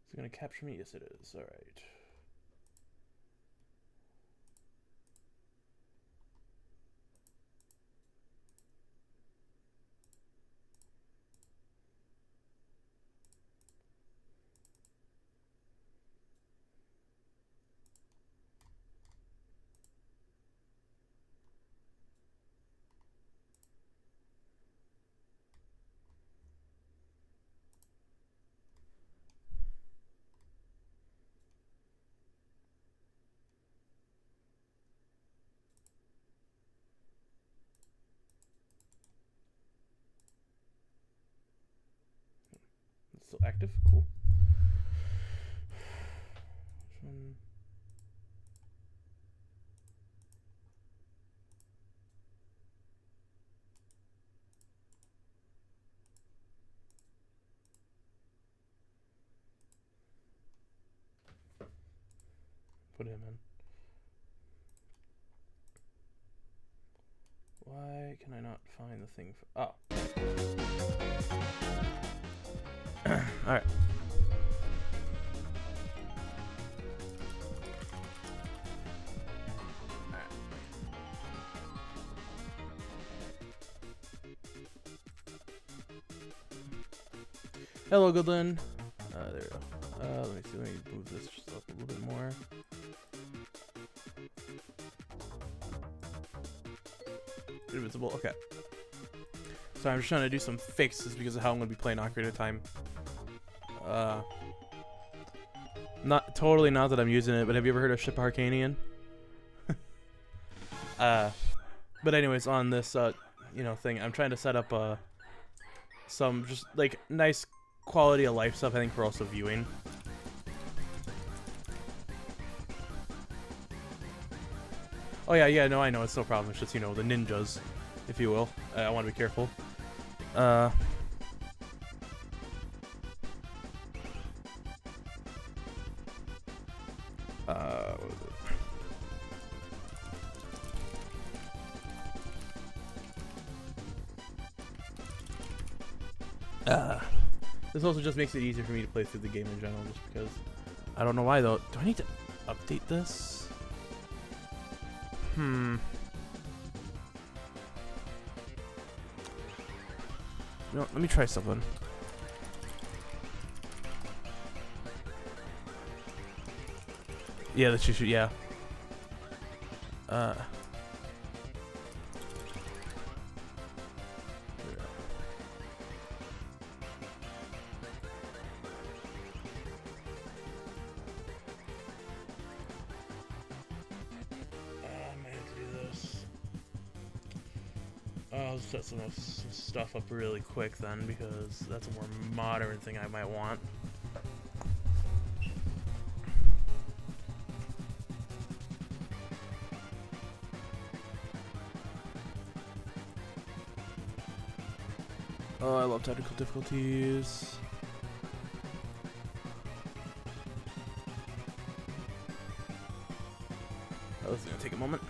Is it gonna capture me? Yes, it is. All right. It's still active. Cool. Put him in. Why can I not find the thing? Oh. All right. Hello, Goodlin. There we go. Let me see. Let me move this just up a little bit more. Invisible. Okay. So I'm just trying to do some fixes because of how I'm going to be playing Ocarina of Time. Not totally not that I'm using it, but have you ever heard of Ship Arcanian? But anyways, on this thing, I'm trying to set up some just like nice quality of life stuff. I think for also viewing. Oh yeah, no, I know it's no problem. It's just the ninjas, if you will. I want to be careful. What was it? This also just makes it easier for me to play through the game in general, just because. I don't know why though. Do I need to update this? No, let me try something. Yeah, that you should. Yeah. I'll set some stuff up really quick then, because that's a more modern thing I might want. Oh, I love technical difficulties. Oh, this is gonna take a moment.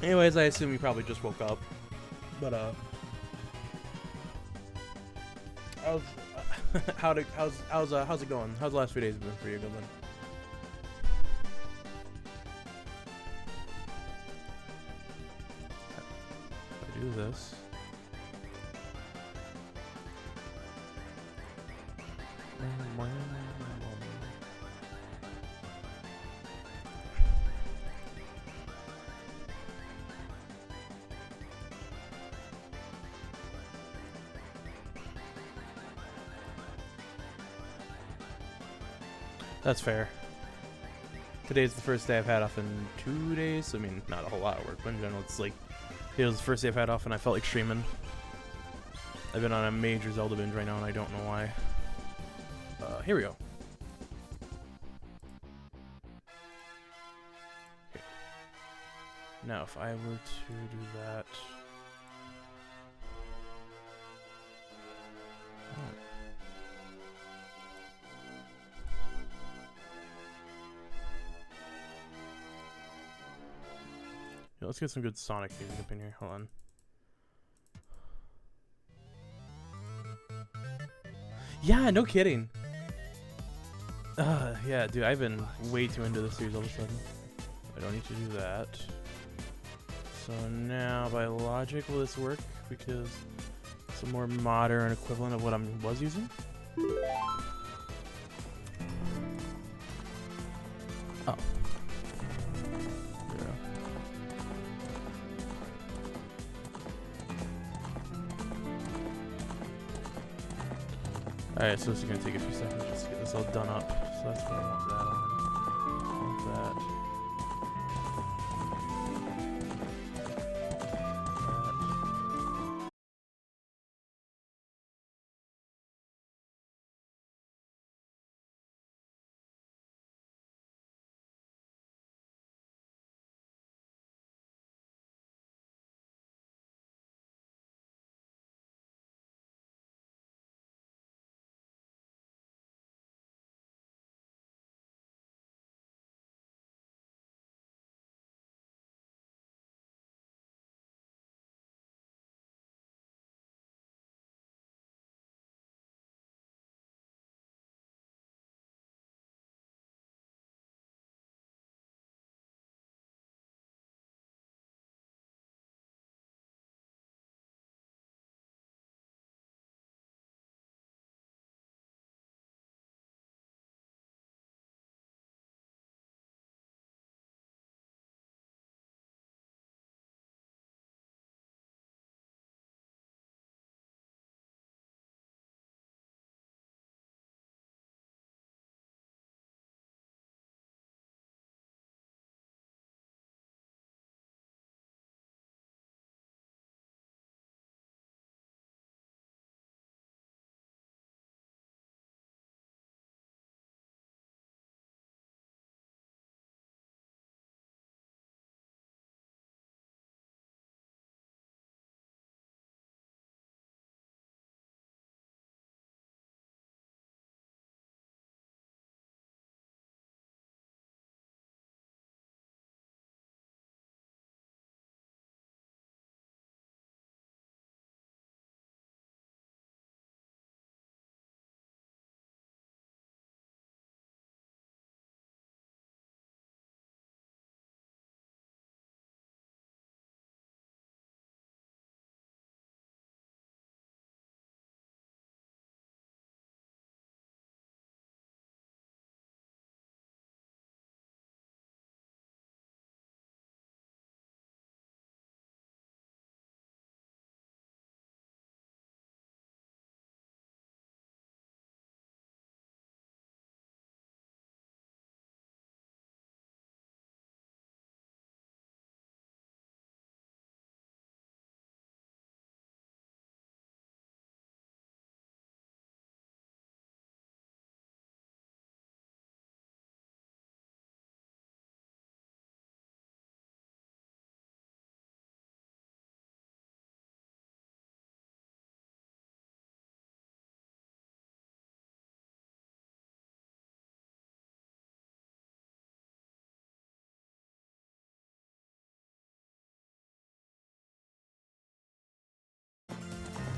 Anyways, I assume you probably just woke up, but how's it going? How's the last few days been for you, Goodwin? I do this. That's fair. Today's the first day I've had off in 2 days. So, I mean, not a whole lot of work, but in general, it's like it was the first day I've had off, and I felt like streaming. I've been on a major Zelda binge right now, and I don't know why. Here we go. Okay. Now, if I were to do that. Yeah, let's get some good Sonic music up in here. Hold on. Yeah, no kidding. Yeah, dude, I've been way too into this series all of a sudden. I don't need to do that. So now, by logic, will this work? Because it's a more modern equivalent of what I was using. Oh. Yeah. Alright, so this is going to take a few seconds just to get this all done up. So that's why I want that on. I want that.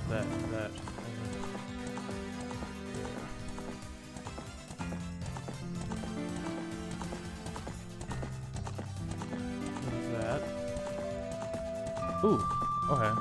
That. That. Ooh, okay.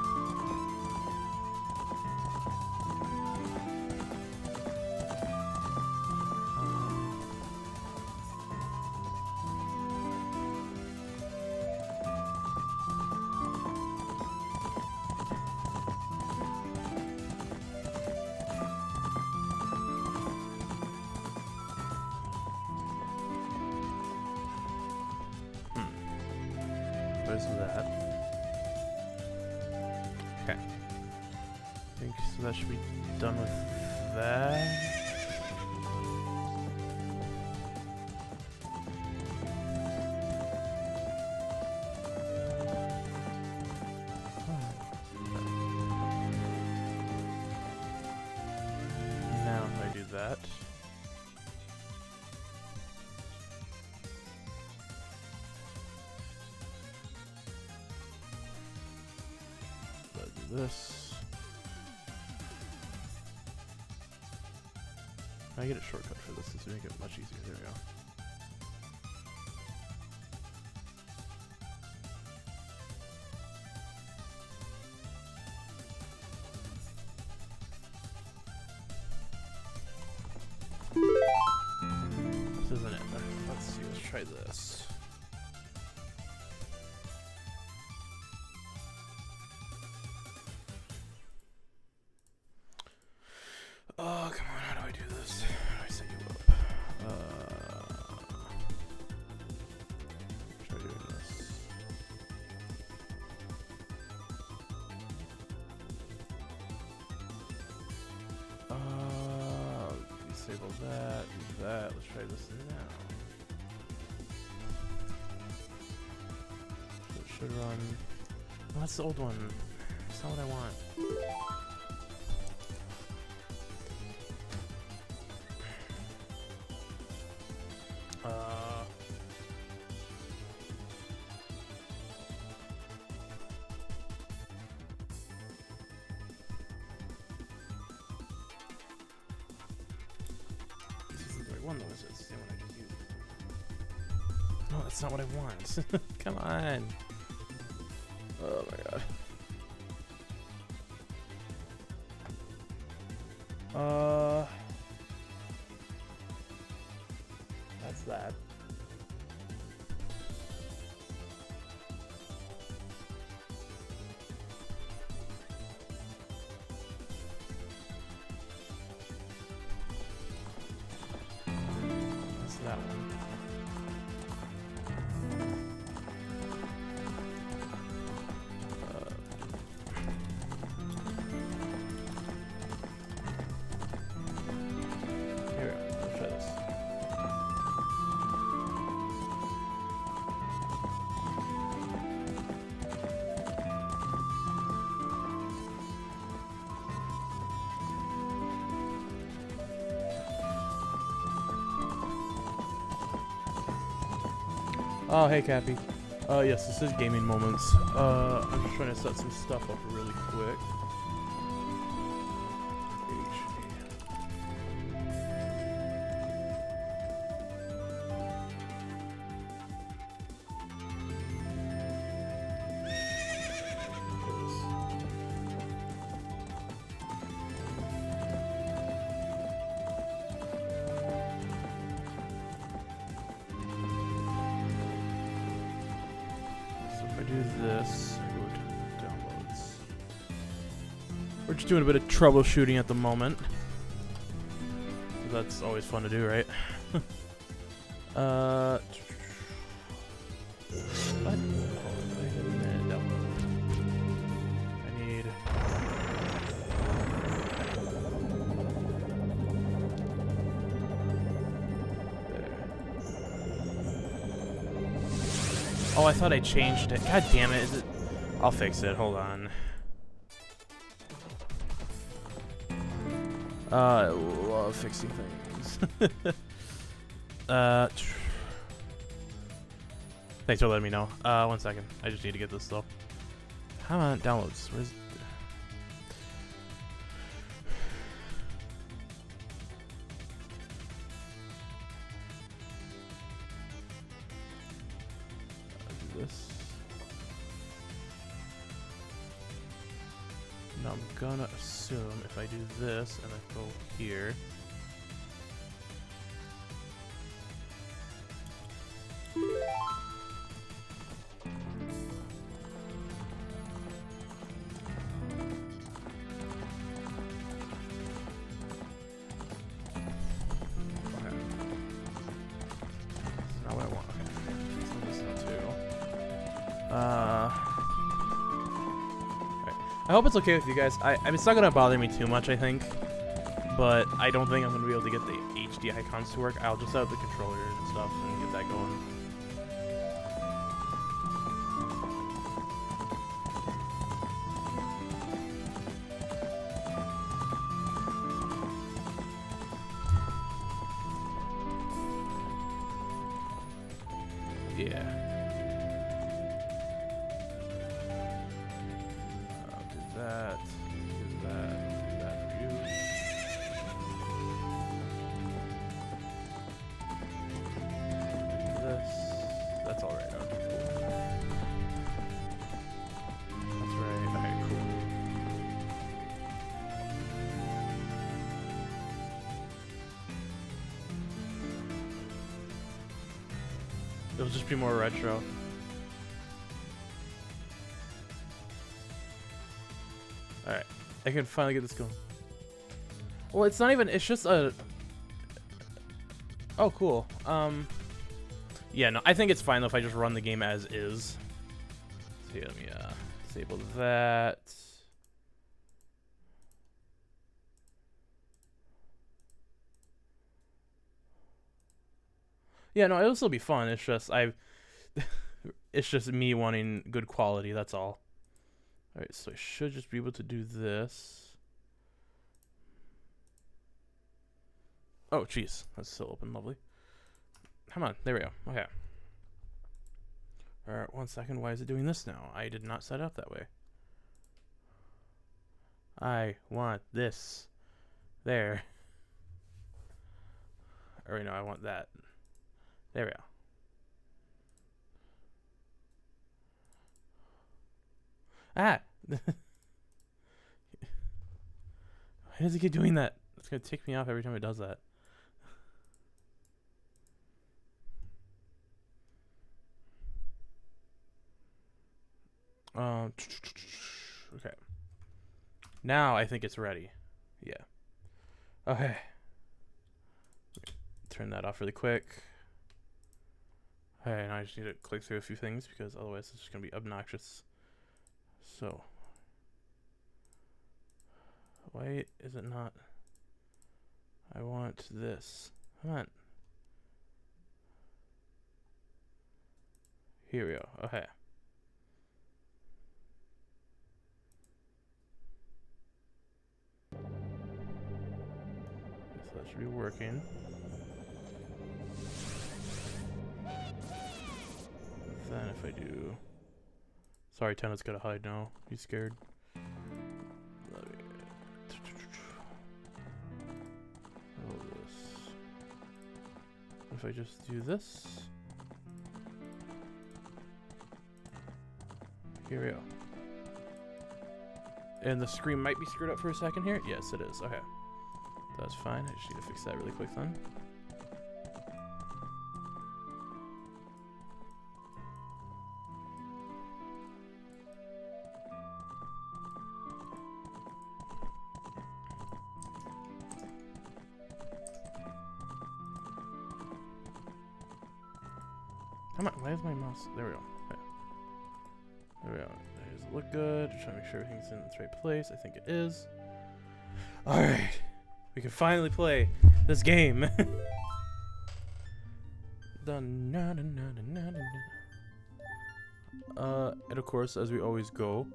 What is that? Okay. I think so that should be done with that. Now if I do that. Let's do this. I get a shortcut for this to make it much easier. There we go. This isn't it. Let's see, let's try this. Oh, come on, how do I do this? How do I set you up? Try doing this. Disable that, do that. Let's try this now. So it should run. Oh, that's the old one. That's not what I want. One though, is it? It's the same one I just used. No, that's not what I want. Come on. Oh my god. That's that. That one. Here, let's try this. Oh, hey, Cappy. Yes, this is Gaming Moments. I'm just trying to set some stuff up really quick. This, I go to downloads. We're just doing a bit of troubleshooting at the moment. That's always fun to do, right? What? I need. Oh, I thought I changed it. God damn it. Is it? I'll fix it. Hold on. I love fixing things. Thanks for letting me know. 1 second. I just need to get this though. Come on, downloads. Where's... this. Now I'm gonna assume if I do this and I go here. I hope it's okay with you guys. I mean, it's not gonna bother me too much, I think, but I don't think I'm gonna be able to get the HD icons to work. I'll just set up the controller and stuff and get that going. Yeah. That for you. It'll just be more retro. Alright. I can finally get this going. Well, it's not even, it's just a... Oh, cool. Yeah, no, I think it's fine though if I just run the game as is. So yeah, let me disable that. Yeah, no, it'll still be fun. It's just it's just me wanting good quality. That's all. All right, so I should just be able to do this. Oh, jeez, that's still open. Lovely. Come on, there we go. Okay. All right, 1 second. Why is it doing this now? I did not set it up that way. I want this. There. Or no, I want that. There we go. Ah! Why does it keep doing that? It's gonna tick me off every time it does that. Okay. Now I think it's ready. Yeah. Okay. Turn that off really quick. Okay, now I just need to click through a few things because otherwise it's just gonna be obnoxious. So. Why is it not? I want this. Come on. Here we go. Okay. So that should be working. Then if I do... Sorry, Tenet's gotta hide now. He's scared. If I just do this, here we go. And the screen might be screwed up for a second here. Yes, it is. Okay, that's fine. I just need to fix that really quick then. Come on, why is my mouse? There we go. Okay. There we go. Does it look good? Just trying to make sure everything's in its right place. I think it is. Alright. We can finally play this game. And of course, as we always go.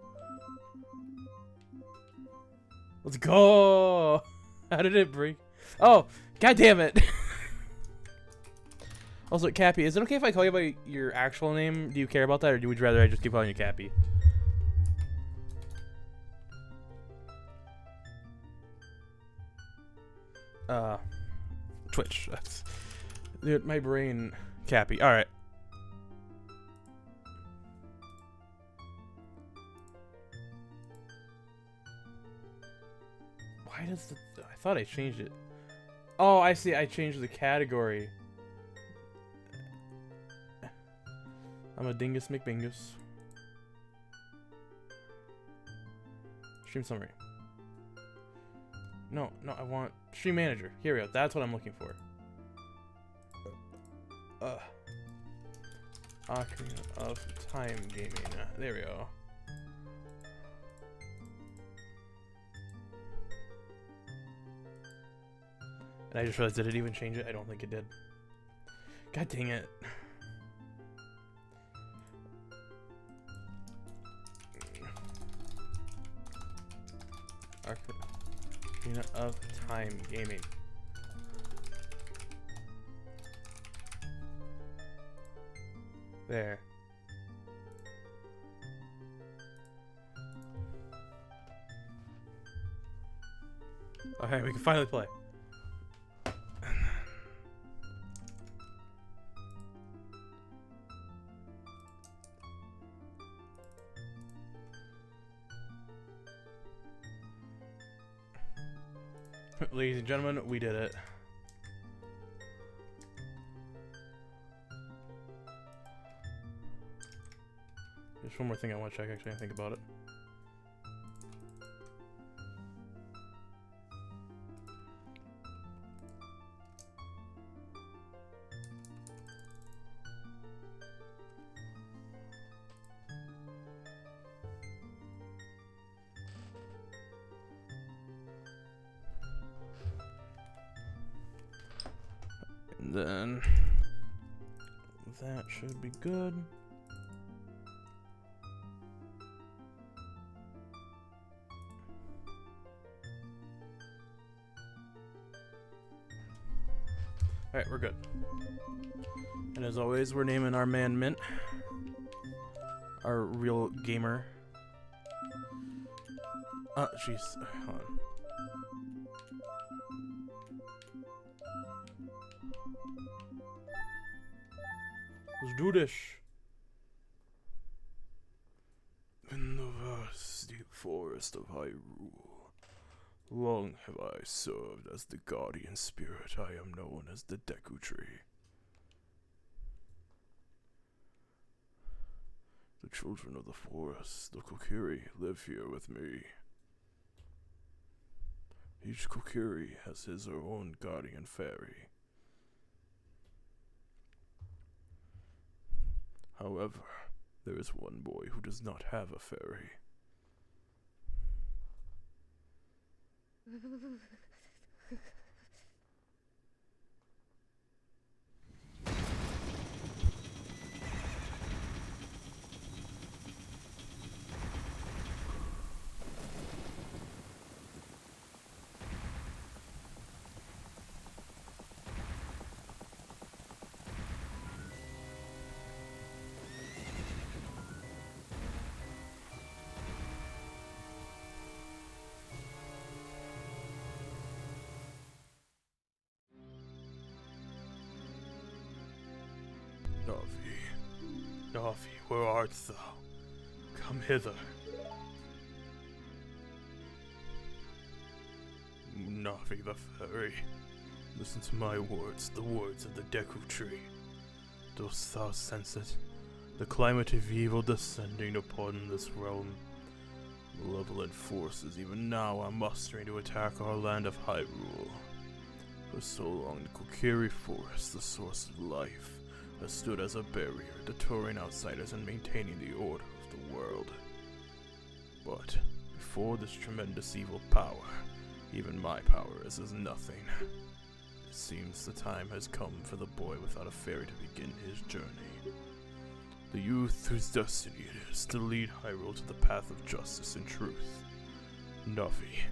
Let's go! How did it break? Oh, god damn it! Also, Cappy, is it okay if I call you by your actual name? Do you care about that, or would you rather I just keep calling you Cappy? Twitch. That's, dude, my brain. Cappy. All right. Why does the? I thought I changed it. Oh, I see. I changed the category. I'm a dingus McBingus. Stream summary. No, I want stream manager. Here we go. That's what I'm looking for. Ocarina of Time Gaming. There we go. And I just realized, did it even change it? I don't think it did. God dang it. Ocarina of Time Gaming. There. Okay, we can finally play. Ladies and gentlemen, we did it. one more thing I want to check, actually, I think about it. And then that should be good. Alright, we're good. And as always, we're naming our man Mint. Our real gamer. Oh, jeez. Hold on. Let's do this. In the vast deep forest of Hyrule, long have I served as the guardian spirit. I am known as the Deku Tree. The children of the forest, the Kokiri, live here with me. Each Kokiri has his or own guardian fairy. However, there is one boy who does not have a fairy. Navi, Navi, where art thou? Come hither. Navi the fairy, listen to my words, the words of the Deku Tree. Dost thou sense it? The climate of evil descending upon this realm. Malevolent forces even now are mustering to attack our land of Hyrule. For so long, the Kokiri Forest, the source of life, has stood as a barrier, deterring outsiders and maintaining the order of the world. But before this tremendous evil power, even my power is as nothing. It seems the time has come for the boy without a fairy to begin his journey. The youth whose destiny it is to lead Hyrule to the path of justice and truth. Navi,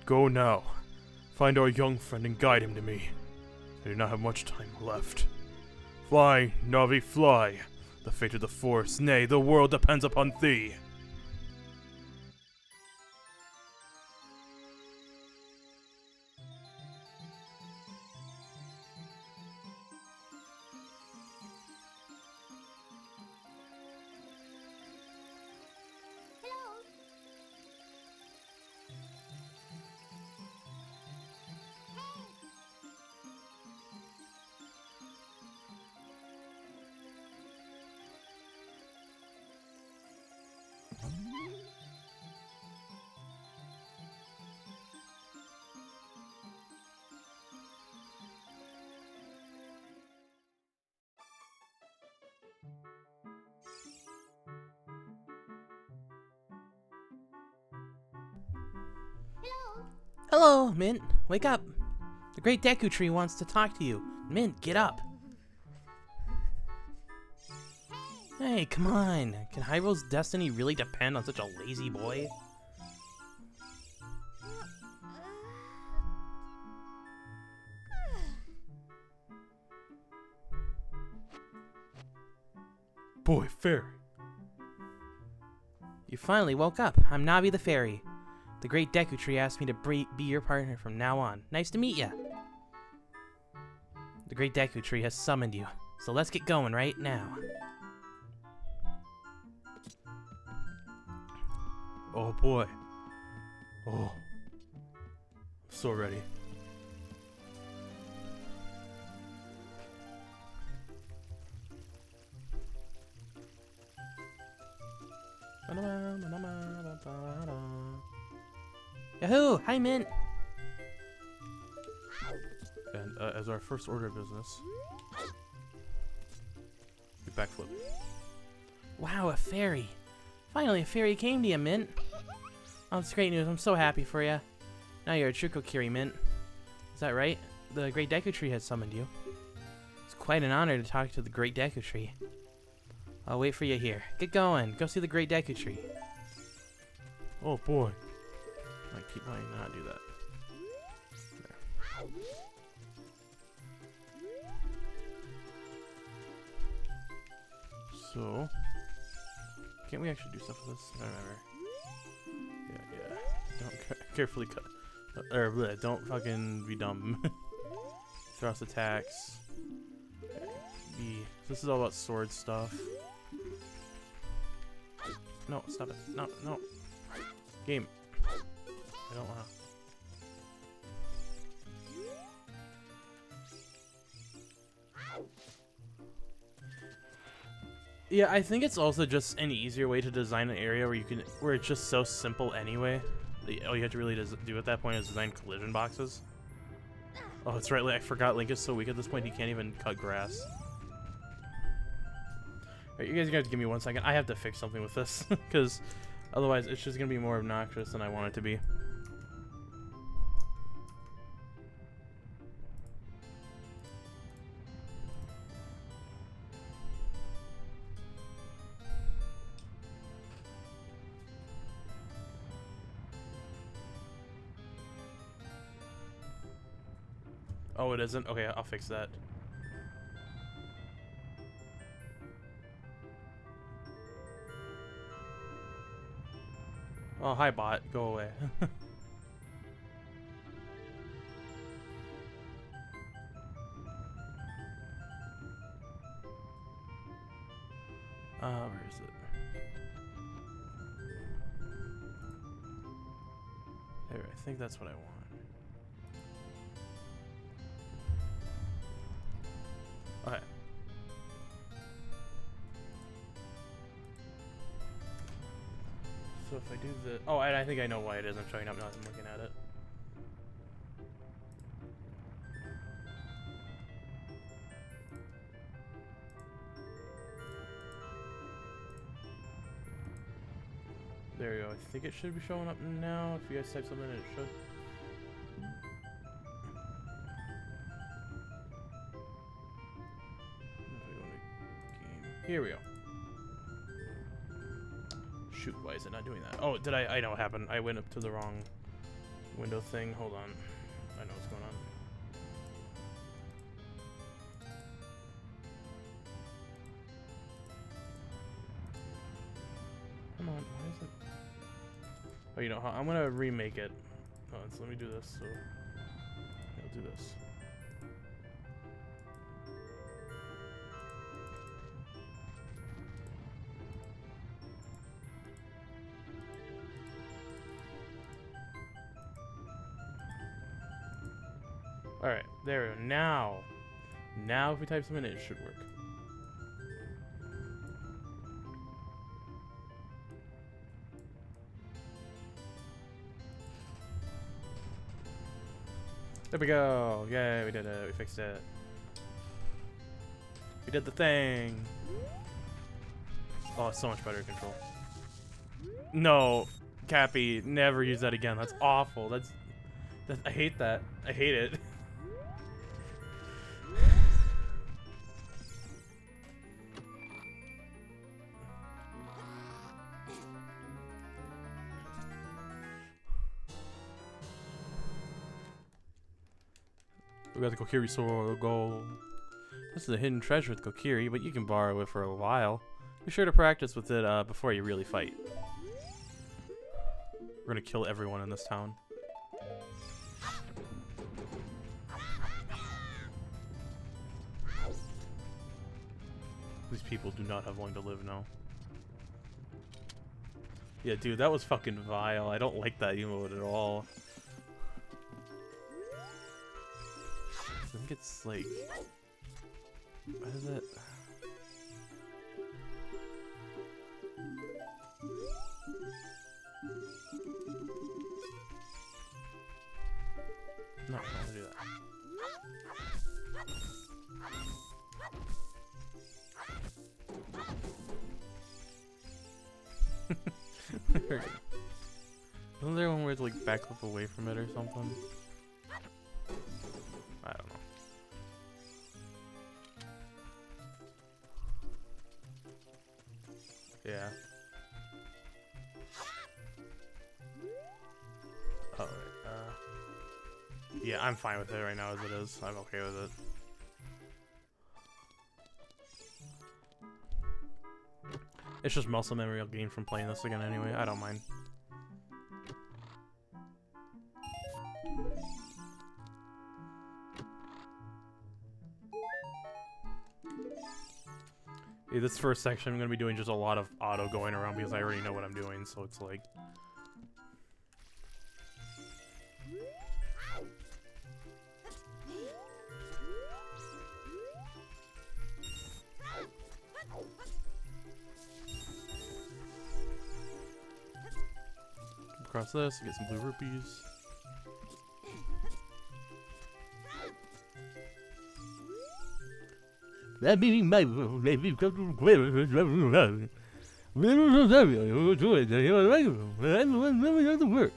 go now. Find our young friend and guide him to me. I do not have much time left. Fly, Navi, fly! The fate of the forest, nay, the world depends upon thee! Hello, Mint. Wake up. The Great Deku Tree wants to talk to you. Mint, get up. Hey, come on. Can Hyrule's destiny really depend on such a lazy boy? Boy, fairy. You finally woke up. I'm Navi the Fairy. The Great Deku Tree asked me to be your partner from now on. Nice to meet ya. The Great Deku Tree has summoned you, so let's get going right now. Oh boy. Oh. I'm so ready. Yahoo! Hi, Mint. And as our first order of business, we backflip. Wow, a fairy. Finally, a fairy came to you, Mint. Oh, it's great news. I'm so happy for you. Now you're a true Kokiri, Mint. Is that right? The Great Deku Tree has summoned you. It's quite an honor to talk to the Great Deku Tree. I'll wait for you here. Get going. Go see the Great Deku Tree. Oh boy. Why not do that? There. So, can't we actually do stuff with this? No, never. Yeah. Don't carefully cut. Or bleh, don't fucking be dumb. Thrust attacks. B. This is all about sword stuff. No, stop it. No. Game. I don't wanna. Yeah, I think it's also just an easier way to design an area where it's just so simple anyway. All you have to really do at that point is design collision boxes. Oh, that's right. I forgot Link is so weak at this point he can't even cut grass. Alright, you guys are gonna have to give me 1 second. I have to fix something with this because otherwise it's just gonna be more obnoxious than I want it to be. Oh, it isn't? Okay, I'll fix that. Oh, hi bot. Go away. Where is it? There, I think that's what I want. Okay. So if I do the... Oh, and I think I know why it isn't showing up now that I'm looking at it. There we go. I think it should be showing up now. If you guys type something in, it should. Here we go. Shoot, why is it not doing that? Oh, I know what happened. I went up to the wrong window thing. Hold on. I know what's going on. Come on, why is it? Oh, you know, I'm gonna remake it. Hold on, so let me do this. So I'll do this. Alright, there we go. Now if we type something in, it should work. There we go. Yay, we did it. We fixed it. We did the thing. Oh, it's so much better control. No, Cappy, never use that again. That's awful. I hate that. I hate it. We got the Kokiri sword gold. This is a hidden treasure with Kokiri, but you can borrow it for a while. Be sure to practice with it before you really fight. We're gonna kill everyone in this town. These people do not have long to live now. Yeah, dude, that was fucking vile. I don't like that emote at all. I think it's like... What is it? No, I don't want to do that. There we go. Isn't there one where it's like backflip away from it or something? I don't know. Yeah. Alright, yeah, I'm fine with it right now as it is. I'm okay with it. It's just muscle memory I'll gain from playing this again anyway. I don't mind. Yeah, this first section I'm going to be doing just a lot of auto going around because I already know what I'm doing, so it's like... Across this, get some blue rupees. That meaning my maybe come to work.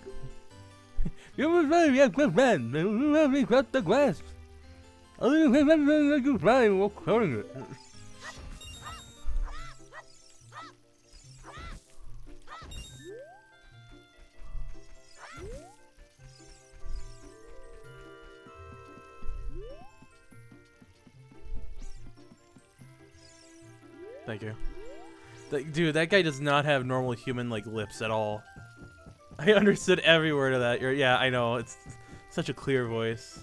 You were very active man, and we got the glass. Other than you fly, walk calling it. Thank you. Dude, that guy does not have normal human like lips at all. I understood every word of that. Yeah, I know. It's such a clear voice.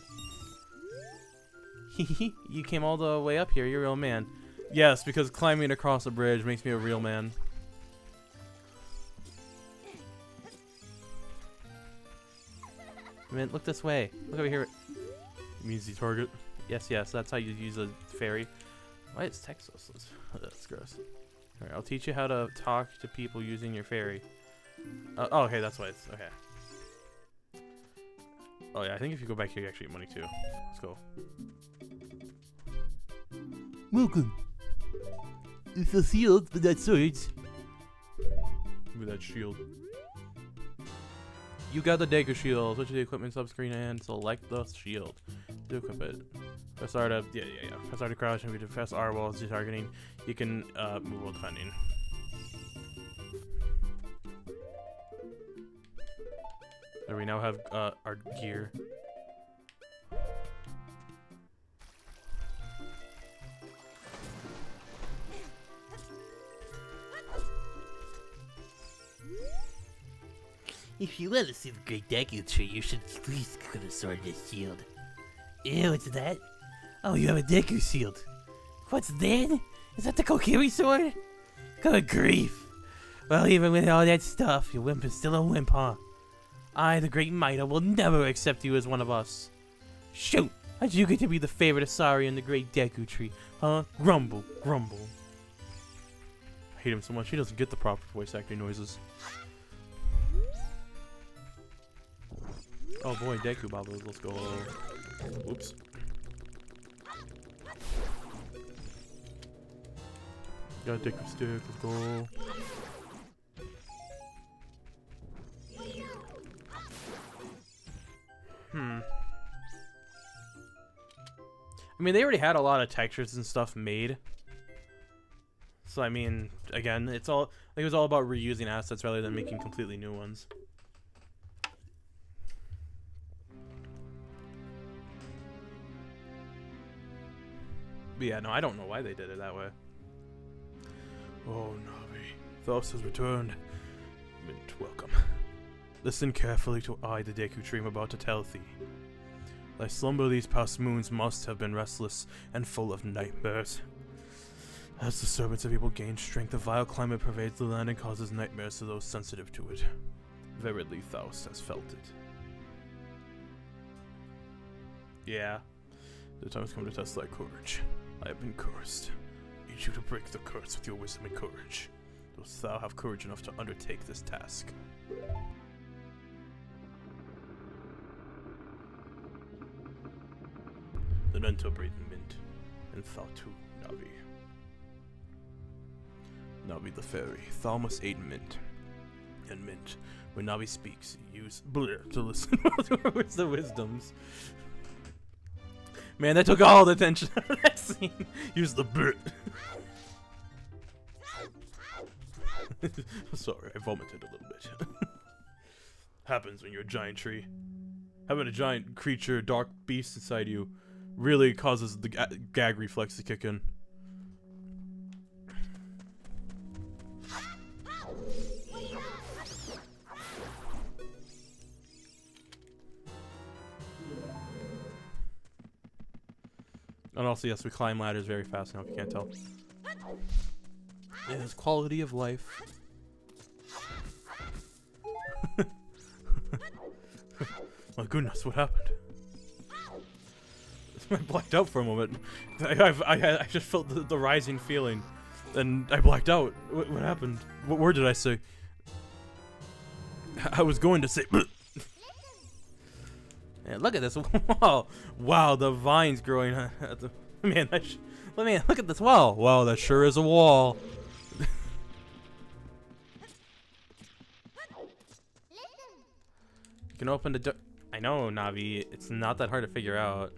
You came all the way up here. You're a real man. Yes, because climbing across a bridge makes me a real man. Man, look this way. Look over here. It means the target. Yes, that's how you use a fairy. Why is text so slow? That's gross. Alright, I'll teach you how to talk to people using your fairy. Oh, okay, that's why it's... Okay. Oh, yeah, I think if you go back here, you actually get money, too. Let's go. Welcome. It's a shield, but that's swords. With that shield. You got the Deku shield. Switch to the equipment subscreen and select the shield to equip it. Press R to Press R to crouch, and we do press R while it's targeting. You can move while defending. There we now have our gear. If you want to see the Great Deku Tree, you should please go to Sword and Shield. Ew, what's that? Oh, you have a Deku Shield. What's that? Is that the Kokiri sword? Good grief. Well, even with all that stuff, your wimp is still a wimp, huh? I, the Great Mida, will never accept you as one of us. Shoot! How'd you get to be the favorite of Sari and the Great Deku Tree, huh? Grumble, grumble. I hate him so much. He doesn't get the proper voice acting noises. Oh boy, Deku Bobbles. Let's go. Oops. Got Deku stick. Let's go. I mean, they already had a lot of textures and stuff made. So I mean, again, it was all about reusing assets rather than making completely new ones. But yeah, no, I don't know why they did it that way. Oh, Navi, Thaus has returned. Mint, welcome. Listen carefully to I, the Deku Tree, I'm about to tell thee. Thy slumber these past moons must have been restless and full of nightmares. As the servants of evil gain strength, a vile climate pervades the land and causes nightmares to those sensitive to it. Verily, Thaus has felt it. Yeah. The time has come to test thy courage. I have been cursed. I need you to break the curse with your wisdom and courage. Dost thou have courage enough to undertake this task? Then enter breathing Mint and fell to Navi. Navi the fairy. Thalamus ate Mint. And Mint, when Navi speaks, use blur to listen to the wisdoms. Man, that took all the attention out of that scene. Use the blur. Sorry, I vomited a little bit. Happens when you're a giant tree. Having a giant creature, dark beast inside you really causes the gag reflex to kick in. And also, yes, we climb ladders very fast now, if you can't tell. It is quality of life. My goodness, what happened? I blacked out for a moment. I just felt the rising feeling, and I blacked out. What happened? What word did I say? I was going to say. Man, look at this wall! Wow, the vines growing. Man, let me look at this wall. Wow, that sure is a wall. You can open the door. I know, Navi. It's not that hard to figure out.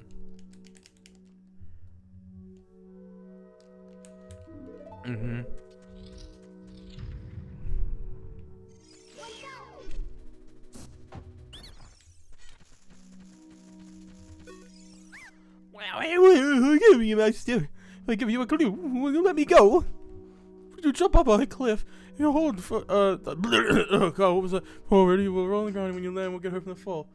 Mm-hmm. Wow, hey, give me my stick. I give you a clue. Will you let me go? You jump up a cliff. You hold for oh god, what was that? Already we're rolling on when you land, we'll get hurt from the fall.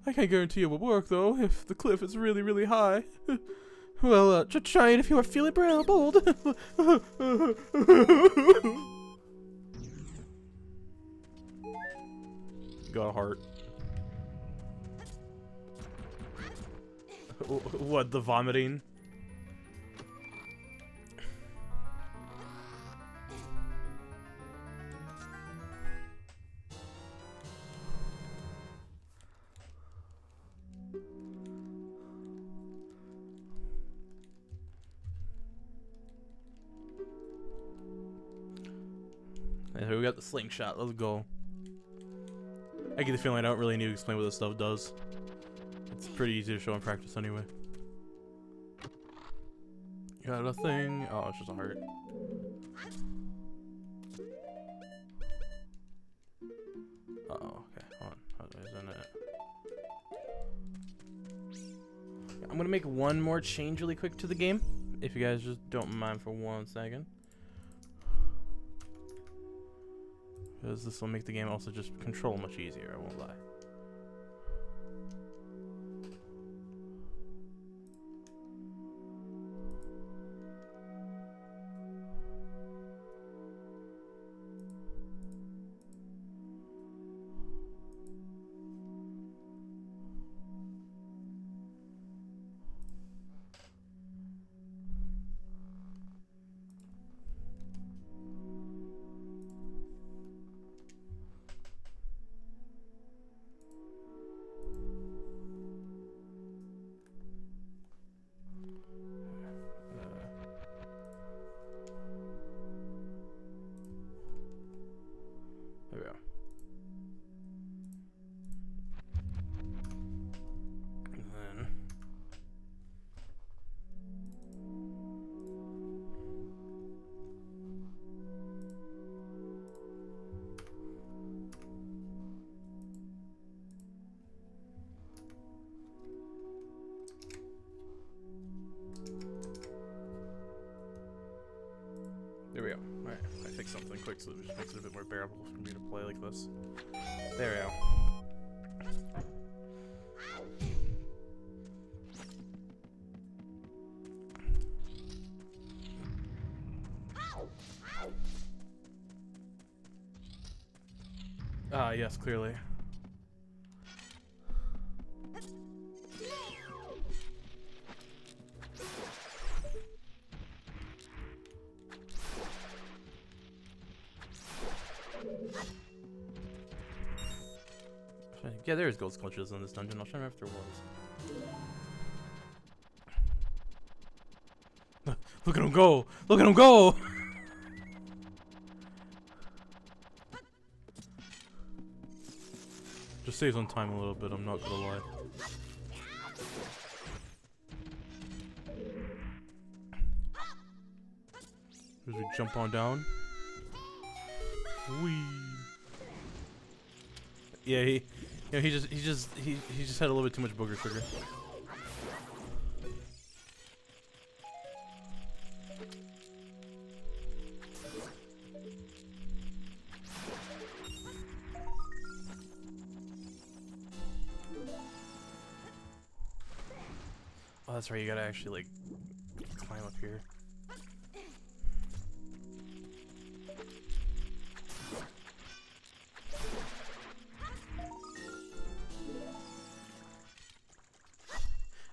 I can't guarantee it will work though, if the cliff is really, really high. Well, just try it if you are feeling bold. Got a heart. What, the vomiting? And we got the slingshot. Let's go. I get the feeling I don't really need to explain what this stuff does. It's pretty easy to show in practice anyway. Got a thing. Oh, it's just a heart. Uh-oh. Okay, hold on. Isn't it? I'm gonna make one more change really quick to the game, if you guys just don't mind for 1 second. Because this will make the game also just control much easier, I won't lie. There we go. And then there we go. Alright, I fixed something quick so it just makes it a bit more bearable for me to play like this. There we go. Ah, yes, clearly. Yeah, there's gold sculptures in this dungeon. I'll try to remember if there was. Look at him go! Look at him go! Just saves on time a little bit, I'm not gonna lie. As we jump on down. Whee! Yeah, he just had a little bit too much booger sugar. Oh, that's right, you gotta actually, like, climb up here.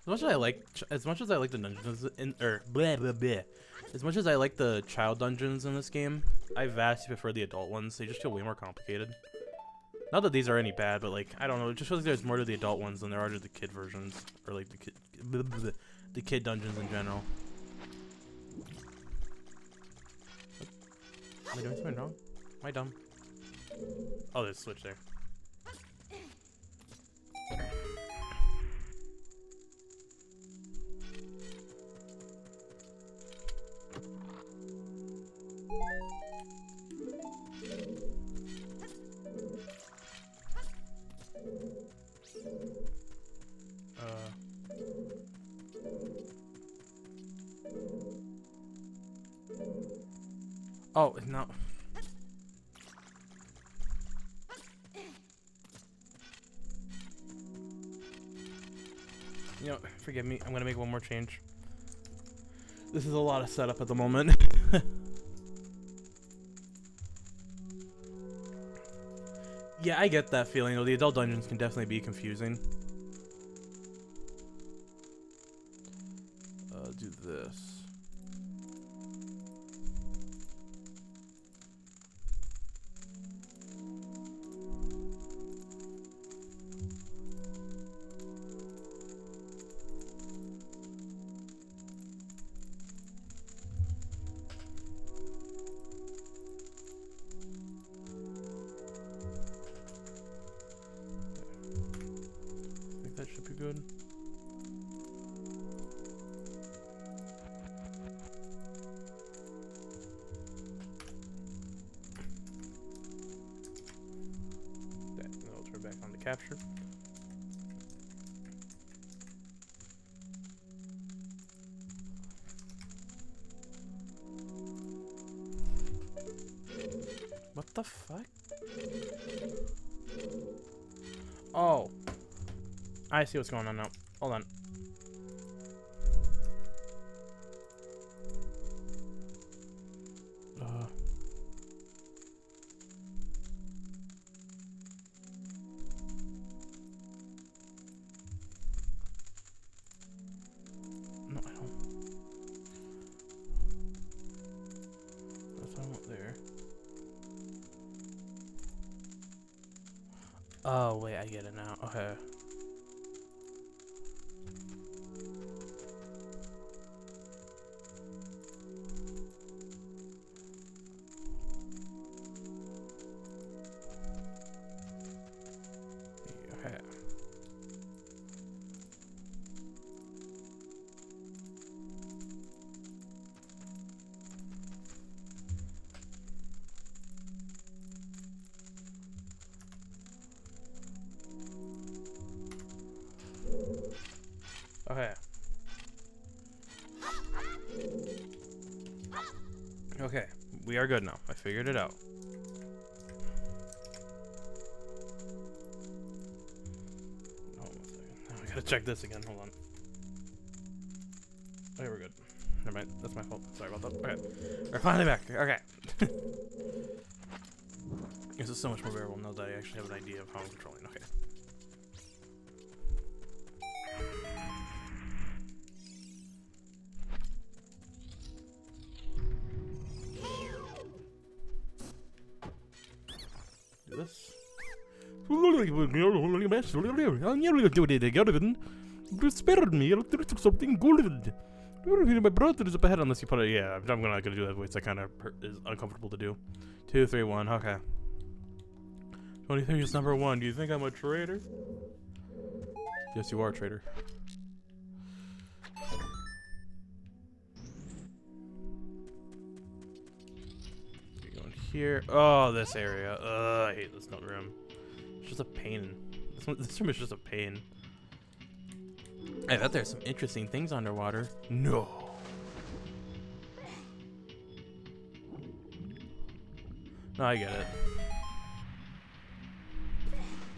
As much as I like the dungeons in, as much as I like the child dungeons in this game, I vastly prefer the adult ones. They just feel way more complicated. Not that these are any bad, but like, I don't know, it just feels like there's more to the adult ones than there are to the kid versions, or like the kid dungeons in general. Am I doing something wrong? Am I dumb? Oh, there's a switch there. Oh, no. You know, forgive me. I'm gonna make one more change. This is a lot of setup at the moment. Yeah, I get that feeling, though. The adult dungeons can definitely be confusing. Do this. I think that should be good. Back on the capture. What the fuck? Oh. I see what's going on now. Hold on. No, I don't. That's not there. Oh, wait, I get it now. Okay. Okay. Okay. Okay, we are good now. I figured it out. Oh, 1 second. Now I gotta check this again. Hold on. Okay, we're good. Never mind. That's my fault. Sorry about that. Okay. We're finally back. Okay. This is so much more bearable now that I actually have an idea of how I'm controlling. Okay. Do this. Spare me, something golden. My brother is up ahead unless you put it. Yeah, I'm not gonna do that voice. That kind of is uncomfortable to do. 2, 3, 1. Okay. 23 is number 1. Do you think I'm a traitor? Yes, you are a traitor. You're going here. Oh, this area. I hate this note room. It's just a pain. This room is just a pain. I bet there's some interesting things underwater. No. No, I get it.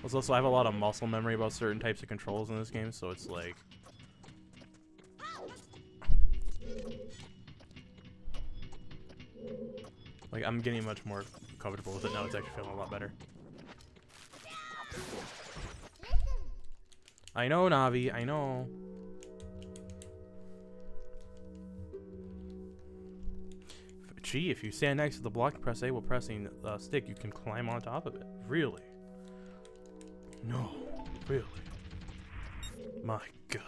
Also, I have a lot of muscle memory about certain types of controls in this game, so it's like... Like, I'm getting much more comfortable with it now. It's actually feeling a lot better. I know, Navi. I know. Gee, if you stand next to the block, press A while pressing stick, you can climb on top of it. Really? No. Really? My God.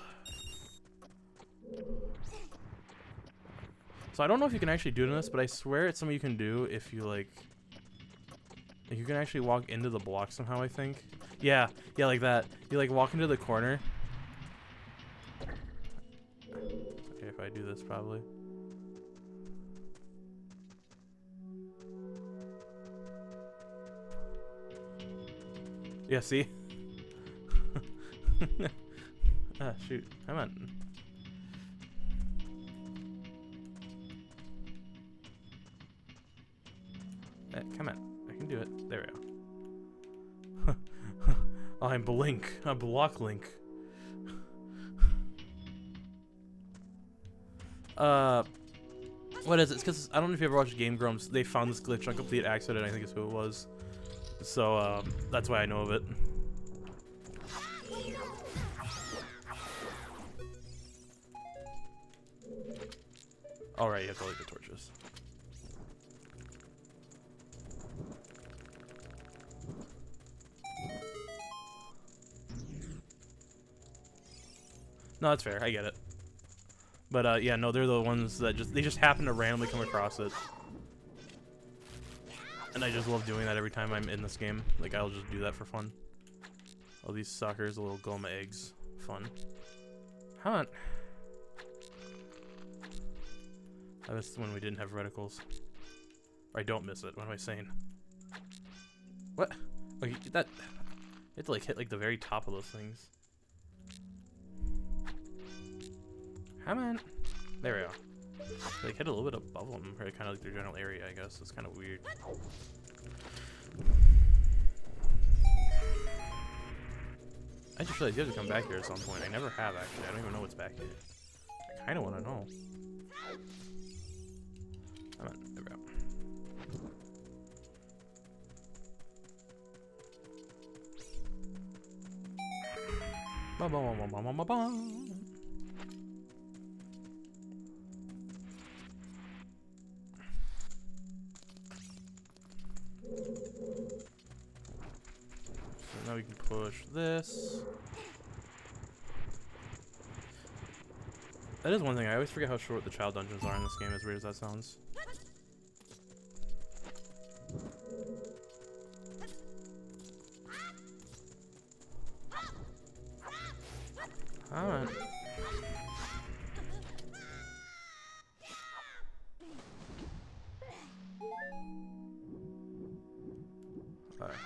So I don't know if you can actually do this, but I swear it's something you can do if you, like you can actually walk into the block somehow, I think. Yeah, like that. You, like, walk into the corner. Okay, if I do this, probably. Yeah, see? Ah, shoot. Come on. Come on. I can do it. There we go. I'm Blink. I'm Block Link. What is it? It's because I don't know if you ever watched Game Grumps. They found this glitch on complete accident, I think is who it was. So, that's why I know of it. Alright, you have to light the torches. No, that's fair. I get it. But, yeah, no, they're the ones that they just happen to randomly come across it. And I just love doing that every time I'm in this game. Like, I'll just do that for fun. All these suckers, little Goma eggs. Fun. Come on. I missed when we didn't have reticles. Or I don't miss it. What am I saying? What? Okay, that... You have to, like, hit, like, the very top of those things. Come on. There we go. Like, hit a little bit above them, or kind of like their general area, I guess. It's kind of weird. I just realized you have to come back here at some point. I never have, actually. I don't even know what's back here. I kind of want to know. Come on. There we go. Ba ba ba ba ba ba ba. Now we can push this. That is one thing. I always forget how short the child dungeons are in this game, as weird as that sounds. Alright. Alright.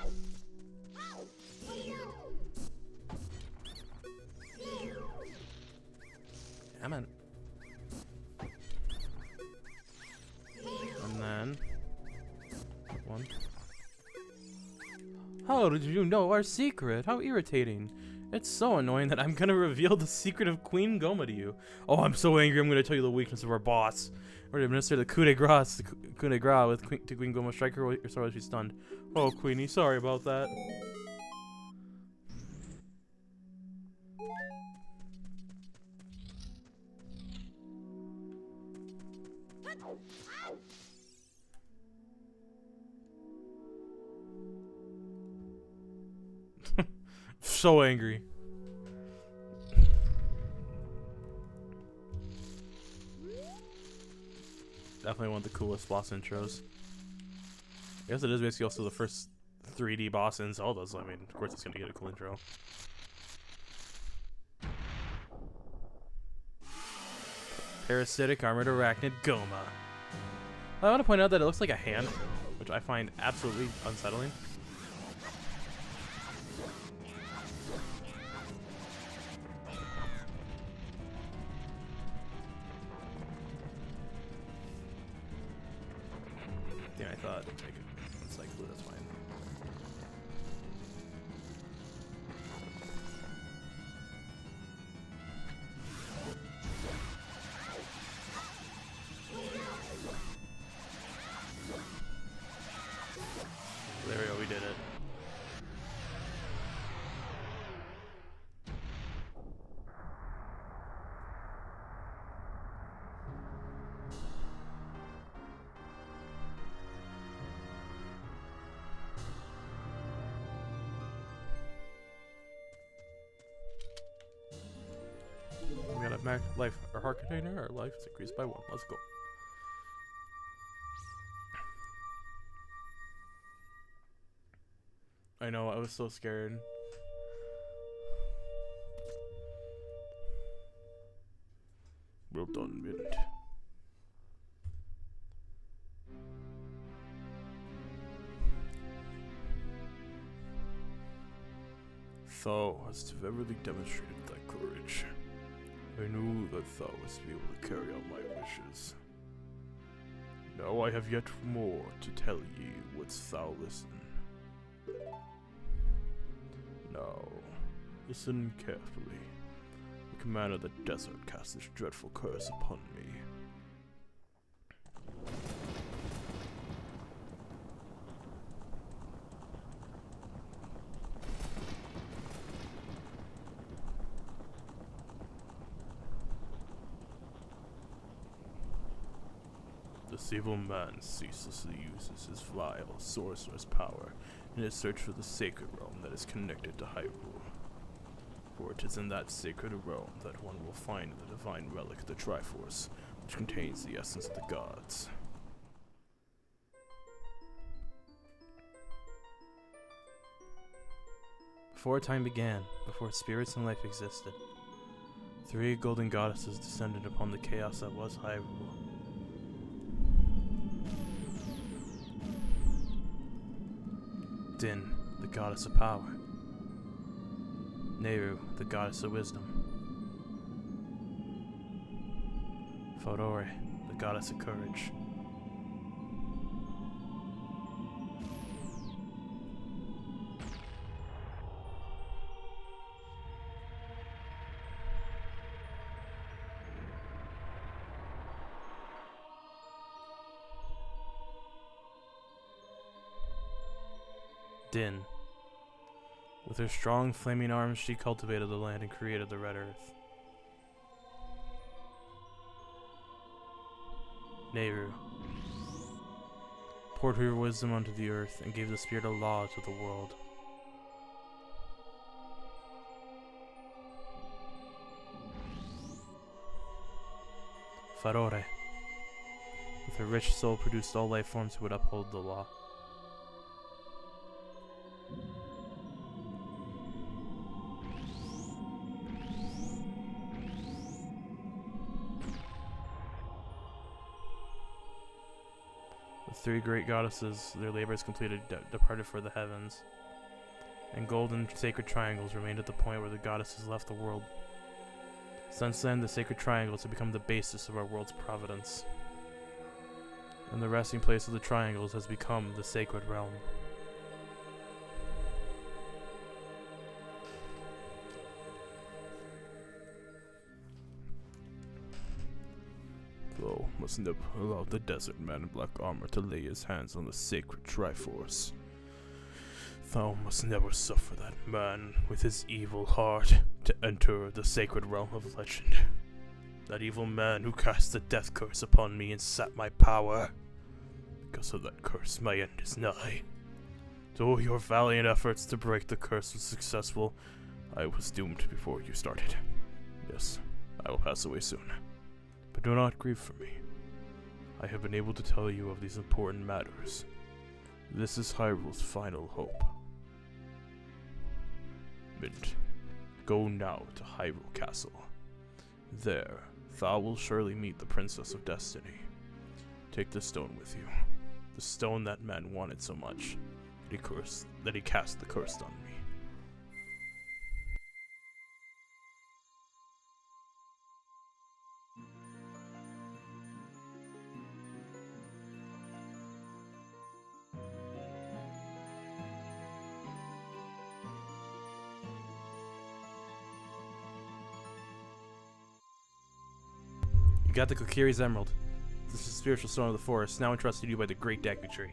Come on. And then... one. How did you know our secret? How irritating. It's so annoying that I'm gonna reveal the secret of Queen Goma to you. Oh, I'm so angry I'm gonna tell you the weakness of our boss. We're to administer the coup de grace with to Queen Goma. Strike her so that she's stunned. Oh, Queenie, sorry about that. So angry. Definitely one of the coolest boss intros. I guess it is basically also the first 3D boss in Zelda, so I mean, of course it's gonna get a cool intro. Parasitic Armored Arachnid Goma. I want to point out that it looks like a hand, which I find absolutely unsettling. Yeah, I thought it's like blue, that's fine. There we go, we did it. We got a max life. Our heart container, our life is increased by 1. Let's go. I know, I was so scared. Well done, Mint. Thou hast verily demonstrated thy courage. I knew that thou wouldst be able to carry out my wishes. Now I have yet more to tell ye, wouldst thou listen? Now, listen carefully. The commander of the desert cast this dreadful curse upon me. This evil man ceaselessly uses his vile sorcerer's power in his search for the sacred realm that is connected to Hyrule. For it is in that sacred realm that one will find the divine relic, the Triforce, which contains the essence of the gods. Before time began, before spirits and life existed, 3 golden goddesses descended upon the chaos that was Hyrule. Din, the goddess of power. Nehru, the goddess of wisdom. Fodore, the goddess of courage. Din. With her strong, flaming arms, she cultivated the land and created the Red Earth. Nehru poured her wisdom onto the earth and gave the spirit of law to the world. Fodore, with her rich soul, produced all life forms who would uphold the law. The 3 great goddesses, their labors completed, departed for the heavens, and golden sacred triangles remained at the point where the goddesses left the world. Since then, the sacred triangles have become the basis of our world's providence, and the resting place of the triangles has become the sacred realm. Thou must never allow the desert man in black armor to lay his hands on the sacred Triforce. Thou must never suffer that man with his evil heart to enter the sacred realm of legend. That evil man who cast the death curse upon me and sapped my power. Because of that curse, my end is nigh. Though your valiant efforts to break the curse was successful, I was doomed before you started. Yes, I will pass away soon. But do not grieve for me. I have been able to tell you of these important matters. This is Hyrule's final hope. Mint, go now to Hyrule Castle. There, thou will surely meet the Princess of Destiny. Take the stone with you. The stone that man wanted so much that he cast the curse on me. You got the Kokiri's Emerald. This is the spiritual stone of the forest, now entrusted to you by the Great Deku Tree.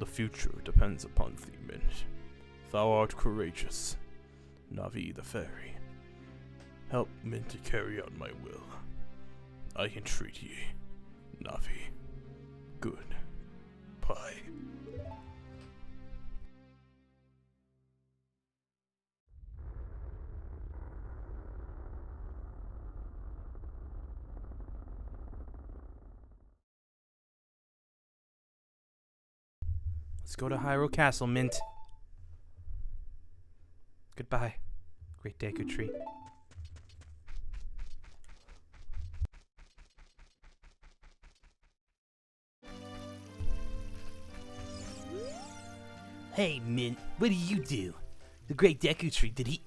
The future depends upon thee, Mint. Thou art courageous. Navi the fairy. Help Mint to carry out my will. I entreat ye, Navi. Good. Bye. Let's go to Hyrule Castle, Mint. Goodbye, Great Deku Tree. Hey, Mint, what do you do? The Great Deku Tree, did he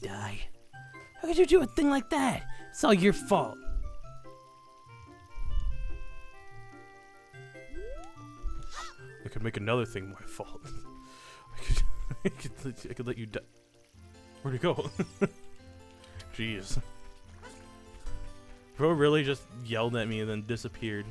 die? How could you do a thing like that? It's all your fault. I could make another thing my fault. I could let you die. Where'd it go? Jeez. Bro really just yelled at me and then disappeared.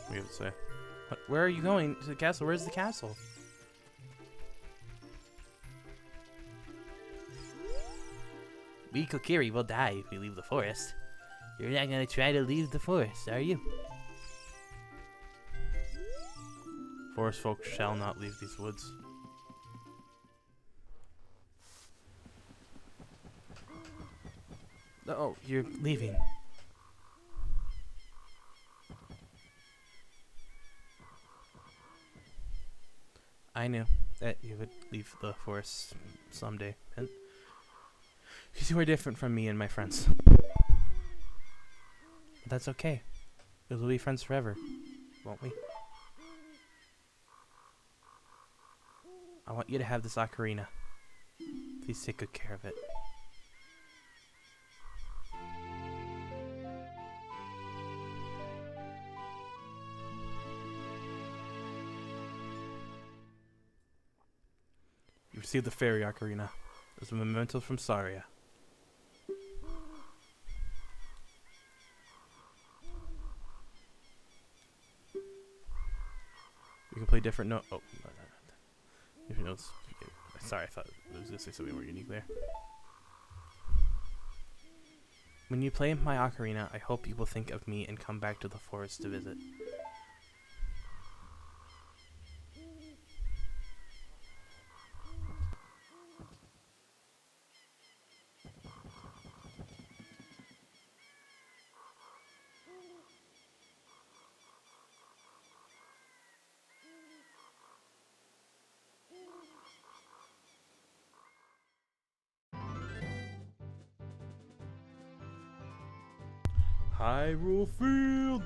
What do you have to say? Where are you going? To the castle? Where's the castle? We Kokiri will die if we leave the forest. You're not gonna try to leave the forest, are you? Forest folk shall not leave these woods. Oh, you're leaving. I knew that you would leave the forest someday, and because you are different from me and my friends. But that's okay. We'll be friends forever, won't we? I want you to have this ocarina. Please take good care of it. You received the fairy ocarina. It was a memento from Saria. You can play different notes. Oh, no. Different notes. Sorry, I thought it was going to say something more unique there. When you play my ocarina, I hope you will think of me and come back to the forest to visit. Hyrule Field.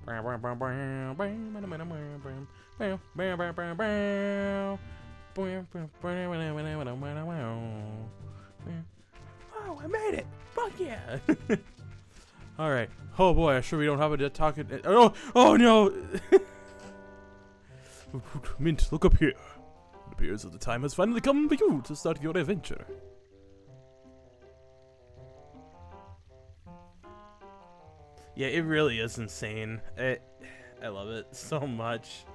Oh, I made it! Fuck yeah! All right. Oh boy, I'm sure we don't have a talk. Oh no! Mint, look up here. It appears that the time has finally come for you to start your adventure. Yeah, it really is insane. I love it so much.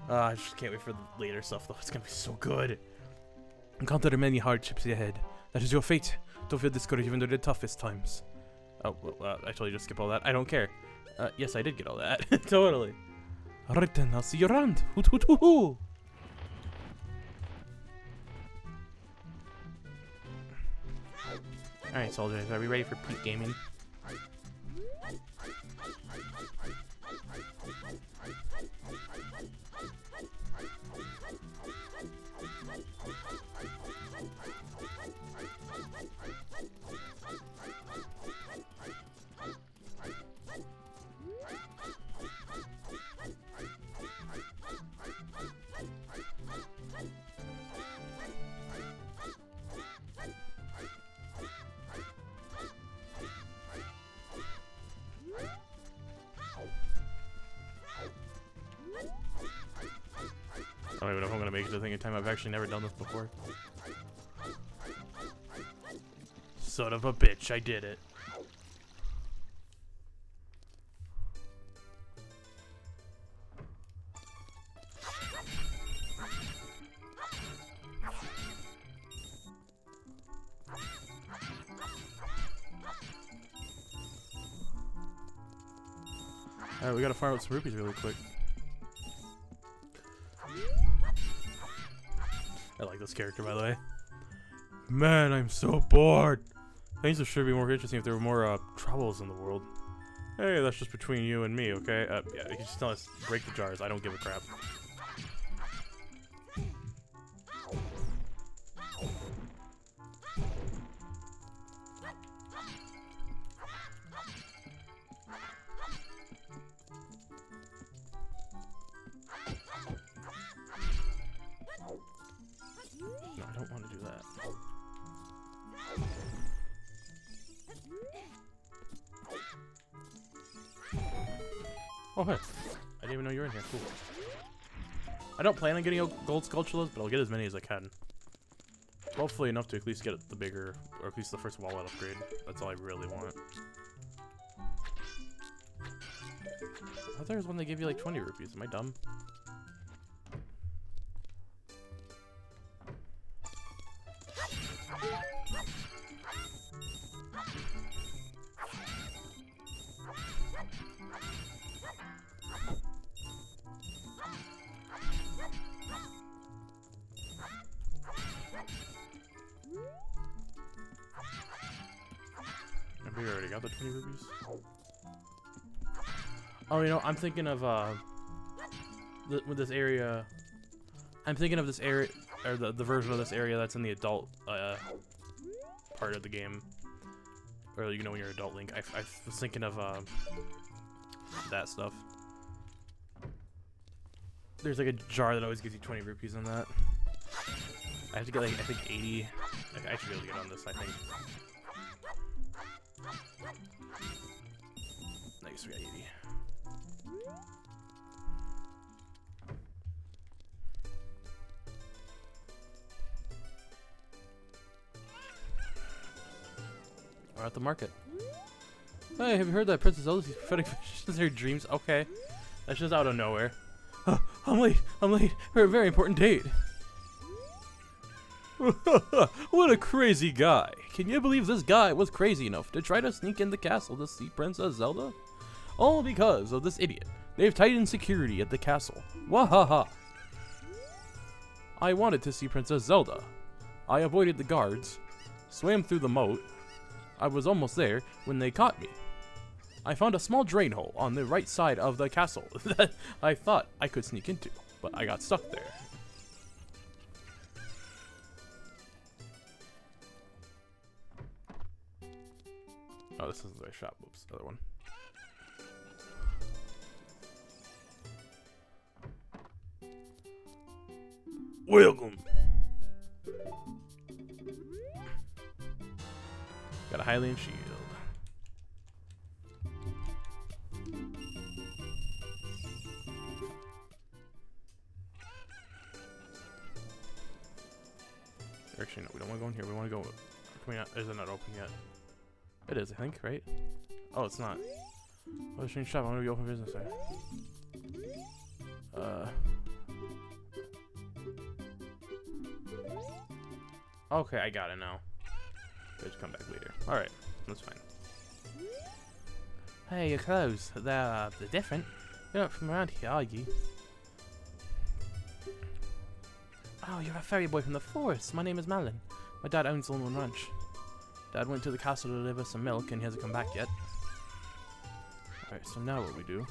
I just can't wait for the later stuff, though. It's gonna be so good. Encounter many hardships ahead. That is your fate. Don't feel discouraged even though the toughest times. Oh, well, I told you to skip all that. I don't care. Yes, I did get all that. Totally. Alright then, I'll see you around. Hoot hoot hoo hoo. Alright, soldiers, are we ready for peak gaming? I don't even know if I'm gonna make it to the thing in time. I've actually never done this before. Son of a bitch, I did it. Alright, we gotta fire out some rupees really quick. I like this character, by the way. Man, I'm so bored. Things would sure be more interesting if there were more troubles in the world. Hey, that's just between you and me, okay? Yeah, you can just tell us break the jars. I don't give a crap. No, I don't want to do that. Oh, hey. I didn't even know you were in here. Cool. I don't plan on getting a gold Skulltulas, but I'll get as many as I can. Hopefully enough to at least get the bigger, or at least the first wallet upgrade. That's all I really want. I thought there was one that gave you like 20 rupees. Am I dumb? We already got the 20 rupees. Oh, you know, I'm thinking of with this area. I'm thinking of this area, or the version of this area that's in the adult part of the game, or you know when you're adult Link. I was thinking of that stuff. There's like a jar that always gives you 20 rupees on that. I have to get like I think 80. I should be able to get on this. I think. Nice, we got 80. We're at the market. Hey, have you heard that Princess Zelda sees prophetic visions in her dreams? Okay. That's just out of nowhere. Oh, I'm late for a very important date. What a crazy guy. Can you believe this guy was crazy enough to try to sneak in the castle to see Princess Zelda? All because of this idiot. They've tightened security at the castle. Wahaha. I wanted to see Princess Zelda. I avoided the guards, swam through the moat. I was almost there when they caught me. I found a small drain hole on the right side of the castle that I thought I could sneak into, but I got stuck there. Oh, this isn't the right shop. Whoops, other one. Welcome. Got a Hylian shield. Actually, no, we don't want to go in here. We want to go. Can we not? Is it not open yet? It is, I think, right? Oh, it's not. Oh, the strange shop. I'm gonna be open business there. Okay, I got it now. Just come back later. Alright, that's fine. Hey, your clothes. They're different. You're not from around here, are you? Oh, you're a fairy boy from the forest. My name is Malin. My dad owns Lone Ranch. Dad went to the castle to deliver some milk and he hasn't come back yet. Alright, so now what we do,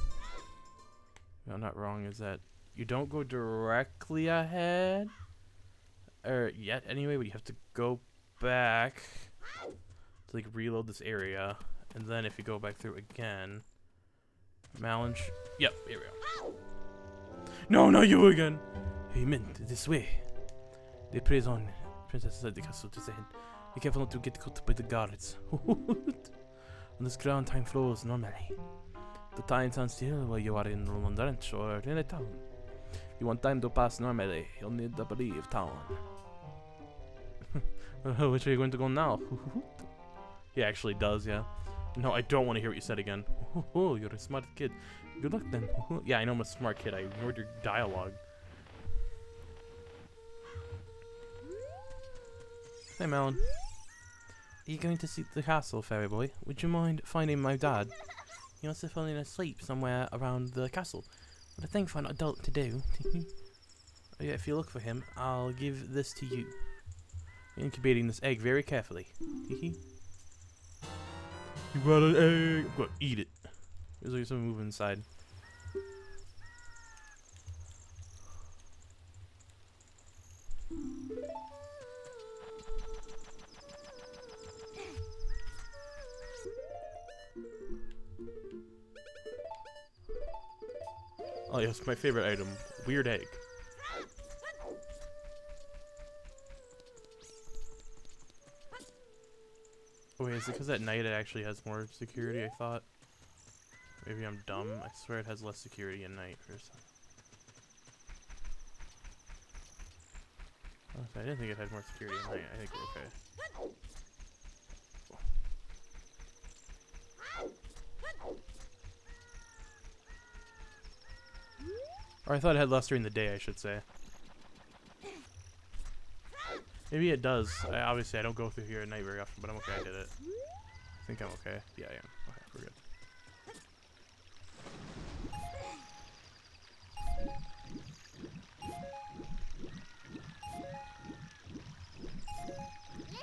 if I'm not wrong, is that you don't go directly ahead. Or yet anyway, but you have to go back to like reload this area. And then if you go back through again, Malin. Yep, here we go. No, not you again. He meant this way. The prison princess inside the castle to say, be careful not to get caught by the guards. On this ground, time flows normally. The time stands still while you are in Lone Ranch or in a town. If you want time to pass normally, you'll need to leave town. Which way are you going to go now? He actually does, yeah. No, I don't want to hear what you said again. Oh, you're a smart kid. Good luck then. Yeah, I know I'm a smart kid. I ignored your dialogue. Hey, Malin. Are you going to see the castle, fairy boy? Would you mind finding my dad? He must have fallen asleep somewhere around the castle. What a thing for an adult to do. Oh yeah, if you look for him, I'll give this to you. You're incubating this egg very carefully. You got an egg. I'm gonna eat it. There's like something moving inside. Oh yes, my favorite item. Weird egg. Oh wait, is it because at night it actually has more security, I thought? Maybe I'm dumb. I swear it has less security at night or something. Oh, I didn't think it had more security at night. I think we're okay. Or I thought it had less during the day, I should say. Maybe it does. Obviously, I don't go through here at night very often, but I'm okay. I did it. I think I'm okay. Yeah, I am. Okay, we're good.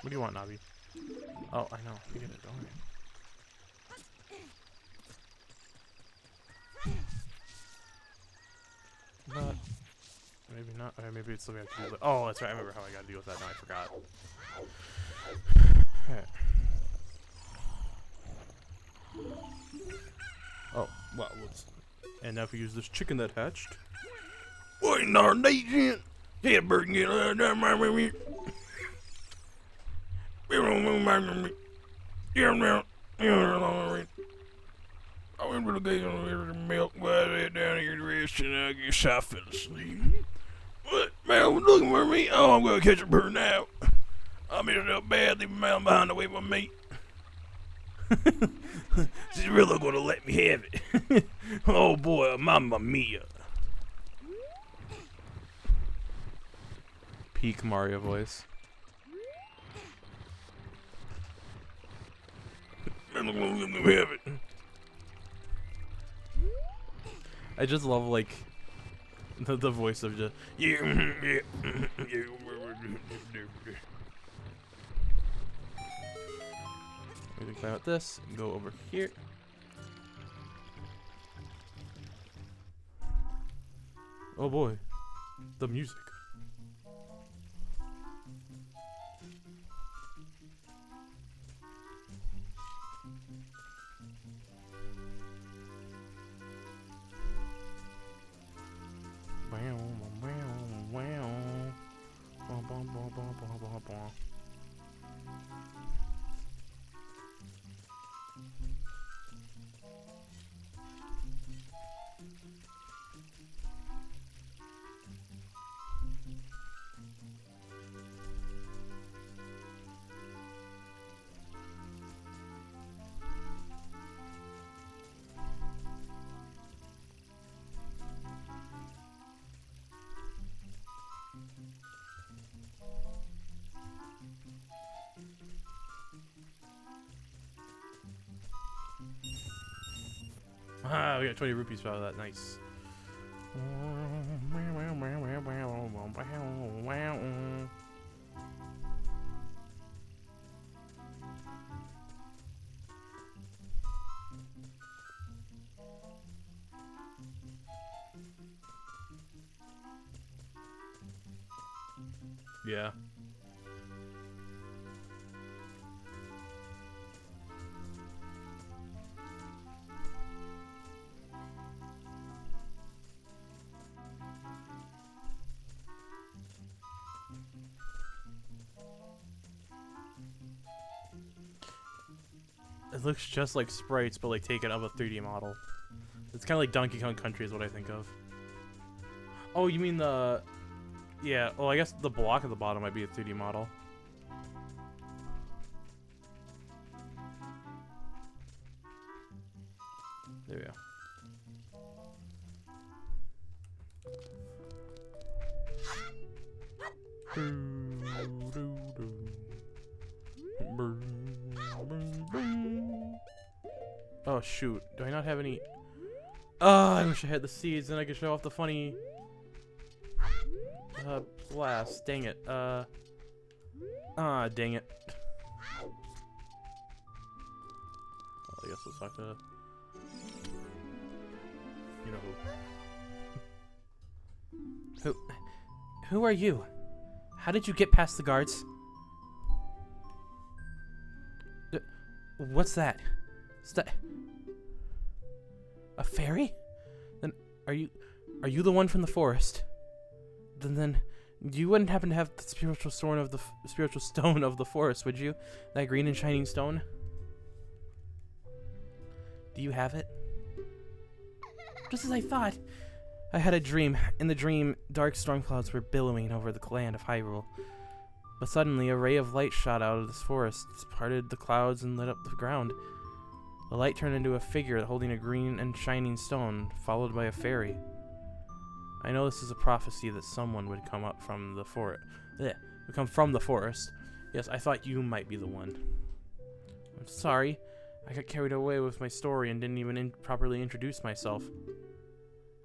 What do you want, Navi? Oh, I know. We get it. Don't worry. But maybe not. Or maybe it's something I have to do. Oh, that's right. I remember how I got to deal with that. Now I forgot. Alright. Oh, well, whoops. And now if we use this chicken that hatched. What in our nation? Yeah, bird, get out of my I went to the gate on the milk, but I laid down here to rest, and I guess I fell asleep. What? Man was looking for me? Oh, I'm gonna catch a bird now. I messed up bad, leaving Malin behind to wait for me. She's really gonna let me have it. Oh boy, mamma mia. Peak Mario voice. I'm gonna let me have it. I just love like the voice of just We can climb out this and go over here. Oh boy, the music. Ah, we got 20 rupees out of that. Nice. Yeah. It looks just like sprites, but like taken of a 3D model. It's kind of like Donkey Kong Country is what I think of. Oh, you mean the... Yeah, well, I guess the block at the bottom might be a 3D model. There we go. Oh shoot, do I not have any... Oh, I wish I had the seeds and I could show off the funny... blast, dang it, dang it. Well, I guess let's talk to... You know who. Who are you? How did you get past the guards? What's that? Is that a fairy? Then are you the one from the forest? Then you wouldn't happen to have the spiritual stone of the forest, would you? That green and shining stone? Do you have it? Just as I thought. I had a dream. In the dream, dark storm clouds were billowing over the land of Hyrule. But suddenly, a ray of light shot out of this forest, parted the clouds, and lit up the ground. The light turned into a figure holding a green and shining stone, followed by a fairy. I know this is a prophecy that someone would come up from the forest. Would come from the forest. Yes, I thought you might be the one. I'm sorry. I got carried away with my story and didn't even properly introduce myself.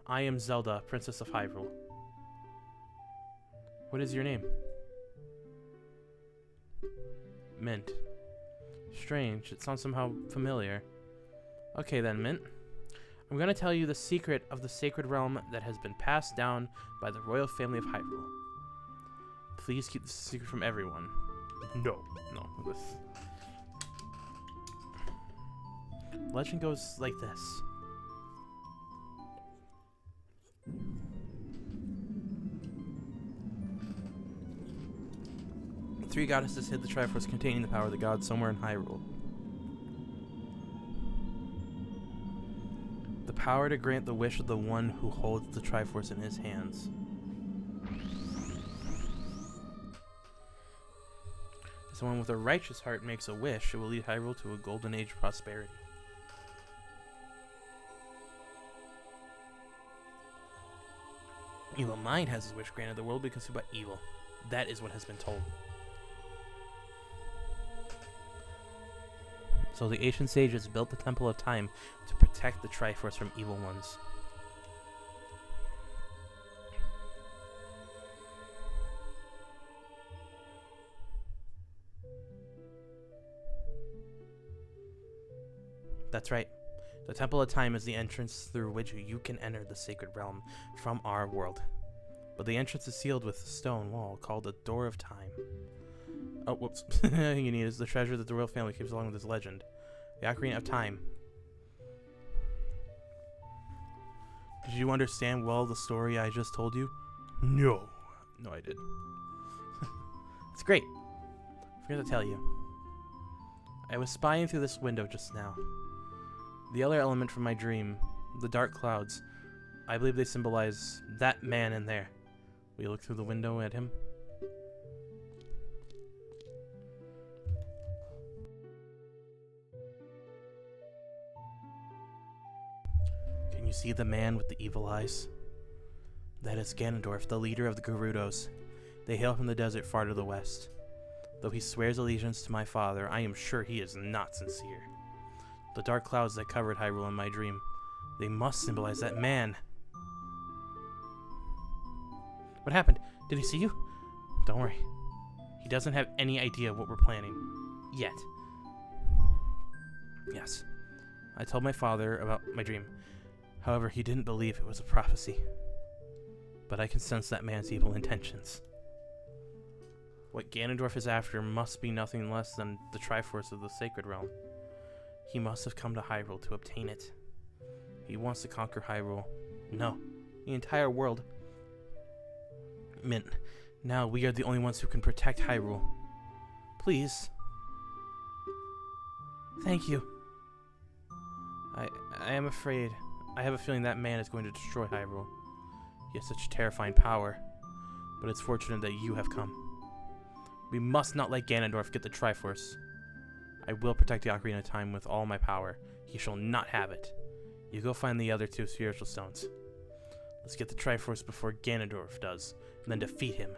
I am Zelda, Princess of Hyrule. What is your name? Mint. Strange. It sounds somehow familiar. Okay then, Mint. I'm going to tell you the secret of the sacred realm that has been passed down by the royal family of Hyrule. Please keep this secret from everyone. No. This legend goes like this. The three goddesses hid the Triforce containing the power of the gods somewhere in Hyrule. The power to grant the wish of the one who holds the Triforce in his hands. If someone with a righteous heart makes a wish, it will lead Hyrule to a golden age of prosperity. Evil Mind has his wish granted. The world will be consumed by evil. That is what has been told. So the ancient sages built the Temple of Time to protect the Triforce from evil ones. That's right. The Temple of Time is the entrance through which you can enter the sacred realm from our world. But the entrance is sealed with a stone wall called the Door of Time. Oh, whoops. The thing you need is the treasure that the royal family keeps along with this legend. The Ocarina of Time. Did you understand well the story I just told you? No. No, I did. It's great. I forgot to tell you. I was spying through this window just now. The other element from my dream, the dark clouds, I believe they symbolize that man in there. Will you look through the window at him? Can you see the man with the evil eyes? That is Ganondorf, the leader of the Gerudos. They hail from the desert far to the west. Though he swears allegiance to my father, I am sure he is not sincere. The dark clouds that covered Hyrule in my dream, They must symbolize that man. What happened? Did he see you? Don't worry. He doesn't have any idea what we're planning. Yet. Yes. I told my father about my dream. However, he didn't believe it was a prophecy. But I can sense that man's evil intentions. What Ganondorf is after must be nothing less than the Triforce of the Sacred Realm. He must have come to Hyrule to obtain it. He wants to conquer Hyrule. No, the entire world. Mint, now we are the only ones who can protect Hyrule. Please. Thank you. I am afraid. I have a feeling that man is going to destroy Hyrule. He has such terrifying power. But it's fortunate that you have come. We must not let Ganondorf get the Triforce. I will protect the Ocarina of Time with all my power. He shall not have it. You go find the other 2 spiritual stones. Let's get the Triforce before Ganondorf does, and then defeat him.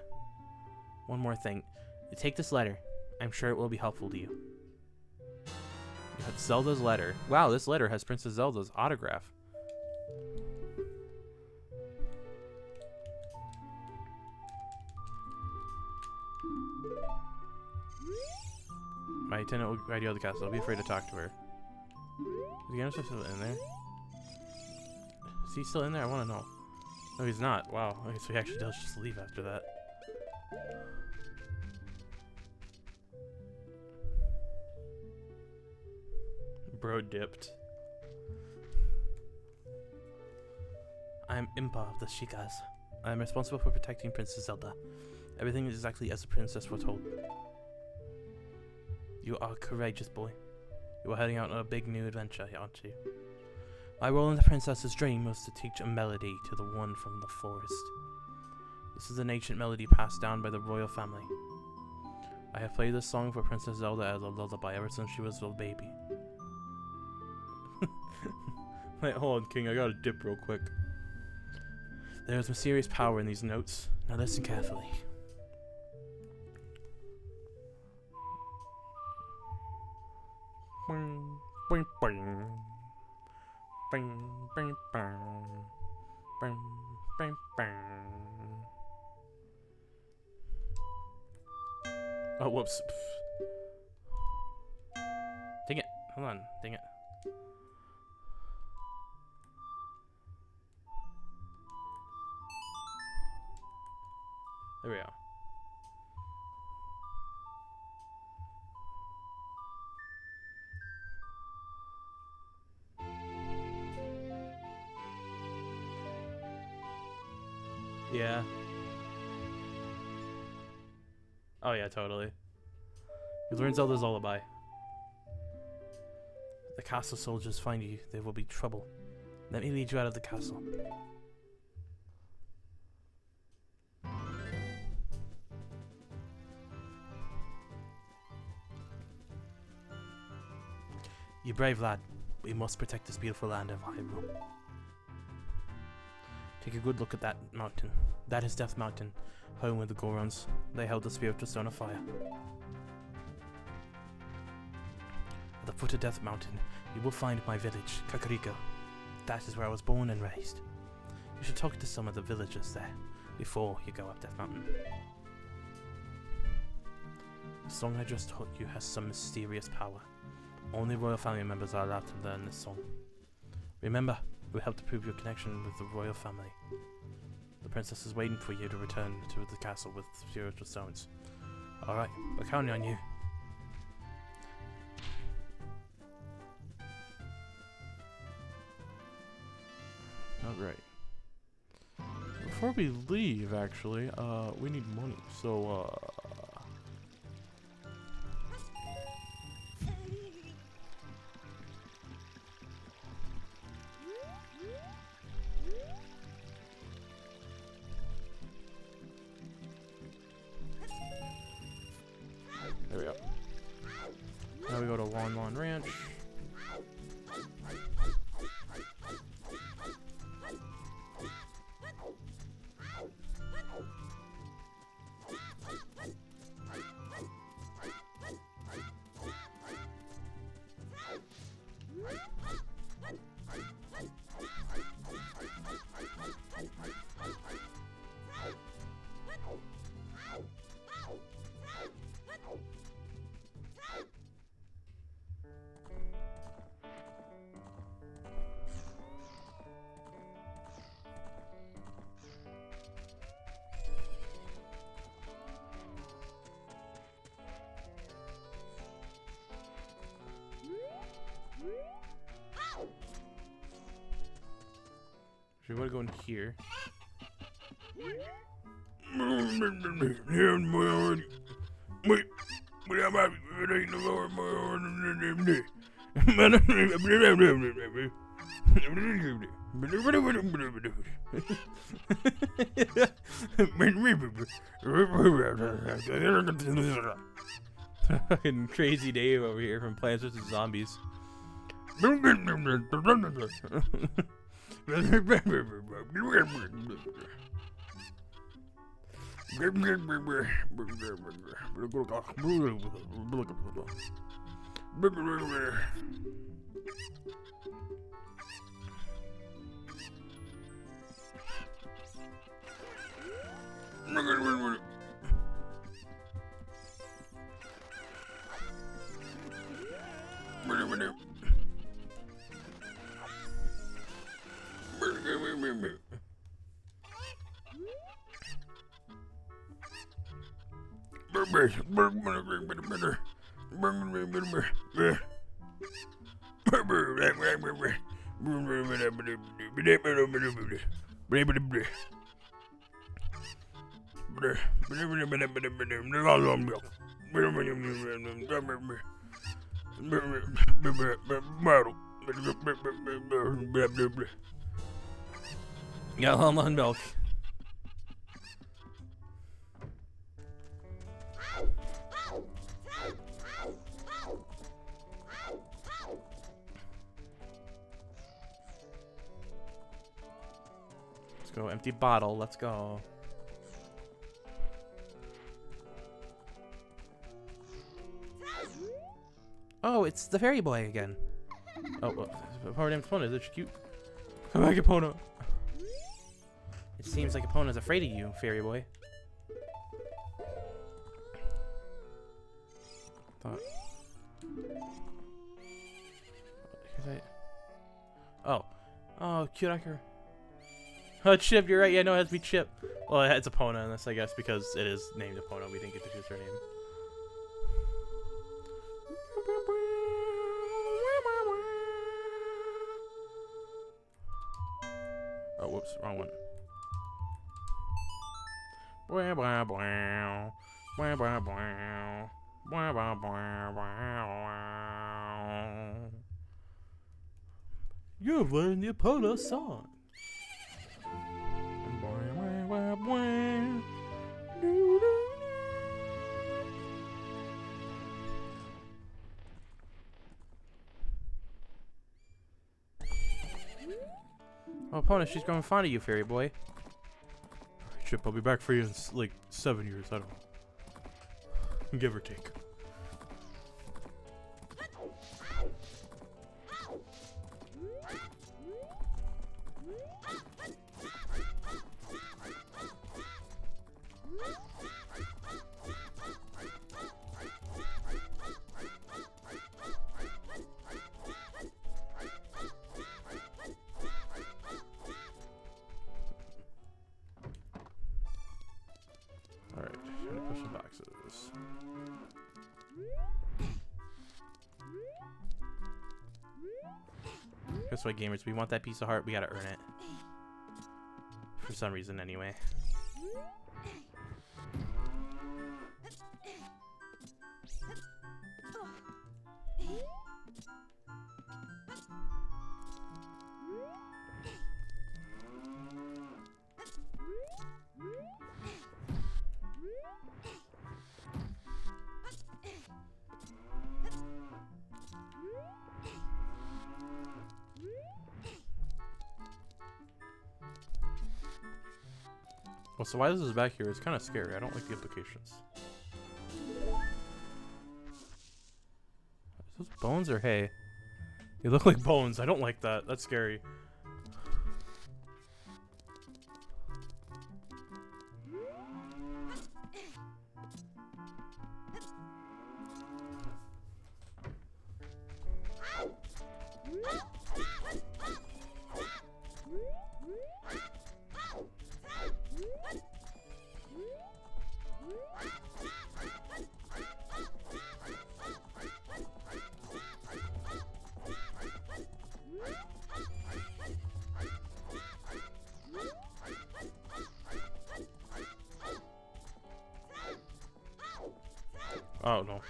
One more thing. Take this letter. I'm sure it will be helpful to you. You have Zelda's letter. Wow, this letter has Princess Zelda's autograph. My attendant will guide you out of the castle. Don't be afraid to talk to her. Is Ganondorf still in there? Is he still in there? I want to know. No, he's not. Wow. Okay, so he actually does just leave after that. Bro dipped. I am Impa of the Shikas. I am responsible for protecting Princess Zelda. Everything is exactly as the princess foretold. You are a courageous boy. You are heading out on a big new adventure, aren't you? My role in the princess's dream was to teach a melody to the one from the forest. This is an ancient melody passed down by the royal family. I have played this song for Princess Zelda as a lullaby ever since she was a baby. Wait, hold on, King. I gotta dip real quick. There is mysterious power in these notes. Now listen carefully. Bing, bing, bing. Bing, bing, bing. Bing, bing, bing. Oh, whoops. Dang it. Hold on. Dang it. There we go. Yeah. Oh yeah, totally. You learn Zelda's lullaby. The castle soldiers find you, there will be trouble. Let me lead you out of the castle. You brave lad. We must protect this beautiful land of Hyrule. Take a good look at that mountain. That is Death Mountain, home of the Gorons. They held the spiritual stone of fire. At the foot of Death Mountain, you will find my village, Kakariko. That is where I was born and raised. You should talk to some of the villagers there before you go up Death Mountain. The song I just taught you has some mysterious power. Only royal family members are allowed to learn this song. Remember, it will help to prove your connection with the royal family. The princess is waiting for you to return to the castle with spiritual stones. Alright, we're counting on you. Alright. Before we leave, actually, we need money, so, there we go. Now we go to Lon Lon Ranch. we want to go in here. Fucking Crazy Dave over here from Plants vs. Zombies. Got almond milk. Let's go. Empty bottle. Let's go. Oh, it's the fairy boy again. Oh, power named Epona. Is it cute? Come back, Epona. It seems like Epona's afraid of you, fairy boy. Thought. Oh. Oh, Cuticle. Oh, Chip, you're right. Yeah, no, it has to be Chip. Well, it's Epona in this, I guess, because it is named Epona. We didn't get to choose her name. Oh, whoops, wrong one. Blah, blah, blah. Blah, blah, blah. Blah, blah, blah, blah. You've learned the Epona song. Oh, Epona, she's growing fond of you, fairy boy. Chip, I'll be back for you in like 7 years. I don't know. Give or take. Alright, I'm gonna push some boxes. Guess what, gamers? We want that piece of heart. We gotta earn it. For some reason, anyway. Well, so why this is back here is kind of scary. I don't like the implications. Is those bones or hay? They look like bones. I don't like that. That's scary. Oh no.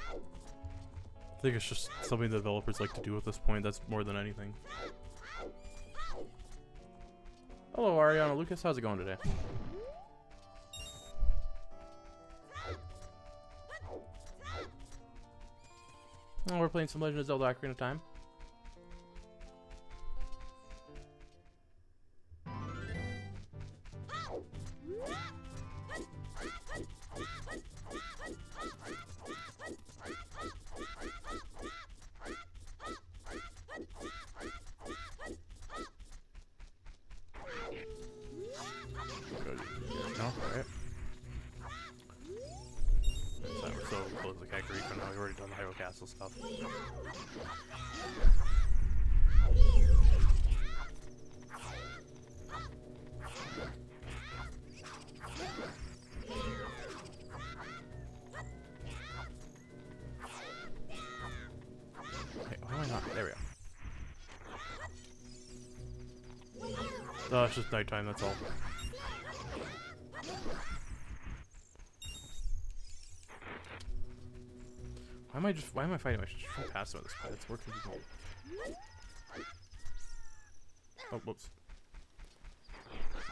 I think it's just something the developers like to do at this point. That's more than anything. Hello, Ariana Lucas. How's it going today? Oh, we're playing some Legend of Zelda Ocarina of Time. No? Alright. So we're so close to Kakariko now. We've already done the Hyrule Castle stuff. Okay, why am I not? There we go. Oh, it's just nighttime, that's all. Why am I fighting? I should just pass him at this point. It's working. Oh, whoops.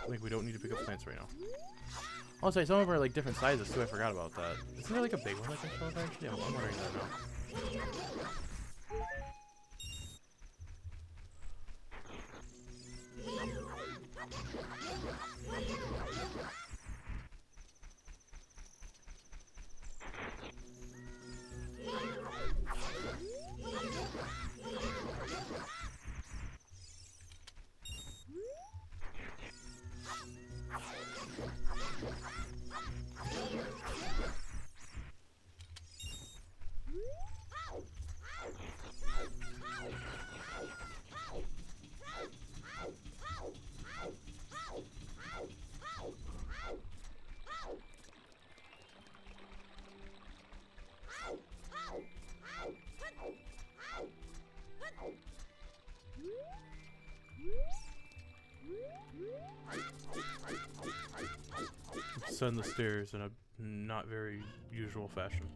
I think we don't need to pick up plants right now. Also, some of them are like different sizes too. I forgot about that. Isn't there like a big one I can show up actually? I'm wondering that now. Ascend the stairs in a not very usual fashion.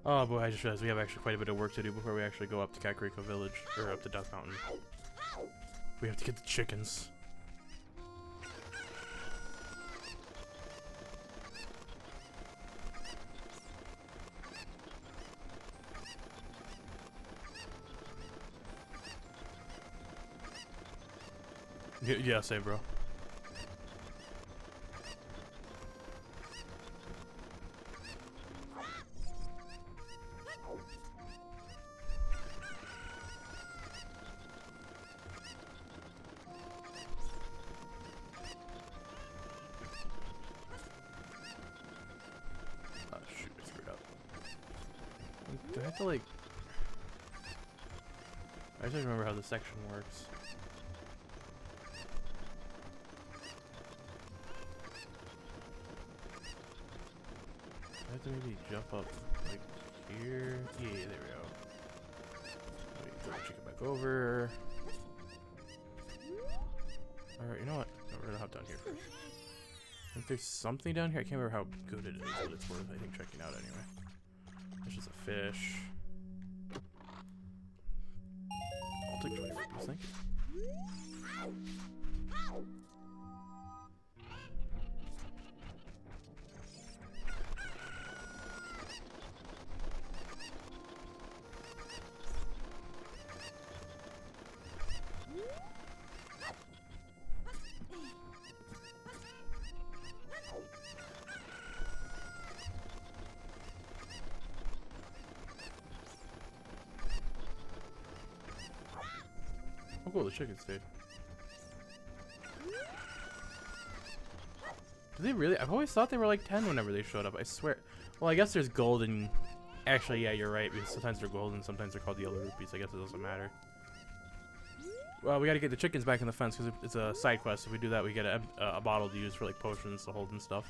Oh boy, I just realized we have actually quite a bit of work to do before we actually go up to Kakariko Village, or up to Death Mountain. We have to get the chickens. Yeah, same, bro. Oh shoot, I screwed up. Do I have to like... I just don't remember how this section works. I have to maybe jump up like here. Yeah, there we go. Wait, throw the chicken back over. Alright, you know what? No, we're gonna hop down here first. I think there's something down here. I can't remember how good it is, but it's worth, I think, checking out anyway. There's just a fish. I'll take 20 rupees, thank you. Oh cool, the chicken stayed. Do they really? I've always thought they were like 10 whenever they showed up, I swear. Well, I guess there's golden. Actually, yeah, you're right, because sometimes they're golden, sometimes they're called yellow rupees. I guess it doesn't matter. Well, we gotta get the chickens back in the fence, because it's a side quest. If we do that, we get a bottle to use for like potions to hold and stuff.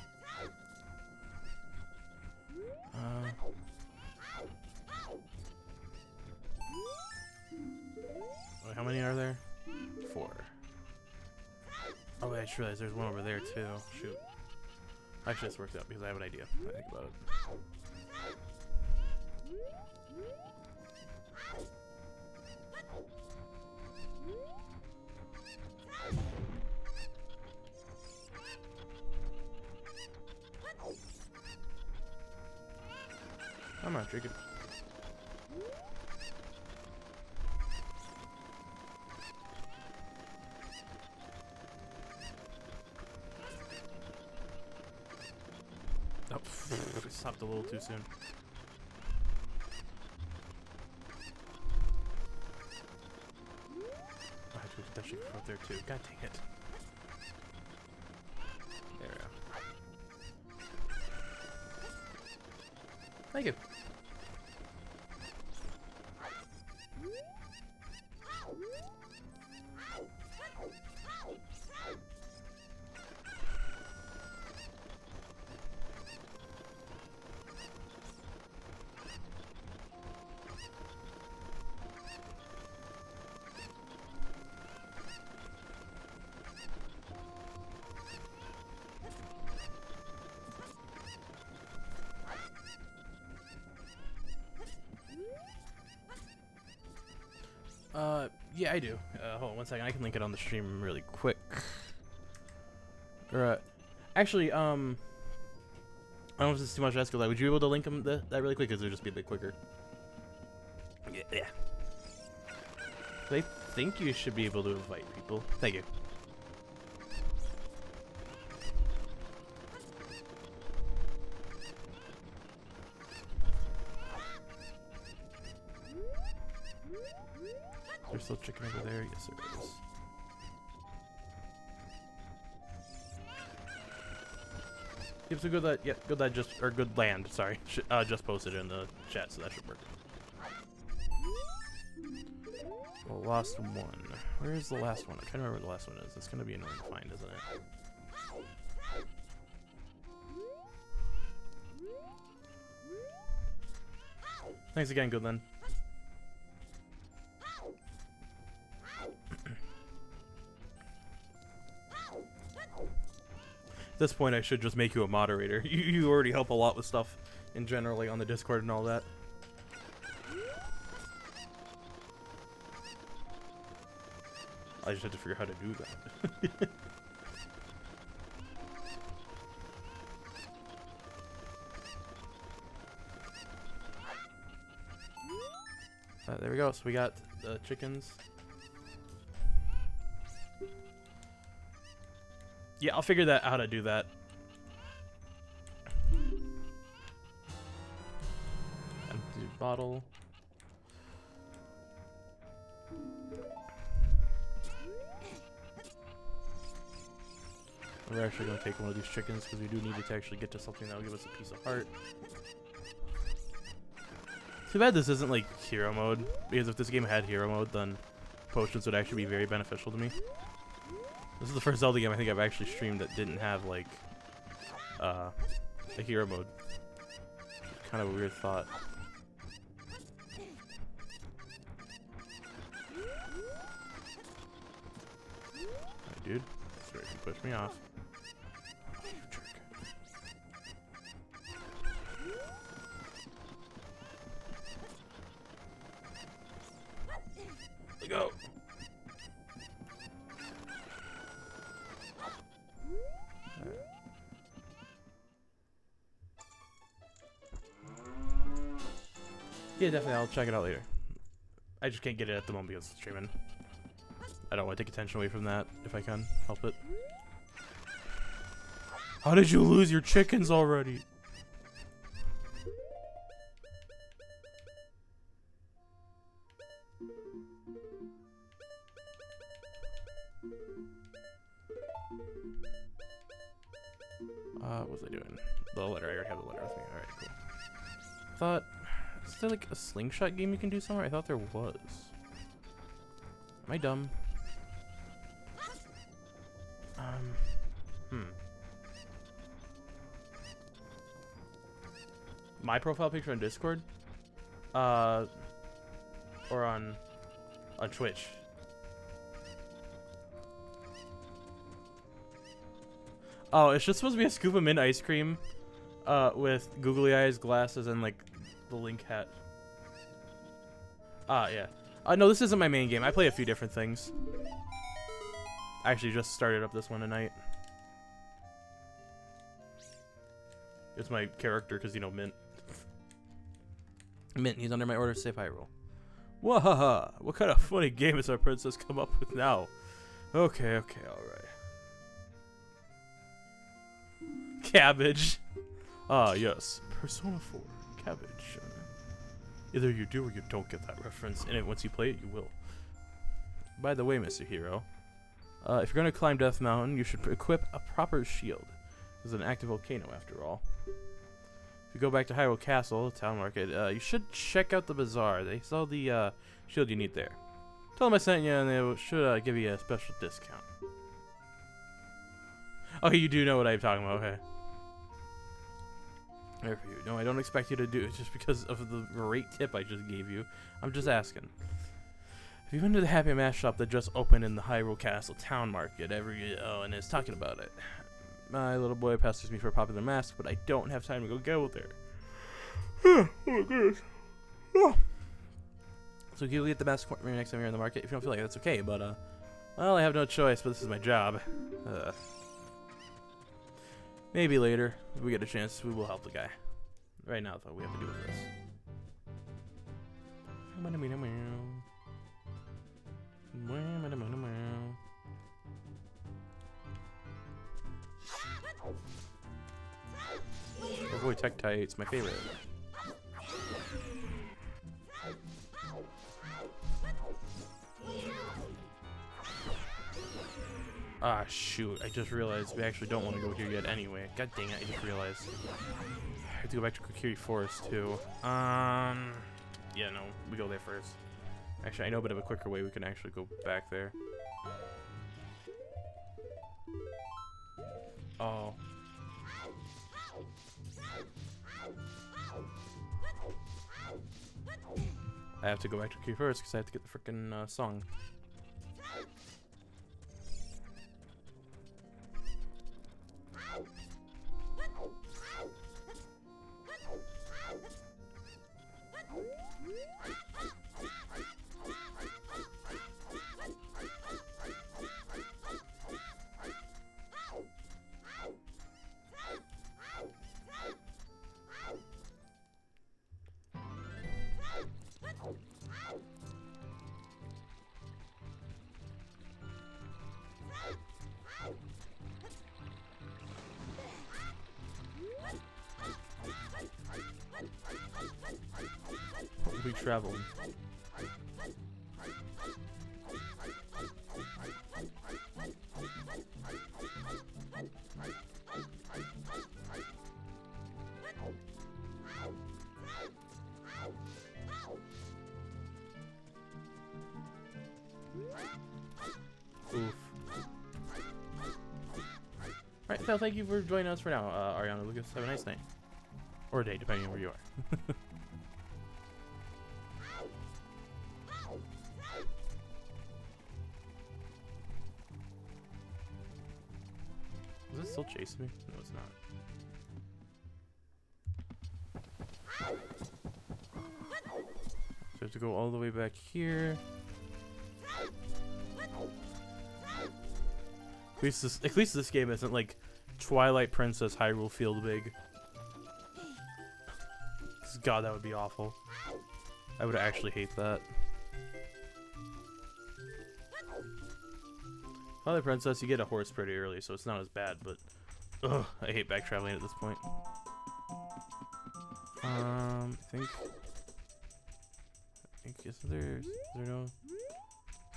Wait, how many are there? 4. Oh, wait, I just realized there's one over there too. Shoot. Actually, this works out because I have an idea. I think about it. Come on, drink it. Oh, stopped a little too soon. I have to get that chicken from up there too. God dang it. There we go. Thank you. Yeah, I do. Hold on one second. I can link it on the stream really quick. Or, actually, I don't know if this is too much to ask. Like, would you be able to link them that really quick? Because it would just be a bit quicker. Yeah. I think you should be able to invite people. Thank you. There's still chicken over there. Yes, there is. Yep, so good that. Yep, good that just or good land. Sorry, just posted in the chat, so that should work. Well, lost one. Where is the last one? I'm trying to remember where the last one is. It's gonna be annoying to find, isn't it? Thanks again, Goodland. At this point, I should just make you a moderator. You already help a lot with stuff in general, like on the Discord and all that. I just had to figure out how to do that. There we go. So we got the chickens. Yeah, I'll figure that out how to do that. Empty bottle. We're actually going to take one of these chickens because we do need it to actually get to something that will give us a piece of heart. Too bad this isn't like hero mode, because if this game had hero mode, then potions would actually be very beneficial to me. This is the first Zelda game I think I've actually streamed that didn't have like a hero mode. Kind of a weird thought. Alright, dude. Sorry if you push me off. Oh, you jerk. Let go. Yeah, definitely. I'll check it out later. I just can't get it at the moment because it's streaming. I don't want to take attention away from that if I can help it. How did you lose your chickens already? What was I doing? The letter. I already have the letter with me. Alright, cool. Thought... Is there like a slingshot game you can do somewhere? I thought there was. Am I dumb? My profile picture on Discord? Or on Twitch? Oh, it's just supposed to be a scoop of mint ice cream, with googly eyes, glasses, and like the Link hat. Yeah. No, this isn't my main game. I play a few different things. I actually just started up this one tonight. It's my character, because, you know, Mint. Mint, he's under my order, save Hyrule. Wahaha! What kind of funny game has our princess come up with now? Okay, alright. Cabbage! Ah, yes. Persona 4. Cabbage. Either you do or you don't get that reference, and once you play it, you will. By the way, Mr. Hero, if you're going to climb Death Mountain, you should equip a proper shield. This is an active volcano, after all. If you go back to Hyrule Castle, the town market, you should check out the bazaar. They sell the shield you need there. Tell them I sent you, and they should give you a special discount. Okay, you do know what I'm talking about, okay. There for you. No, I don't expect you to do it just because of the great tip I just gave you. I'm just asking. If you've been to the Happy Mask shop that just opened in the Hyrule Castle town market and is talking about it. My little boy pesters me for a popular mask, but I don't have time to go there. Oh my goodness. Oh. So you'll get the mask next time you're in the market. If you don't feel like it, that's okay, but well, I have no choice, but this is my job. Maybe later, if we get a chance, we will help the guy. Right now, though, we have to deal with this. Oh boy, Tektite, it's my favorite. Ah, shoot. I just realized we actually don't want to go here yet anyway. God dang it, I just realized. I have to go back to Kokiri Forest, too. Yeah, no, we go there first. Actually, I know a bit of a quicker way we can actually go back there. Oh. I have to go back to Kokiri first because I have to get the frickin' song. We travel. Oof. Alright, so thank you for joining us for now, Ariana Lucas. Have a nice night. Or day, depending on where you are. Is it still chasing me? No, it's not. So I have to go all the way back here. At least this game isn't like Twilight Princess Hyrule Field big. 'Cause God, that would be awful. I would actually hate that. Twilight Princess, you get a horse pretty early, so it's not as bad, but ugh, I hate back traveling at this point. I think is there no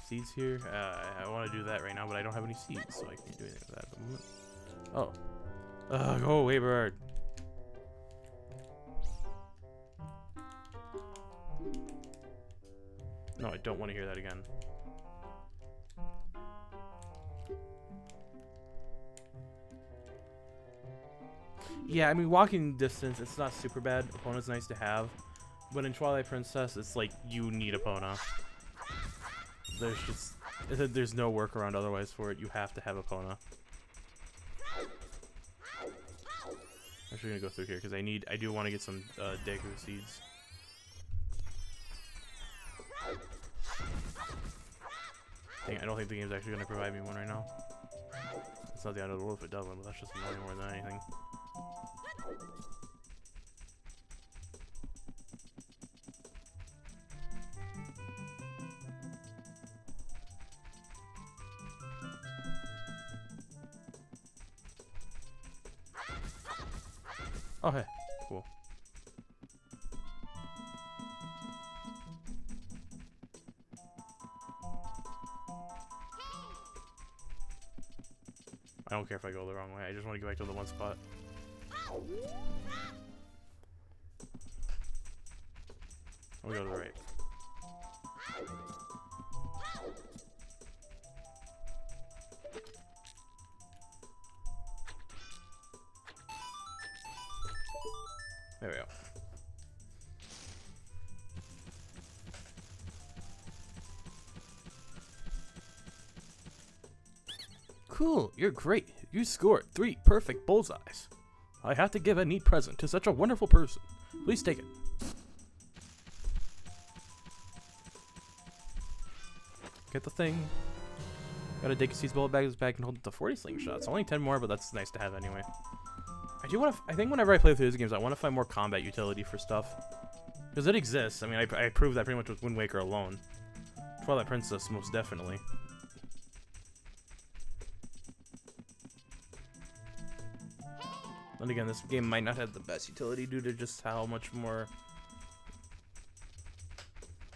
seeds here? I want to do that right now, but I don't have any seeds, so I can't do anything with that at the moment. Oh. Go away, bird. No, I don't want to hear that again. Yeah, I mean, walking distance, it's not super bad. Epona's nice to have. But in Twilight Princess, it's like, you need Epona. There's no workaround otherwise for it. You have to have Epona. actually gonna go through here because I do want to get some Deku seeds. Dang, I don't think the game's actually gonna provide me one right now. It's not the end of the world if it doesn't, but that's just annoying more than anything. Oh, hey. Cool. I don't care if I go the wrong way. I just want to go back to the one spot. I'll go to the right. There we go. Cool, you're great. You scored 3 perfect bullseyes. I have to give a neat present to such a wonderful person. Please take it. Get the thing. Gotta take these bullet bags back and hold it to 40 slingshots. Only 10 more, but that's nice to have anyway. I do want to. I think whenever I play through these games, I want to find more combat utility for stuff, because it exists. I mean, I proved that pretty much with Wind Waker alone. Twilight Princess, most definitely. And again, this game might not have the best utility due to just how much more,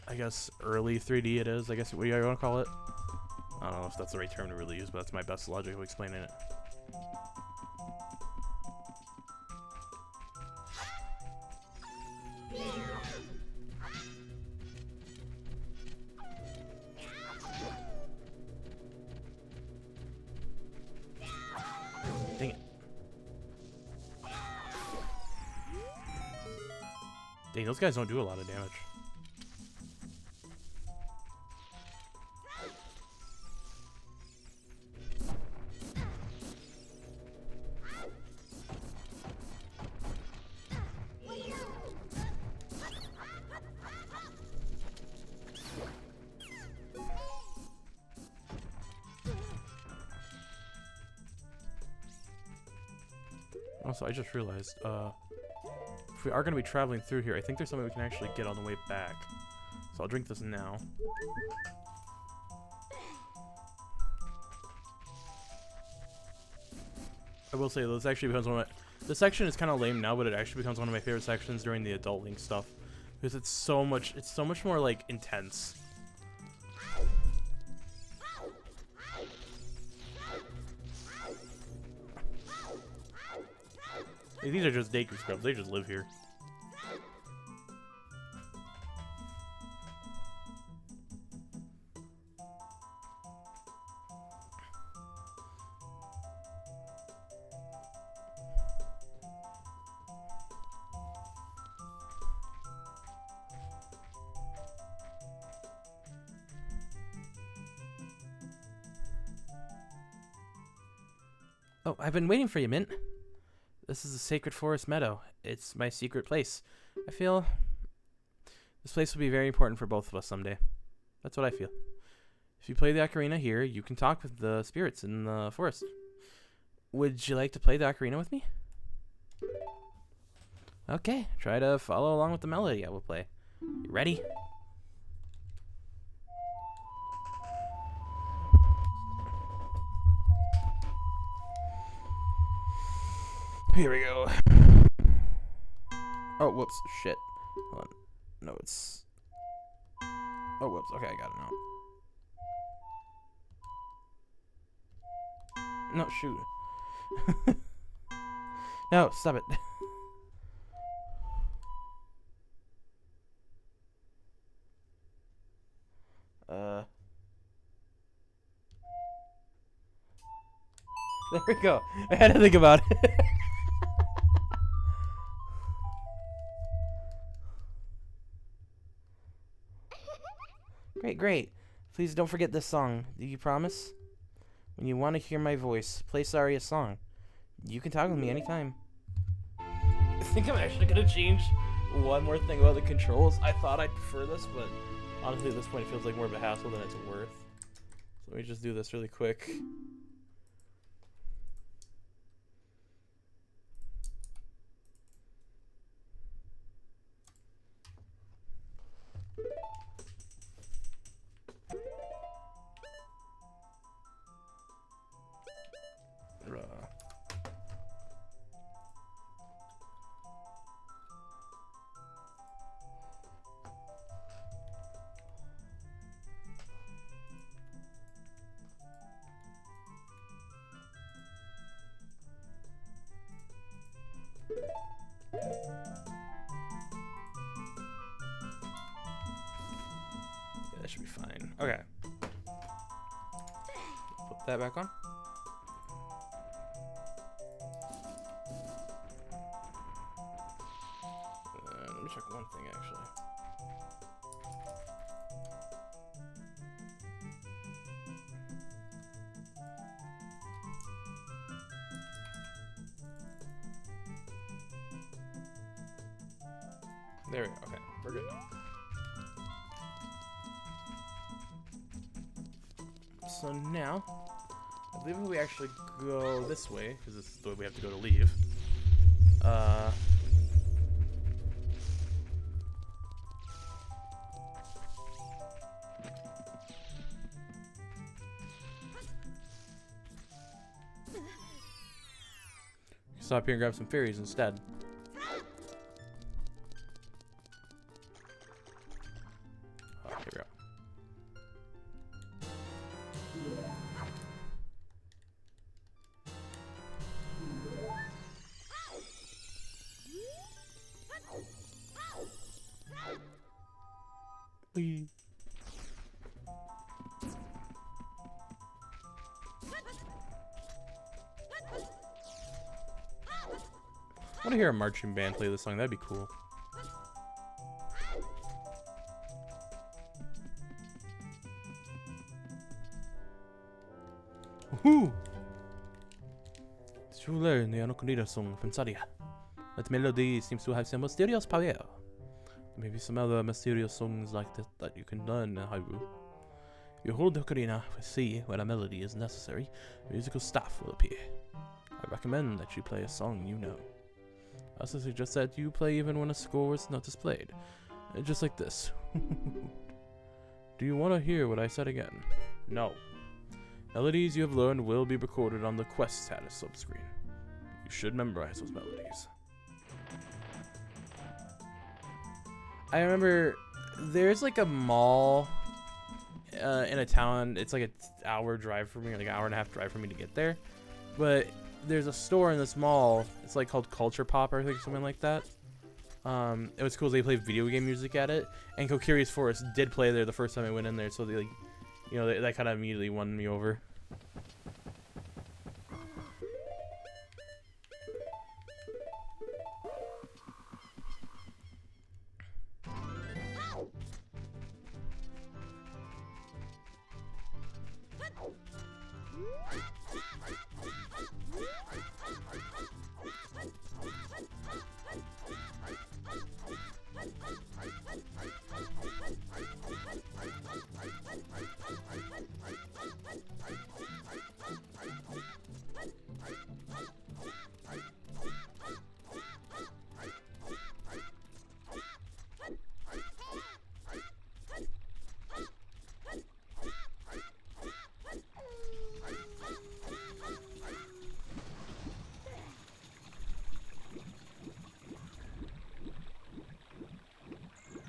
I guess, early 3D it is. I guess what you want to call it. I don't know if that's the right term to really use, but that's my best logic of explaining it. Dang it. Dang, those guys don't do a lot of damage. Also, I just realized, if we are going to be traveling through here, I think there's something we can actually get on the way back. So I'll drink this now. I will say, this actually becomes one of my... This section is kind of lame now, but it actually becomes one of my favorite sections during the Adult Link stuff. Because it's so much more, like, intense. Like, these are just Deku scrubs, they just live here. Oh, I've been waiting for you, Mint. This is the Sacred Forest Meadow. It's my secret place. I feel this place will be very important for both of us someday. That's what I feel. If you play the ocarina here, you can talk with the spirits in the forest. Would you like to play the ocarina with me? Okay, try to follow along with the melody I will play. You ready? Here we go. Oh, whoops. Shit. Hold on. No, it's... Oh, whoops. Okay, I got it now. No, shoot. No, stop it. There we go. I had to think about it. Great, great. Please don't forget this song. Do you promise? When you want to hear my voice, play Saria's song. You can talk with me anytime. think I'm actually gonna change one more thing about the controls. I thought I'd prefer this, but honestly at this point it feels like more of a hassle than it's worth. So let me just do this really quick. Yeah, that should be fine. Okay. Put that back on. Let me check one thing actually. There we go. Okay, we're good. So now, I believe if we actually go this way, because this is the way we have to go to leave. Stop here and grab some fairies instead. Oh, here we go. Whee. I want to hear a marching band play this song. That'd be cool. Woohoo! To learn the Anaconda song from Sadia. That melody seems to have some mysterious power. Maybe some other mysterious songs like that you can learn in Hyrule. You hold the ocarina to see when a melody is necessary. A musical staff will appear. I recommend that you play a song you know. I also suggest that you play even when a score is not displayed. Just like this. Do you want to hear what I said again? No. Melodies you have learned will be recorded on the quest status subscreen. You should memorize those melodies. I remember there's like a mall in a town. It's like an hour drive for me, or like an hour and a half drive for me to get there. But there's a store in this mall. It's like called Culture Pop or I think something like that. It was cool. They played video game music at it, and Kokiri's Forest did play there the first time I went in there. So they like, you know, that kind of immediately won me over.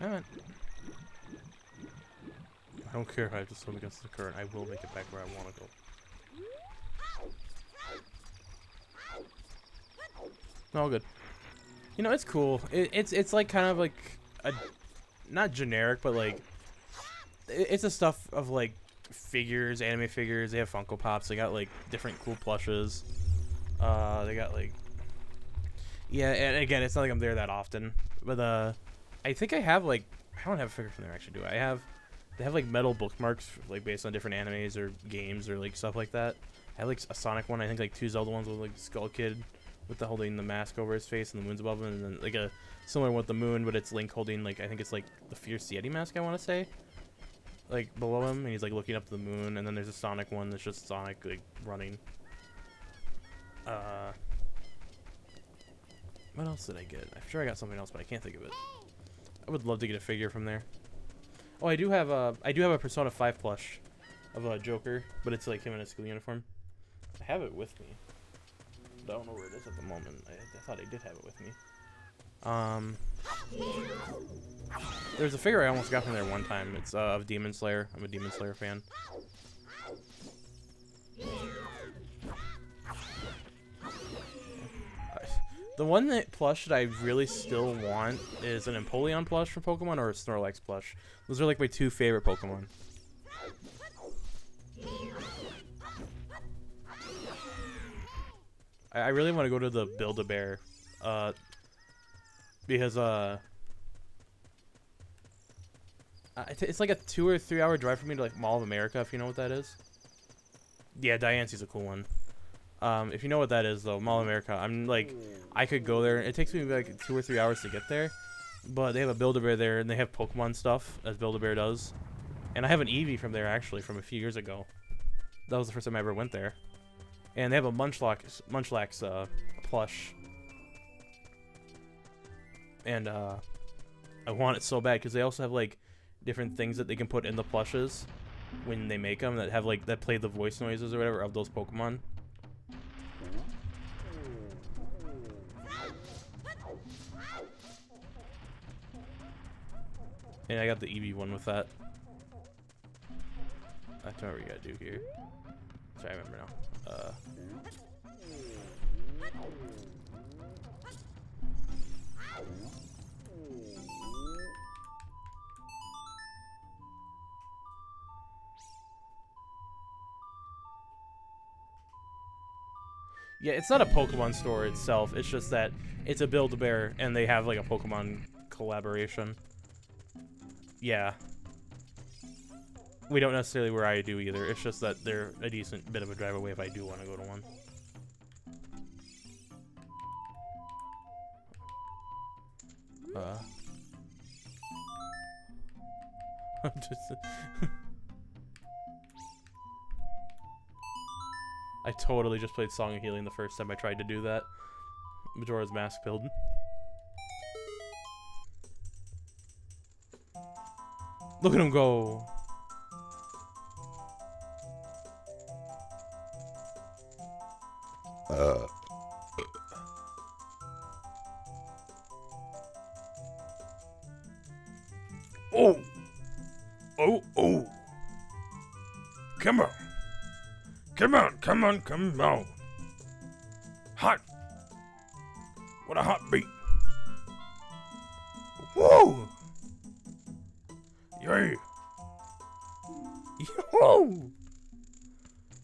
Alright. I don't care if I have to swim against the current. I will make it back where I want to go. All good. You know, it's cool. It's like kind of like a, not generic, but like it's a stuff of like figures, anime figures. They have Funko Pops. They got like different cool plushes. They got like, yeah. And again, it's not like I'm there that often, but I think I have like, I don't have a figure from there actually, do I? They have like metal bookmarks like based on different animes or games or like stuff like that. I have like a Sonic one, I think like 2 Zelda ones with like Skull Kid with the holding the mask over his face and the moon's above him, and then like a similar one with the moon, but it's Link holding like I think it's like the Fierce Yeti mask I want to say, like below him, and he's like looking up to the moon, and then there's a Sonic one that's just Sonic like running. What else did I get? I'm sure I got something else, but I can't think of it. I would love to get a figure from there. Oh, I do have a Persona 5 plush of a Joker, but it's like him in a school uniform. I have it with me. But I don't know where it is at the moment. I thought I did have it with me. There's a figure I almost got from there one time. It's of Demon Slayer. I'm a Demon Slayer fan. The one that plush that I really still want is an Empoleon plush from Pokemon or a Snorlax plush. Those are like my two favorite Pokemon. I really want to go to the Build-A-Bear, because it's like a 2 or 3 hour drive for me to like Mall of America, if you know what that is. Yeah, Diance's a cool one. If you know what that is, though, Mall of America, I'm like, I could go there. It takes me like 2 or 3 hours to get there, but they have a Build-A-Bear there, and they have Pokemon stuff, as Build-A-Bear does. And I have an Eevee from there, actually, from a few years ago. That was the first time I ever went there. And they have a Munchlax plush. And I want it so bad, because they also have, like, different things that they can put in the plushes when they make them that have, like, that play the voice noises or whatever of those Pokemon. And I got the Eevee one with that. I don't know what you gotta do here. Sorry, I remember now. Yeah, it's not a Pokemon store itself. It's just that it's a Build-A-Bear, and they have like a Pokemon collaboration. Yeah. We don't necessarily where I do either. It's just that they're a decent bit of a drive away if I do want to go to one. I totally just played Song of Healing the first time I tried to do that. Majora's Mask build. Look at him go! Oh! Oh, oh! Come on! Come on, come on, come on! Hot! What a hot beat! Whoa! Yay! Yo!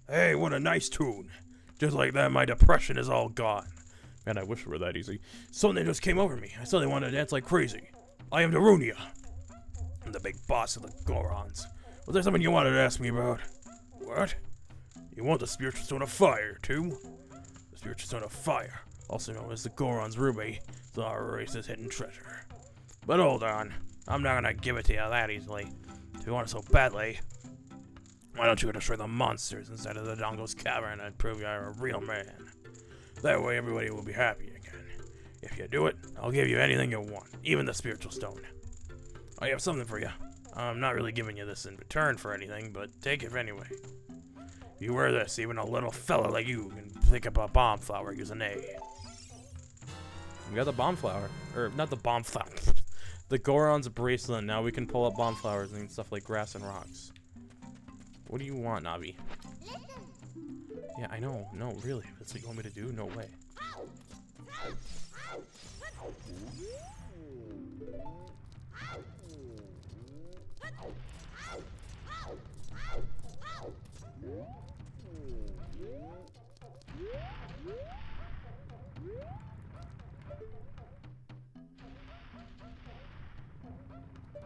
Hey, what a nice tune! Just like that, my depression is all gone. Man, I wish it were that easy. Something just came over me. I suddenly wanted to dance like crazy. I am Darunia. I'm the big boss of the Gorons. Was there something you wanted to ask me about? What? You want the Spiritual Stone of Fire, too? The Spiritual Stone of Fire, also known as the Goron's Ruby, is our race's hidden treasure. But hold on, I'm not gonna give it to you that easily. If you want it so badly, why don't you destroy the monsters inside of the Dongo's cavern and prove you're a real man? That way everybody will be happy again. If you do it, I'll give you anything you want, even the Spiritual Stone. I have something for you. I'm not really giving you this in return for anything, but take it anyway. If you wear this, even a little fella like you can pick up a bomb flower using A. We got the bomb flower. Or, not the bomb flower. The Goron's bracelet. Now we can pull up bomb flowers and stuff like grass and rocks. What do you want, Navi? Yeah, I know. No, really. That's what you want me to do? No way.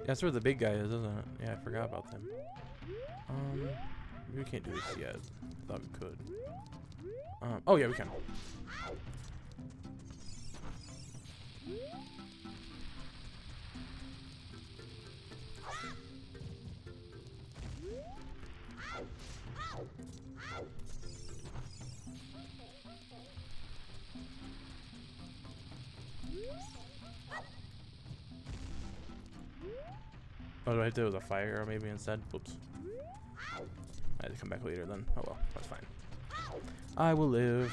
That's where the big guy is, isn't it? Yeah, I forgot about them. We can't do this yet. I thought we could. Oh yeah, we can. Oh, do I hit it with a fire arrow maybe instead? Oops. I had to come back later then. Oh well, that's fine. I will live.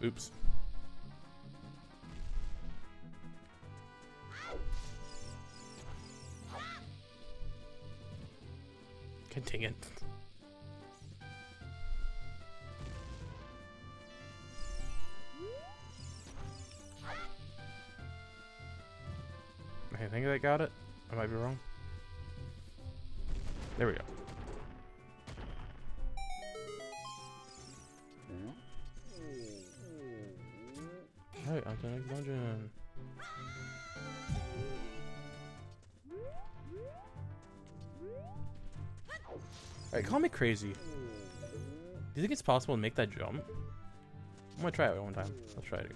Oops. God dang it. I think I got it. I might be wrong. There we go. Alright, on to the next dungeon. Alright, call me crazy. Do you think it's possible to make that jump? I'm gonna try it one time. Let's try it.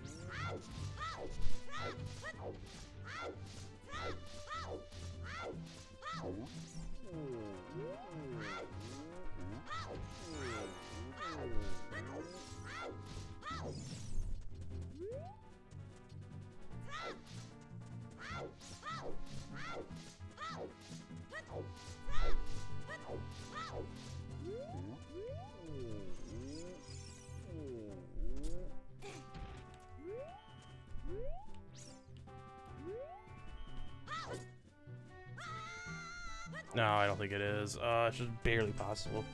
No, I don't think it is. It's just barely possible.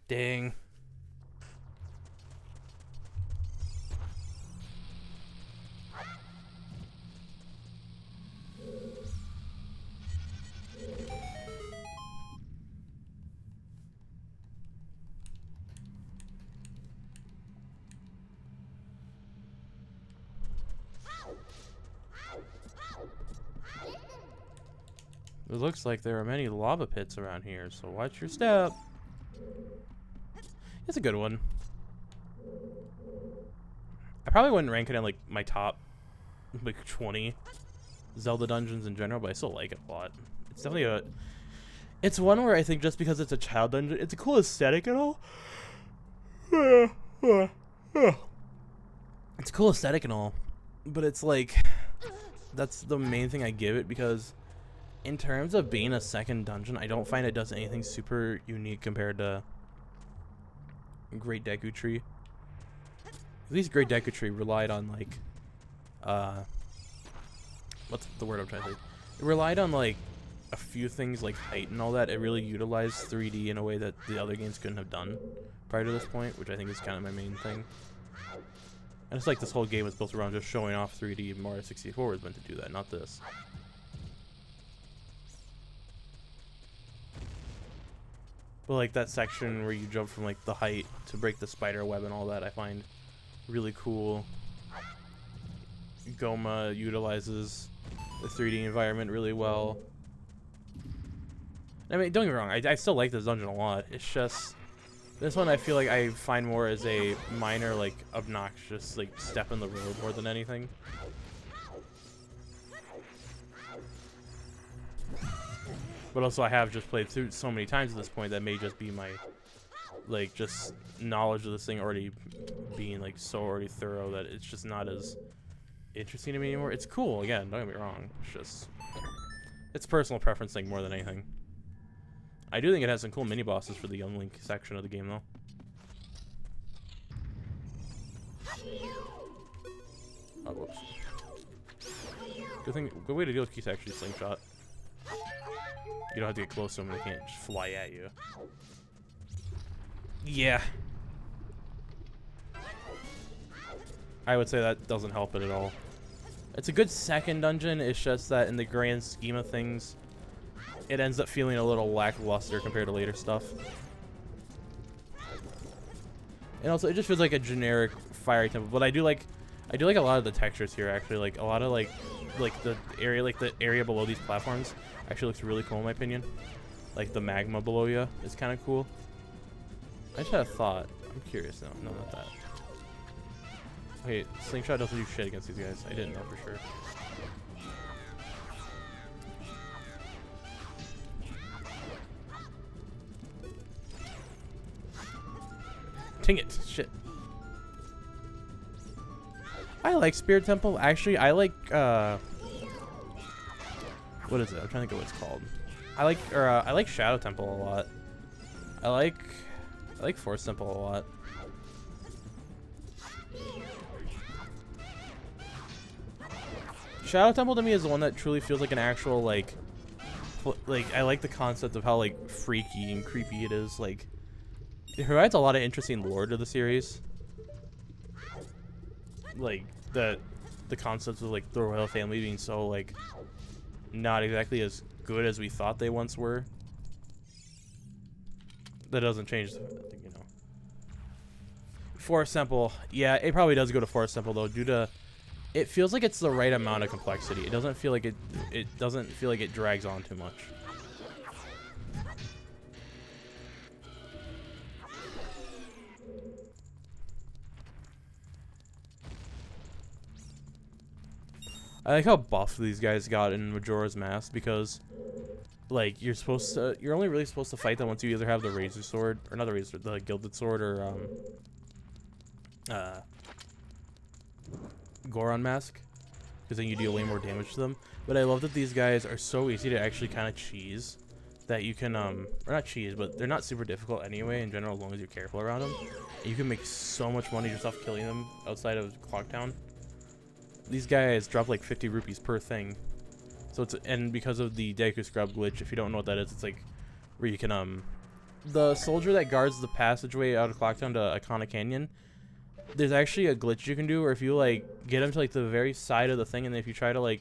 Dang. It looks like there are many lava pits around here, so watch your step. It's a good one. I probably wouldn't rank it in like my top like 20 Zelda dungeons in general, but I still like it a lot. It's definitely it's one where I think just because it's a child dungeon, it's a cool aesthetic and all. It's a cool aesthetic and all, but it's like that's the main thing I give it, because in terms of being a second dungeon, I don't find it does anything super unique compared to Great Deku Tree. At least Great Deku Tree relied on like what's the word I'm trying to say? It relied on like a few things like height and all that. It really utilized 3D in a way that the other games couldn't have done prior to this point, which I think is kind of my main thing. And it's like this whole game was built around just showing off 3D. Mario 64 was meant to do that, not this. But like that section where you jump from like the height to break the spider web and all that, I find really cool. Goma utilizes the 3D environment really well. I mean, don't get me wrong, I still like this dungeon a lot. It's just this one I feel like I find more as a minor, like, obnoxious, like, step in the road more than anything. But also I have just played through so many times at this point that may just be my, like, just knowledge of this thing already being, like, so already thorough that it's just not as interesting to me anymore. It's cool, again, don't get me wrong. It's just, it's personal preference thing more than anything. I do think it has some cool mini-bosses for the Young Link section of the game, though. Oh, whoops. Good way to deal with Keith actually slingshot. You don't have to get close to him, they can't just fly at you. Yeah. I would say that doesn't help it at all. It's a good second dungeon. It's just that in the grand scheme of things, it ends up feeling a little lackluster compared to later stuff. And also, it just feels like a generic fiery temple. But I do like a lot of the textures here. Actually, like a lot of like the area below these platforms actually looks really cool in my opinion. Like the magma below you is kind of cool. I just had a thought. I'm curious now. No, not that. Okay, Slingshot doesn't do shit against these guys. I didn't know for sure. Dang it. Shit. I like Spirit Temple. Actually, I like, what is it? I'm trying to think of what it's called. I like Shadow Temple a lot. I like Force Temple a lot. Shadow Temple to me is the one that truly feels like an actual, like I like the concept of how, like, freaky and creepy it is. Like, it provides a lot of interesting lore to the series. Like, the concepts of, like, the royal family being so, like, not exactly as good as we thought they once were. That doesn't change, you know. Forest Temple. Yeah, it probably does go to Forest Temple, though, due to... It feels like it's the right amount of complexity. It doesn't feel like it doesn't feel like it drags on too much. I like how buff these guys got in Majora's Mask because, like, you're only really supposed to fight them once you either have the Razor Sword, or not the Razor, the Gilded Sword, or Goron Mask, because then you deal way more damage to them. But I love that these guys are so easy to actually kind of cheese that you can, or not cheese, but they're not super difficult anyway in general as long as you're careful around them. And you can make so much money yourself killing them outside of Clocktown. These guys drop like 50 rupees per thing. So it's, and because of the Deku Scrub glitch, if you don't know what that is, it's like where you can, the soldier that guards the passageway out of Clocktown to Icona Canyon, there's actually a glitch you can do where if you like get him to like the very side of the thing, and then if you try to like,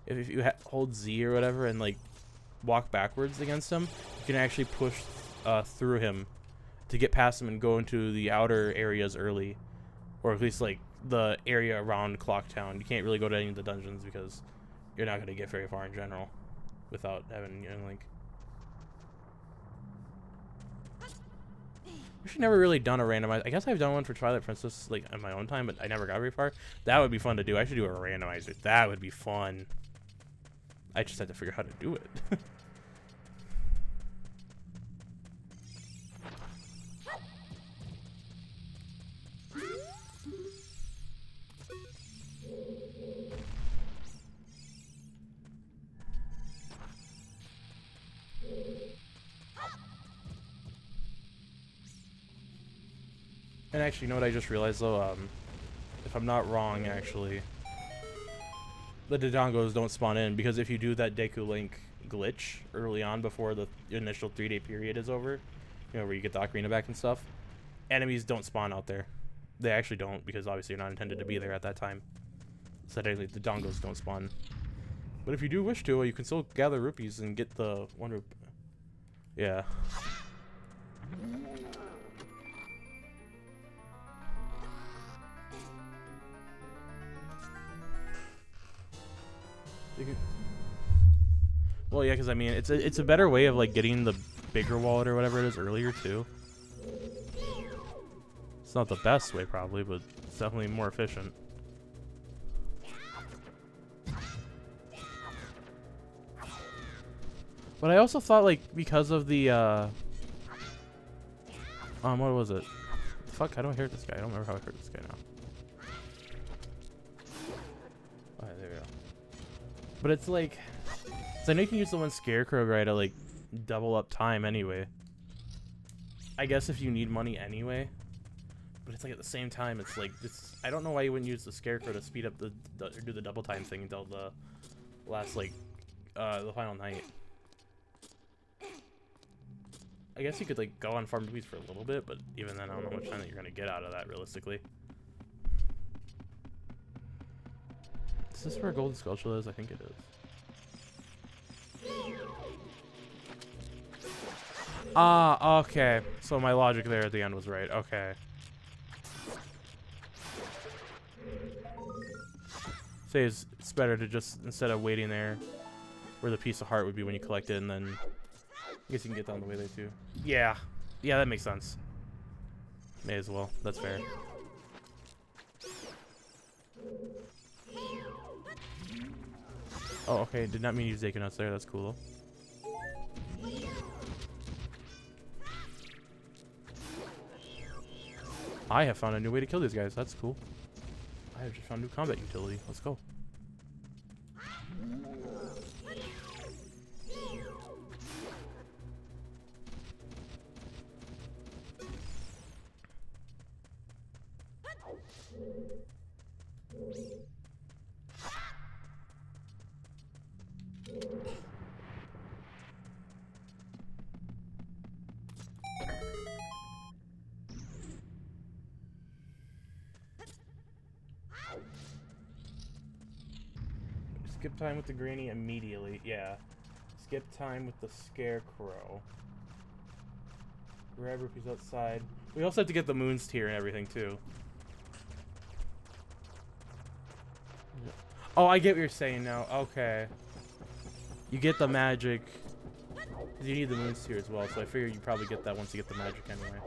if you hold Z or whatever and like walk backwards against him, you can actually push through him to get past him and go into the outer areas early, or at least like the area around Clocktown. You can't really go to any of the dungeons because you're not going to get very far in general without having, you know, like... We should never really done a randomizer. I guess I've done one for Twilight Princess like on my own time, but I never got very far. That would be fun to do. I should do a randomizer. That would be fun. I just had to figure out how to do it. And actually, you know what I just realized though? If I'm not wrong, actually, the Dodongos don't spawn in, because if you do that Deku Link glitch early on before the initial 3-day period is over, you know, where you get the Ocarina back and stuff, enemies don't spawn out there. They actually don't, because obviously you're not intended to be there at that time. So technically, the Dodongos don't spawn. But if you do wish to, you can still gather rupees and get the 1 rupee. Yeah. Well, yeah, because I mean, it's a better way of like getting the bigger wallet or whatever it is earlier too. It's not the best way probably, but it's definitely more efficient. But I also thought, like, because of the what was it? Fuck, how do I hear this guy? I don't remember how I heard this guy now. Alright, there we go. But it's like, so I know you can use the one Scarecrow guy to like double up time anyway. I guess if you need money anyway. But it's like at the same time, it's like, I don't know why you wouldn't use the Scarecrow to speed up or do the double time thing until the last, like, the final night. I guess you could like go on farm rupees for a little bit, but even then I don't know how much time that you're gonna get out of that realistically. Is this where Golden Skulltula is? I think it is. Ah, okay. So my logic there at the end was right. Okay. Say it's better to just, instead of waiting there, where the piece of heart would be when you collect it, and then I guess you can get down the way there too. Yeah. Yeah, that makes sense. May as well. That's fair. Oh, okay. Did not mean to use Zakonuts there. That's cool. I have found a new way to kill these guys. That's cool. I have just found a new combat utility. Let's go. Skip time with the granny immediately. Yeah. Skip time with the scarecrow. Grab rupees outside. We also have to get the moon's tear and everything too. Oh, I get what you're saying now. Okay. You get the magic. You need the moon's tear as well, so I figure you probably get that once you get the magic anyway.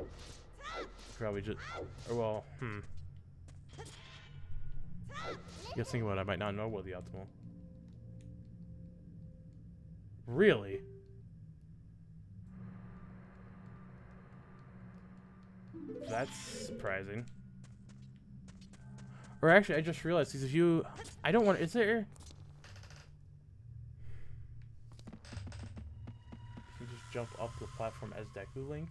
Probably just, or well, You guys think about it, I might not know what the optimal. Really? That's surprising. Or actually, I just realized, because if you... I don't want... Is there... You just jump up the platform as Deku Link?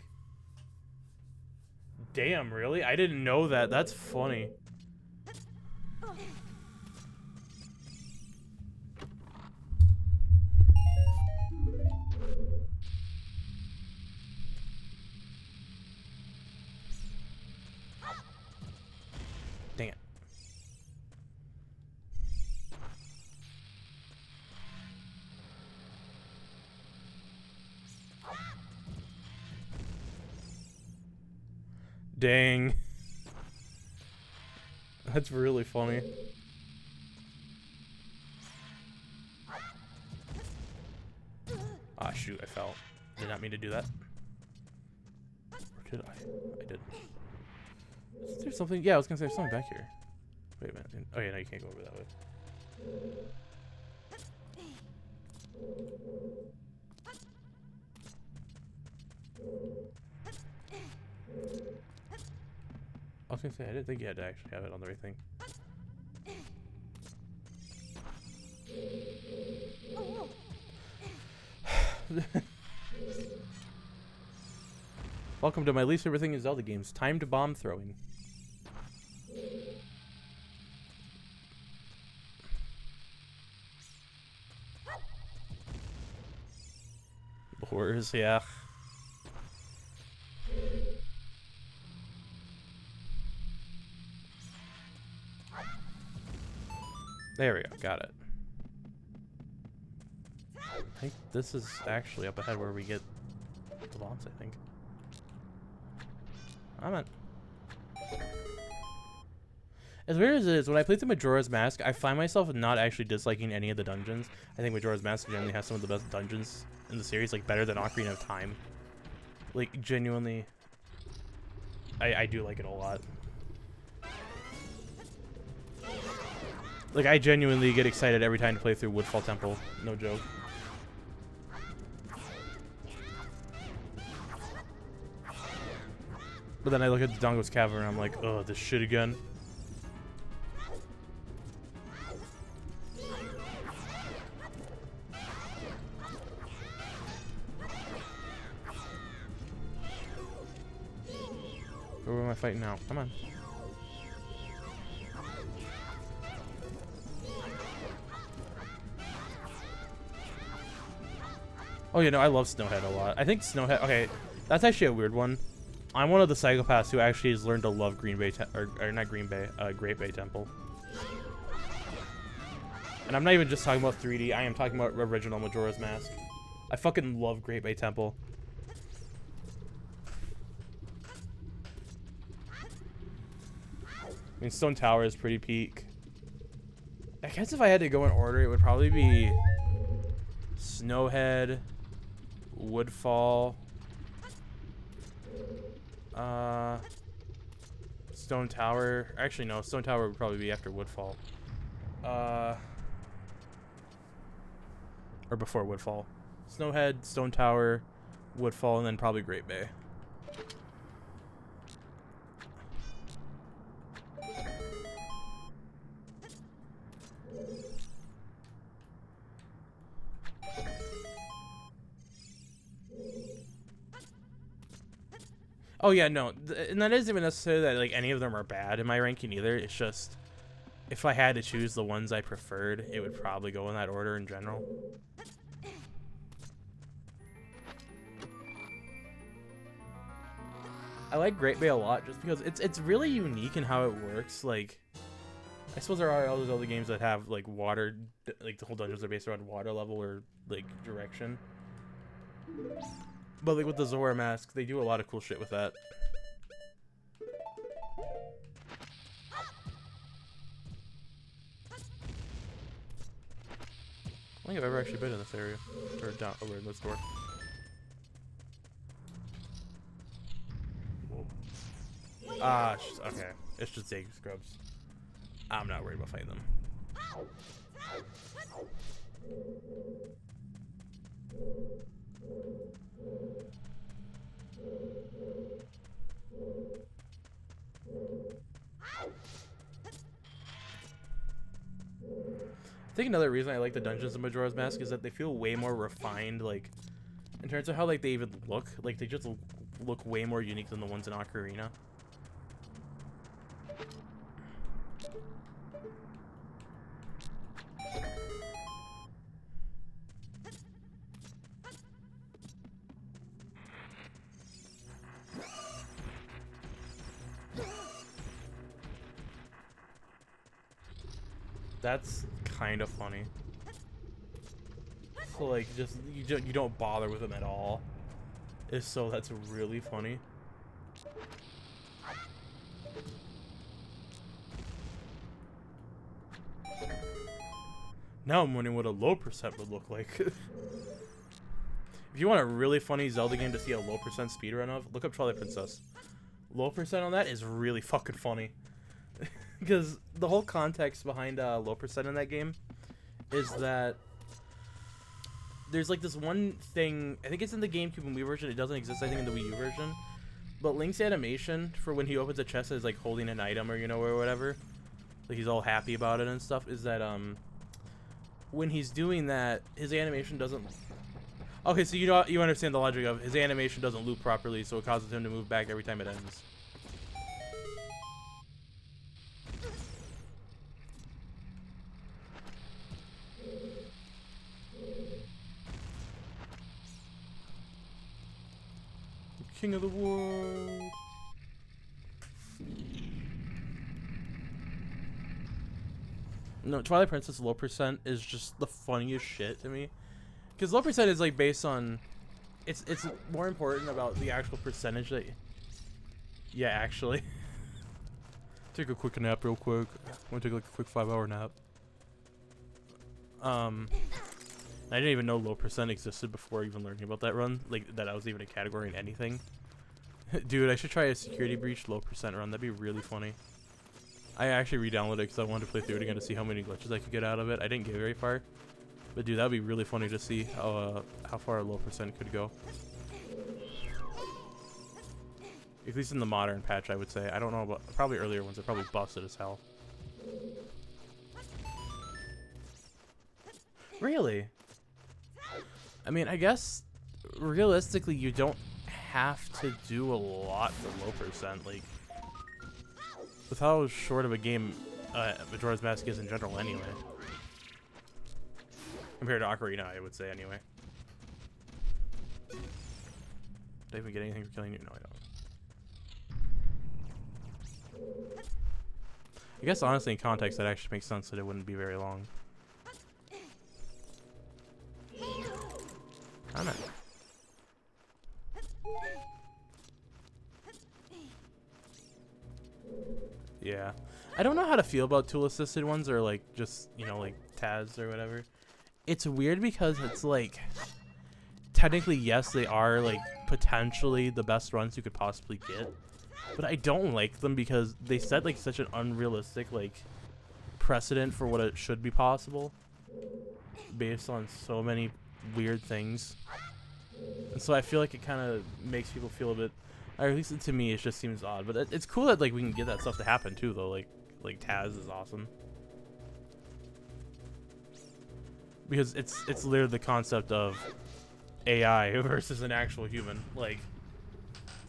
Damn, really? I didn't know that. That's funny. Dang it. Dang. That's really funny. Ah, shoot, I fell. Did not mean to do that. Or did I? I did. Is there something? Yeah, I was gonna say there's something back here. Wait a minute. Oh yeah, no, you can't go over that way. I was gonna say, I didn't think you had to actually have it on the right thing. Welcome to my least favorite thing in Zelda games. Timed bomb throwing. Horrors, yeah. There we go, got it. I think this is actually up ahead where we get the bombs, I think. I'm at... As weird as it is, when I play through Majora's Mask, I find myself not actually disliking any of the dungeons. I think Majora's Mask generally has some of the best dungeons in the series, like better than Ocarina of Time. Like, genuinely, I do like it a lot. Like, I genuinely get excited every time to play through Woodfall Temple. No joke. But then I look at the Dodongo's Cavern and I'm like, oh, this shit again. Who am I fighting now? Come on. Oh, yeah, no, I love Snowhead a lot. I think Snowhead... Okay, that's actually a weird one. I'm one of the psychopaths who actually has learned to love Green Bay... or not Green Bay, Great Bay Temple. And I'm not even just talking about 3D, I am talking about original Majora's Mask. I fucking love Great Bay Temple. I mean, Stone Tower is pretty peak. I guess if I had to go in order, it would probably be Snowhead, Woodfall, Stone Tower. Actually, no, Stone Tower would probably be after Woodfall. Or before Woodfall. Snowhead, Stone Tower, Woodfall, and then probably Great Bay. Oh yeah, no, and that isn't even necessarily that like any of them are bad in my ranking either. It's just if I had to choose the ones I preferred, it would probably go in that order in general. I like Great Bay a lot just because it's really unique in how it works. Like, I suppose there are all those other games that have like water, like the whole dungeons are based around water level or like direction. But like with the Zora Mask, they do a lot of cool shit with that. I don't think I've ever actually been in this area. Or down over in this door. Ah, okay. It's just Zag Scrubs. I'm not worried about fighting them. I think another reason I like the dungeons in Majora's Mask is that they feel way more refined, like, in terms of how, like, they even look. Like, they just look way more unique than the ones in Ocarina. That's kind of funny. So like, just you don't bother with them at all. That's really funny. Now I'm wondering what a low percent would look like. If you want a really funny Zelda game to see a low percent speedrun of, look up Twilight Princess. Low percent on that is really fucking funny. Because the whole context behind low percent in that game is that there's like this one thing, I think it's in the GameCube and Wii version, it doesn't exist I think in the Wii U version, but Link's animation for when he opens a chest as like holding an item or or whatever, like he's all happy about it and stuff, is that when he's doing that, his animation doesn't... Okay, so you understand the logic of his animation doesn't loop properly, so it causes him to move back every time it ends. King of the world. No, Twilight Princess low percent is just the funniest shit to me. Because low percent is like based on, it's more important about the actual percentage that. Yeah, actually. Take a quick nap real quick. I want to take like a quick 5-hour nap. I didn't even know low percent existed before even learning about that run. Like, that was even a category in anything. Dude, I should try a security breach low percent run. That'd be really funny. I actually re-downloaded it because I wanted to play through it again to see how many glitches I could get out of it. I didn't get very far. But dude, that'd be really funny to see how far a low percent could go. At least in the modern patch, I would say. I don't know about... Probably earlier ones are probably busted as hell. Really? I mean, I guess realistically you don't have to do a lot for low percent. Like, with how short of a game Majora's Mask is in general anyway. Compared to Ocarina, I would say anyway. Did I even get anything for killing you? No, I don't. I guess honestly in context that actually makes sense that it wouldn't be very long. I don't know. Yeah. I don't know how to feel about tool-assisted ones or, like, just, you know, like, Taz or whatever. It's weird because it's, like, technically, yes, they are, like, potentially the best runs you could possibly get. But I don't like them because they set, like, such an unrealistic, like, precedent for what it should be possible. Based on so many weird things. And so I feel like it kind of makes people feel a bit... Or at least to me, it just seems odd. But it's cool that, like, we can get that stuff to happen, too, though. Like Taz is awesome. Because it's literally the concept of AI versus an actual human. Like,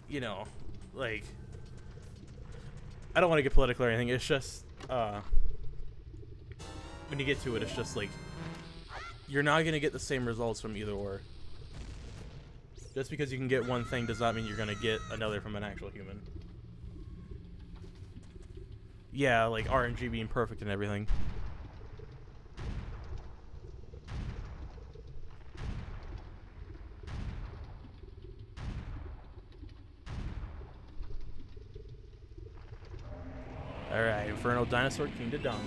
you know, like... I don't want to get political or anything. It's just, when you get to it, it's just, like, you're not going to get the same results from either or. Just because you can get one thing does not mean you're going to get another from an actual human. Yeah, like RNG being perfect and everything. Alright, Inferno Dinosaur King Dodongo.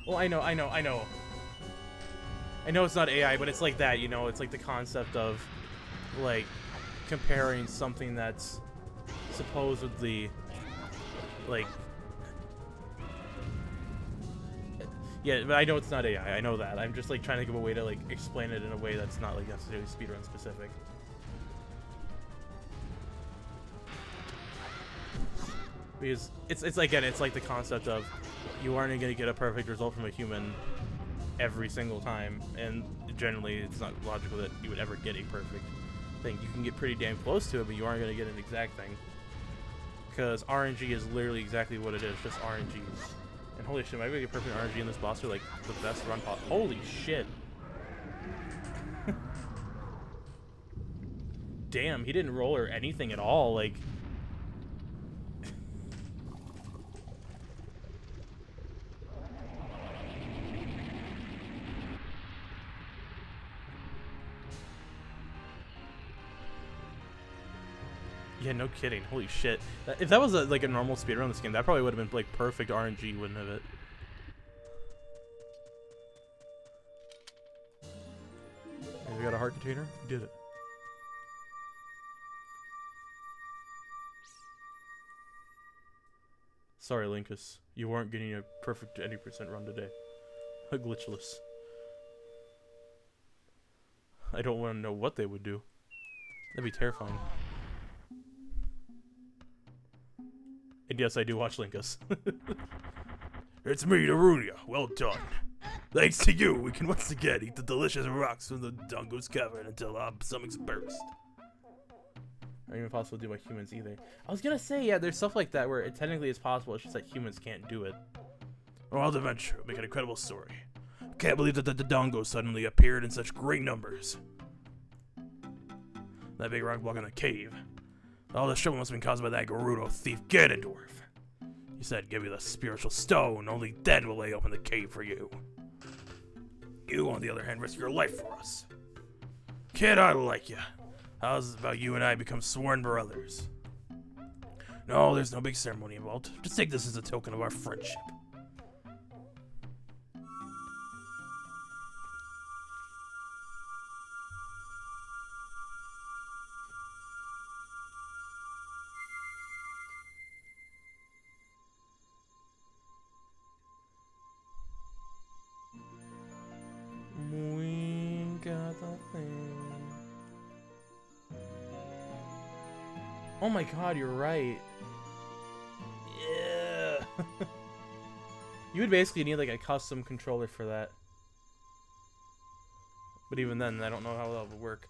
Well, I know. I know it's not AI, but it's like that, you know? It's like the concept of, like, comparing something that's supposedly, like... Yeah, but I know it's not AI, I know that. I'm just, like, trying to give a way to, like, explain it in a way that's not, like, necessarily speedrun specific. Because it's again, it's like the concept of you aren't going to get a perfect result from a human every single time, and generally it's not logical that you would ever get a perfect thing. You can get pretty damn close to it, but you aren't going to get an exact thing. Because RNG is literally exactly what it is, just RNG. And holy shit, am I going to get perfect RNG in this boss? Or like the best run possible? Holy shit. Damn, he didn't roll or anything at all, like... Yeah, no kidding. Holy shit. If that was like a normal speedrun in this game, that probably would have been like perfect RNG, wouldn't have it? Hey, we got a heart container? We did it. Sorry, Linkus. You weren't getting a perfect 80% run today. Glitchless. I don't want to know what they would do. That'd be terrifying. And yes, I do watch Linkus. It's me, Darunia. Well done. Thanks to you, we can once again eat the delicious rocks from the Dongo's cavern until our stomachs burst. Not even possible to do by humans either. I was gonna say, yeah, there's stuff like that where it technically is possible, it's just that humans can't do it. A wild adventure, make an incredible story. Can't believe that the Dodongos suddenly appeared in such great numbers. That big rock block in the cave. All this trouble must have been caused by that Gerudo thief Ganondorf. He said, give you the spiritual stone, only then will I open the cave for you. You, on the other hand, risk your life for us. Kid, I like you. How's it about you and I become sworn brothers? No, there's no big ceremony involved. Just take this as a token of our friendship. We got the thing. Oh my god, you're right. Yeah. You would basically need like a custom controller for that. But even then, I don't know how that would work.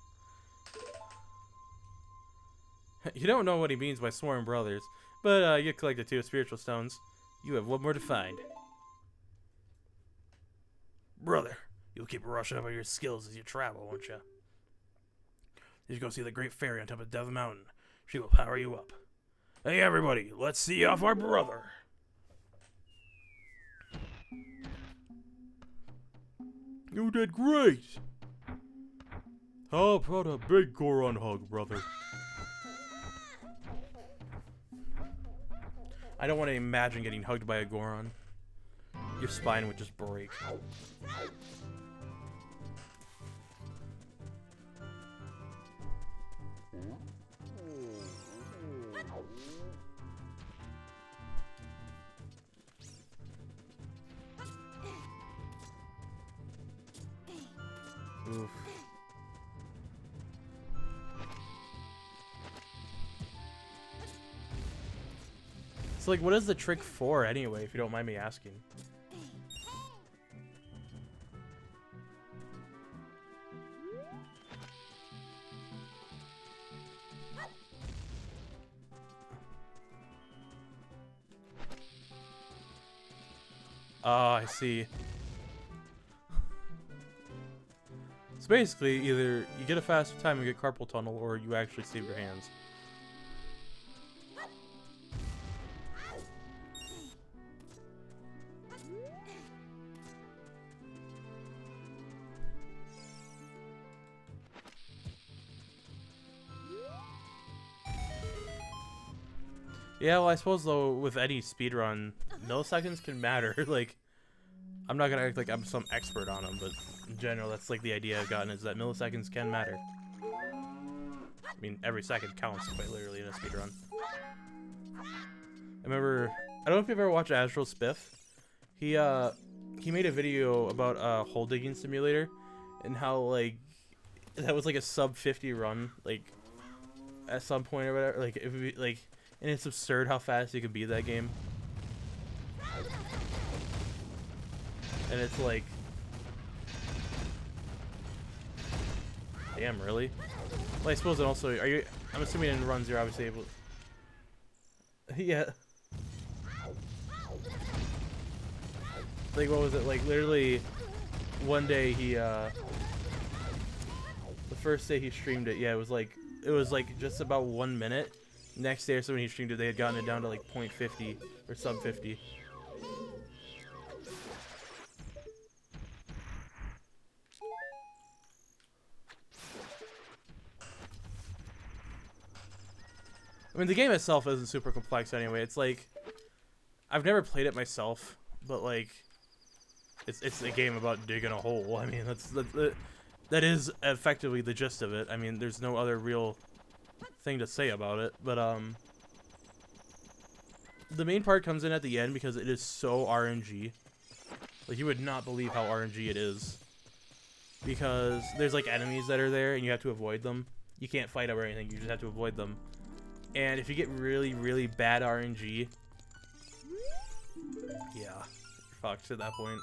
You don't know what he means by sworn brothers, but you collected 2 spiritual stones. You have one more to find. Brother, you'll keep rushing up on your skills as you travel, won't you? You should go see the Great Fairy on top of Death Mountain. She will power you up. Hey everybody, let's see off our brother. You did great. Oh, brother, big Goron hug, brother. I don't want to imagine getting hugged by a Goron. Your spine would just break. Oof. So, like, what is the trick for anyway, if you don't mind me asking? Oh, I see. So basically, either you get a faster time and get carpal tunnel, or you actually save your hands. Yeah, well, I suppose, though, with any speedrun, milliseconds can matter. Like, I'm not gonna act like I'm some expert on them, but in general, that's like the idea I've gotten, is that milliseconds can matter. I mean, every second counts, quite literally, in a speedrun. I remember, I don't know if you've ever watched Astral Spiff. He made a video about a hole digging simulator, and how, like, that was like a sub 50 run, like, at some point or whatever. Like, if we, like, and it's absurd how fast you could beat that game. And it's like, damn, really? Well, I suppose it also, are you, I'm assuming in runs you're obviously able, yeah. Like, what was it, like, literally, one day he, the first day he streamed it, yeah, it was like just about 1 minute. Next day or so when he streamed it, they had gotten it down to like 0.50 or sub 50. I mean, the game itself isn't super complex anyway. It's like, I've never played it myself, but like, it's a game about digging a hole. I mean, that is effectively the gist of it. I mean, there's no other real thing to say about it, but the main part comes in at the end because it is so RNG. Like, you would not believe how RNG it is, because there's like enemies that are there and you have to avoid them. You can't fight them or anything, you just have to avoid them. And if you get really, really bad RNG, yeah, you're fucked at that point.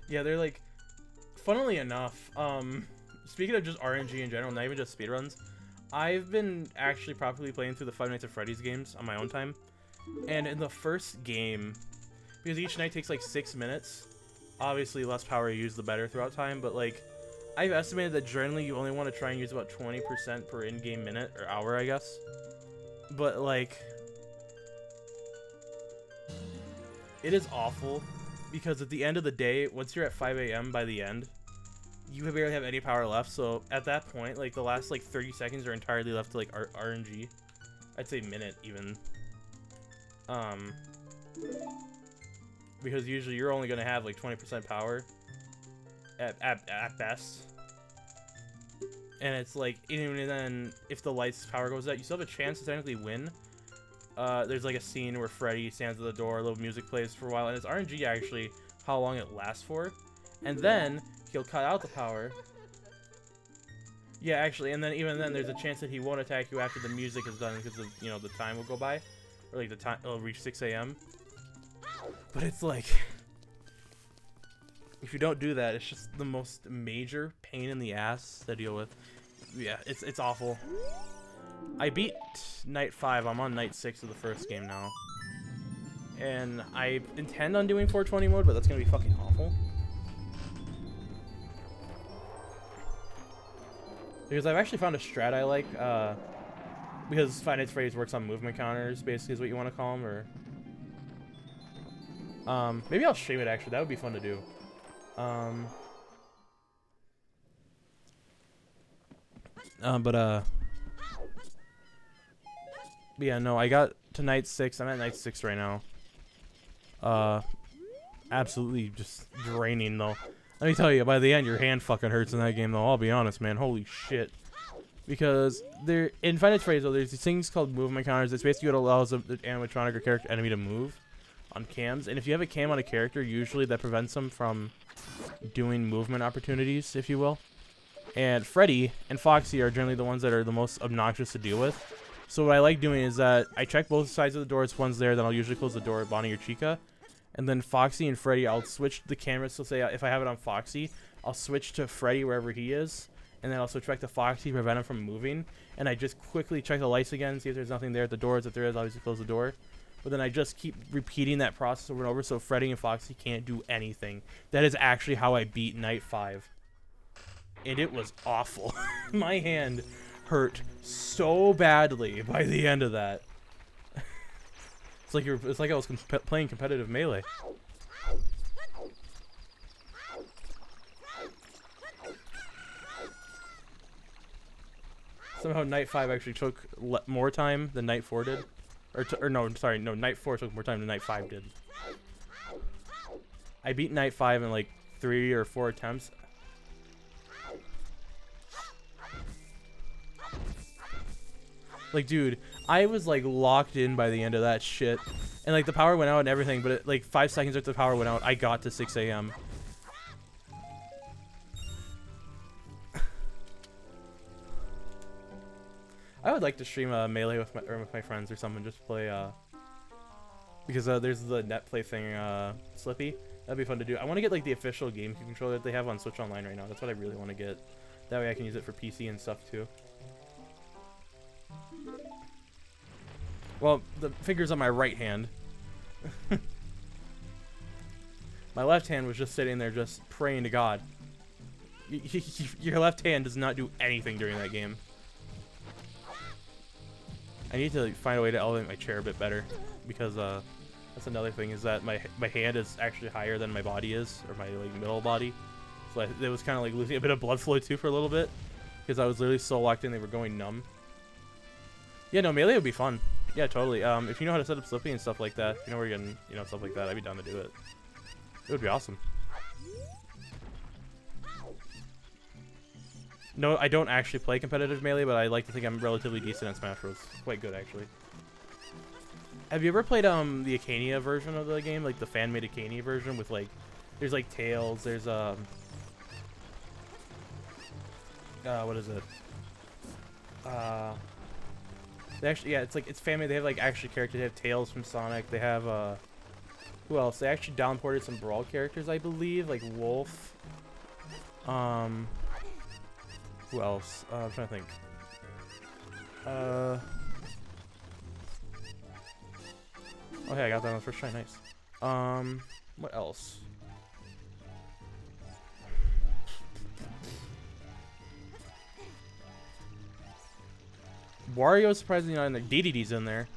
Yeah, they're like, funnily enough, speaking of just RNG in general, not even just speedruns, I've been actually properly playing through the Five Nights at Freddy's games on my own time. And in the first game, because each night takes like 6 minutes, obviously less power you use the better throughout time, but like, I've estimated that generally you only want to try and use about 20% per in-game minute, or hour, I guess. But like, it is awful, because at the end of the day, once you're at 5 AM by the end, you barely have any power left. So at that point, like, the last like 30 seconds are entirely left to like RNG. I'd say minute even. Because usually you're only gonna have like 20% power at best. And it's like, even then, if the lights power goes out, you still have a chance to technically win. There's like a scene where Freddy stands at the door, a little music plays for a while, and it's RNG actually how long it lasts for. And then he'll cut out the power. Yeah, actually, and then even then there's a chance that he won't attack you after the music is done, because of, you know, the time will go by, or like the time it'll reach 6 AM. But it's like, if you don't do that, it's just the most major pain in the ass to deal with. Yeah, it's awful. I beat night 5. I'm on night 6 of the first game now. And I intend on doing 420 mode, but that's gonna be fucking awful. Because I've actually found a strat I like, because Five Nights at Freddy's works on movement counters, basically is what you want to call them, or... maybe I'll stream it, actually. That would be fun to do. But yeah, no, I got to night 6. I'm at night 6 right now. Absolutely just draining, though. Let me tell you, by the end, your hand fucking hurts in that game, though. I'll be honest, man. Holy shit. Because there, in Five Nights at Freddy's, though, there's these things called movement counters. It's basically what allows the animatronic or character enemy to move on cams. And if you have a cam on a character, usually that prevents them from doing movement opportunities, if you will. And Freddy and Foxy are generally the ones that are the most obnoxious to deal with. So what I like doing is that I check both sides of the door. If one's there, then I'll usually close the door at Bonnie or Chica. And then Foxy and Freddy, I'll switch the cameras. So say if I have it on Foxy, I'll switch to Freddy wherever he is. And then I'll switch back to Foxy to prevent him from moving. And I just quickly check the lights again, see if there's nothing there at the doors. If there is, obviously close the door. But then I just keep repeating that process over and over so Freddy and Foxy can't do anything. That is actually how I beat Night 5. And it was awful. My hand hurt so badly by the end of that. It's like I was playing competitive Melee. Somehow Night 5 actually took more time than Night 4 did. No, Night 4 took more time than Night 5 did. I beat Night 5 in like 3 or 4 attempts. Like, dude, I was like locked in by the end of that shit. And like the power went out and everything, but like 5 seconds after the power went out, I got to 6 a.m. I would like to stream Melee with my friends or something, just play because there's the net play thing, Slippy. That'd be fun to do. I want to get like the official GameCube controller that they have on Switch Online right now. That's what I really want to get. That way I can use it for PC and stuff too. Well, the finger's on my right hand. My left hand was just sitting there just praying to God. Your left hand does not do anything during that game. I need to like, find a way to elevate my chair a bit better, because that's another thing, is that my hand is actually higher than my body is, or my like middle body. So it was kind of like losing a bit of blood flow too for a little bit, because I was literally so locked in they were going numb. Yeah, no, Melee would be fun. Yeah, totally. If you know how to set up Slippy and stuff like that, you know where you're getting, you know, stuff like that, I'd be down to do it. It would be awesome. No, I don't actually play competitive Melee, but I like to think I'm relatively decent at Smash Bros. Quite good, actually. Have you ever played the Acania version of the game, like the fan-made Acania version with like, there's like Tails, there's what is it? They actually, yeah, it's fan-made. They have like actual characters. They have Tails from Sonic. They have who else? They actually downported some Brawl characters, I believe, like Wolf. Who else? I'm trying to think. Oh, hey, I got that on the first try. Nice. What else? Wario's surprisingly not in there. DDD's in there.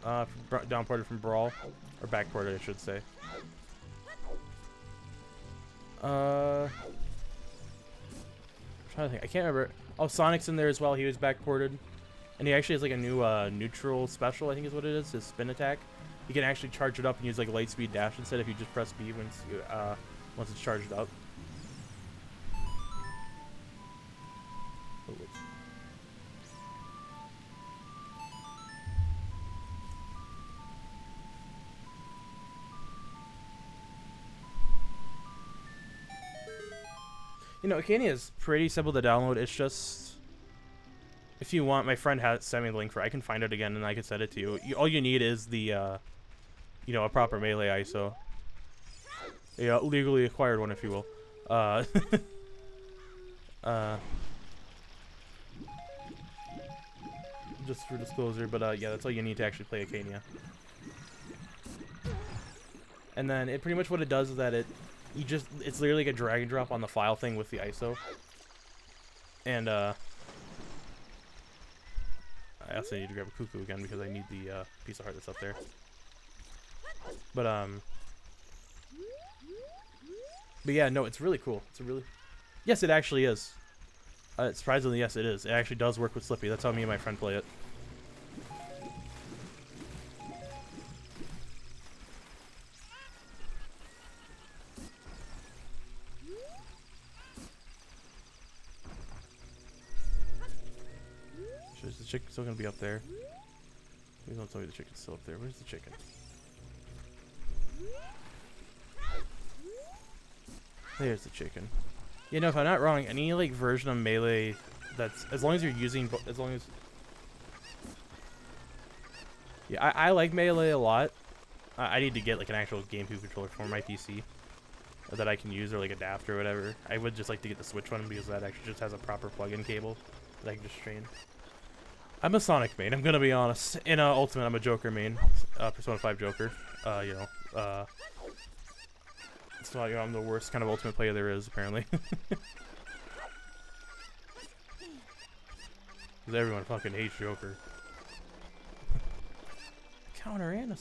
Downported from Brawl. Or backported, I should say. I'm trying to think. I can't remember. Oh, Sonic's in there as well. He was backported. And he actually has like a new neutral special, I think is what it is. His spin attack. You can actually charge it up and use like light speed dash instead if you just press B once it's charged up. Oh, whoops. You know, Acania is pretty simple to download. It's just, if you want, my friend has sent me the link for it. I can find it again and I can send it to you. All you need is the, you know, a proper Melee ISO. Yeah, legally acquired one, if you will. Just for disclosure, but yeah, that's all you need to actually play Acania. And then it pretty much what it does is that it's literally like a drag and drop on the file thing with the ISO. And I also need to grab a Cuckoo again because I need the piece of heart that's up there. But yeah, no, it's really cool. It's a really, yes, it actually is. Surprisingly, yes, it is. It actually does work with Slippy. That's how me and my friend play it. Is the chicken still gonna be up there? Please don't tell me the chicken's still up there. Where's the chicken? There's the chicken. You know, if I'm not wrong, any like version of Melee that's, as long as you're using, as long as, yeah, I like Melee a lot. I need to get like an actual GameCube controller for my PC that I can use, or like adapter or whatever. I would just like to get the Switch one because that actually just has a proper plug-in cable that I can just strain. I'm a Sonic main, I'm gonna be honest. In Ultimate, I'm a Joker main. Persona 5 Joker. You know, so you know, I'm the worst kind of Ultimate player there is, apparently. Because everyone fucking hates Joker. Counter and a...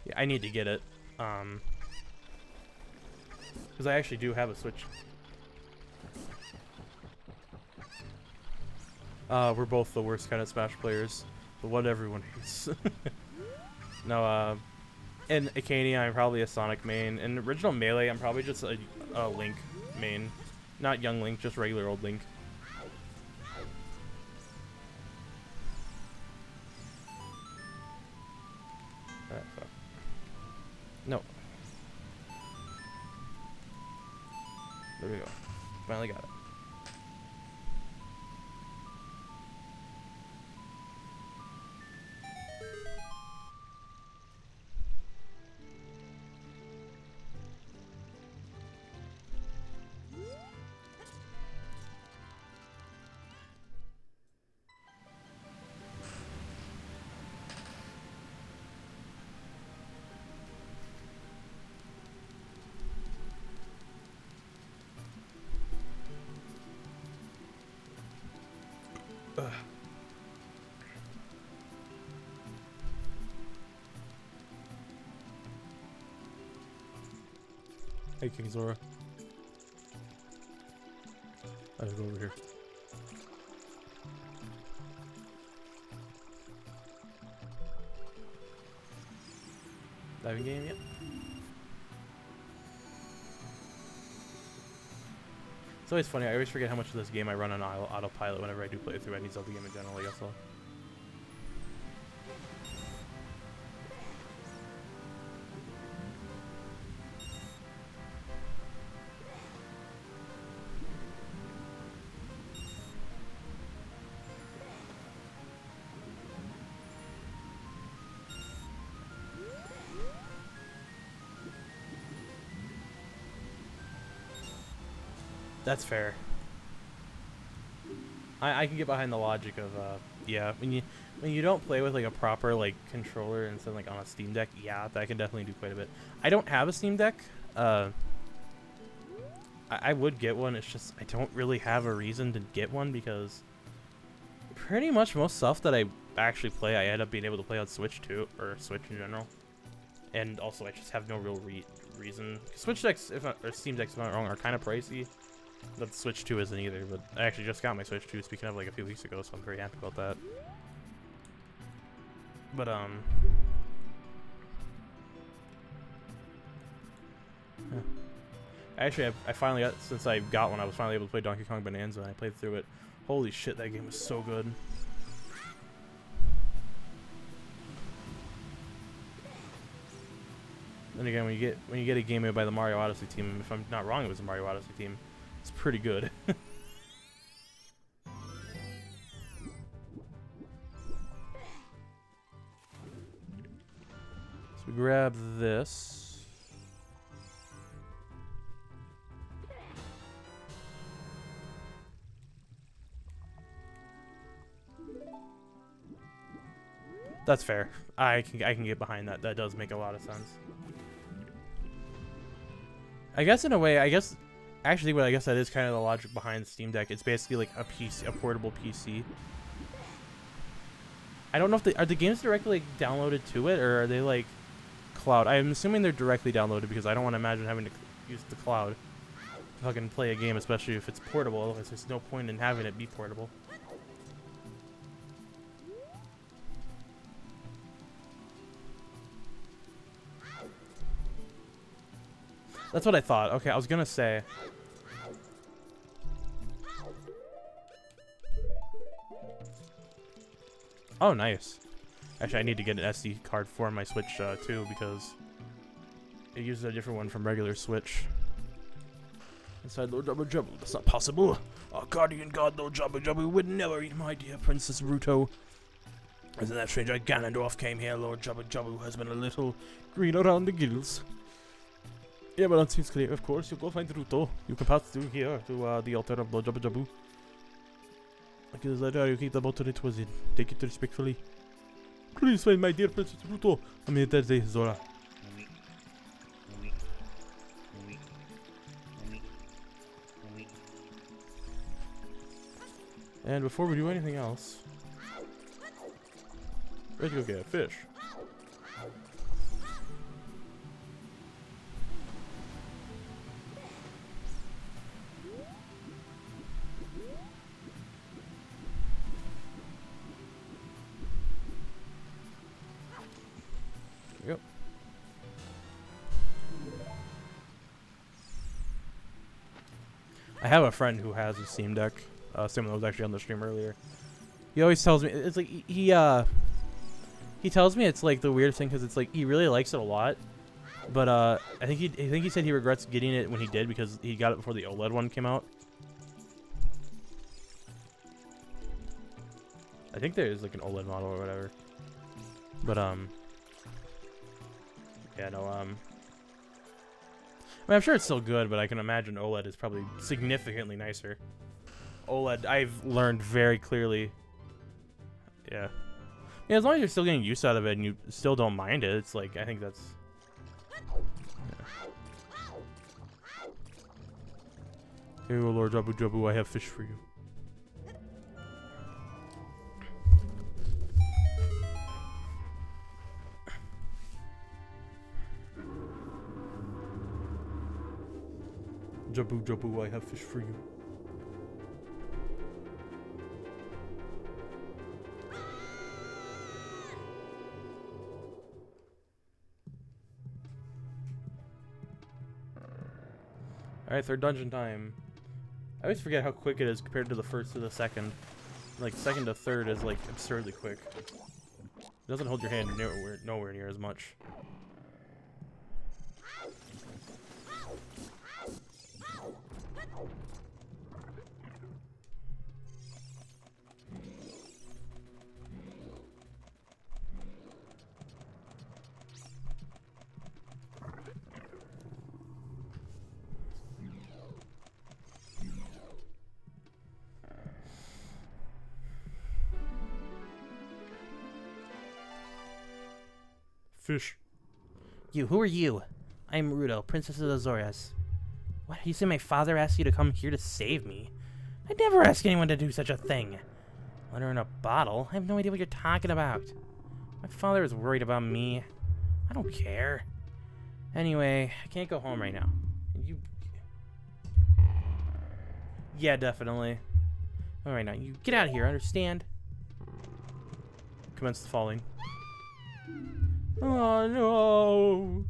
Yeah, I need to get it. Because I actually do have a Switch. We're both the worst kind of Smash players, but what everyone hates. No, in Acania, I'm probably a Sonic main. In original Melee, I'm probably just a Link main. Not young Link, just regular old Link. Fuck. No. There we go. Finally got it. Hey, King Zora. I gotta go over here. Diving game, yep. It's always funny, I always forget how much of this game I run on autopilot whenever I do play through any Zelda game in general, I guess so. That's fair. I can get behind the logic of yeah, when you don't play with like a proper like controller instead like on a Steam Deck, yeah, that can definitely do quite a bit. I don't have a Steam Deck. I would get one. It's just I don't really have a reason to get one because pretty much most stuff that I actually play, I end up being able to play on Switch too, or Switch in general. And also, I just have no real reason. Switch decks, or Steam decks, if I'm not wrong, are kind of pricey. But the Switch 2 isn't either, but I actually just got my Switch 2, speaking of, like, a few weeks ago, so I'm very happy about that. But, yeah. Actually, I finally got, since I got one, I was finally able to play Donkey Kong Bonanza, and I played through it. Holy shit, that game was so good. Then again, when you get a game made by the Mario Odyssey team, if I'm not wrong, it was the Mario Odyssey team. It's pretty good. So we grab this. That's fair. I can get behind that. That does make a lot of sense. I guess in a way, actually, what I guess that is kind of the logic behind the Steam Deck. It's basically like a PC, a portable PC. I don't know if are the games directly like, downloaded to it, or are they like cloud? I'm assuming they're directly downloaded because I don't want to imagine having to use the cloud to fucking play a game, especially if it's portable. Otherwise, there's no point in having it be portable. That's what I thought. Okay, I was gonna say. Oh, nice. Actually, I need to get an SD card for my Switch too, because it uses a different one from regular Switch. Inside Lord Jabba Jabba, that's not possible. Our guardian god Lord Jabba Jabba would never eat my dear Princess Ruto. Isn't that strange? Ganondorf came here. Lord Jabba Jabba has been a little green around the gills. Yeah, but that seems clear. Of course, you go find Ruto. You can pass through here to the altar of Lord Jabba Jabba. Like this letter, you keep the bottle it was in. Take it respectfully. Please find my dear Princess Ruto. I mean, that's Zora. And before we do anything else, let's go get a fish. Yep. I have a friend who has a Steam Deck. Someone that was actually on the stream earlier. He always tells me it's like he tells me it's like the weirdest thing because it's like he really likes it a lot, but I think he said he regrets getting it when he did because he got it before the OLED one came out. I think there is like an OLED model or whatever, but yeah, no, I mean, I'm sure it's still good, but I can imagine OLED is probably significantly nicer. OLED, I've learned very clearly. Yeah. Yeah, as long as you're still getting use out of it and you still don't mind it, it's like, I think that's... Yeah. Here, oh Lord Jabu Jabu, I have fish for you. Jabu Jabu, I have fish for you. Alright, third dungeon time. I always forget how quick it is compared to the first to the second. Like, second to third is, like, absurdly quick. It doesn't hold your hand nowhere near as much. Fish. Who are you? I'm Ruto, Princess of the Azorius. What, you say my father asked you to come here to save me? I'd never ask anyone to do such a thing. Letter in a bottle? I have no idea what you're talking about. My father is worried about me. I don't care. Anyway, I can't go home right now. Yeah, definitely. Alright, now you get out of here, understand? Commence the falling. Oh no!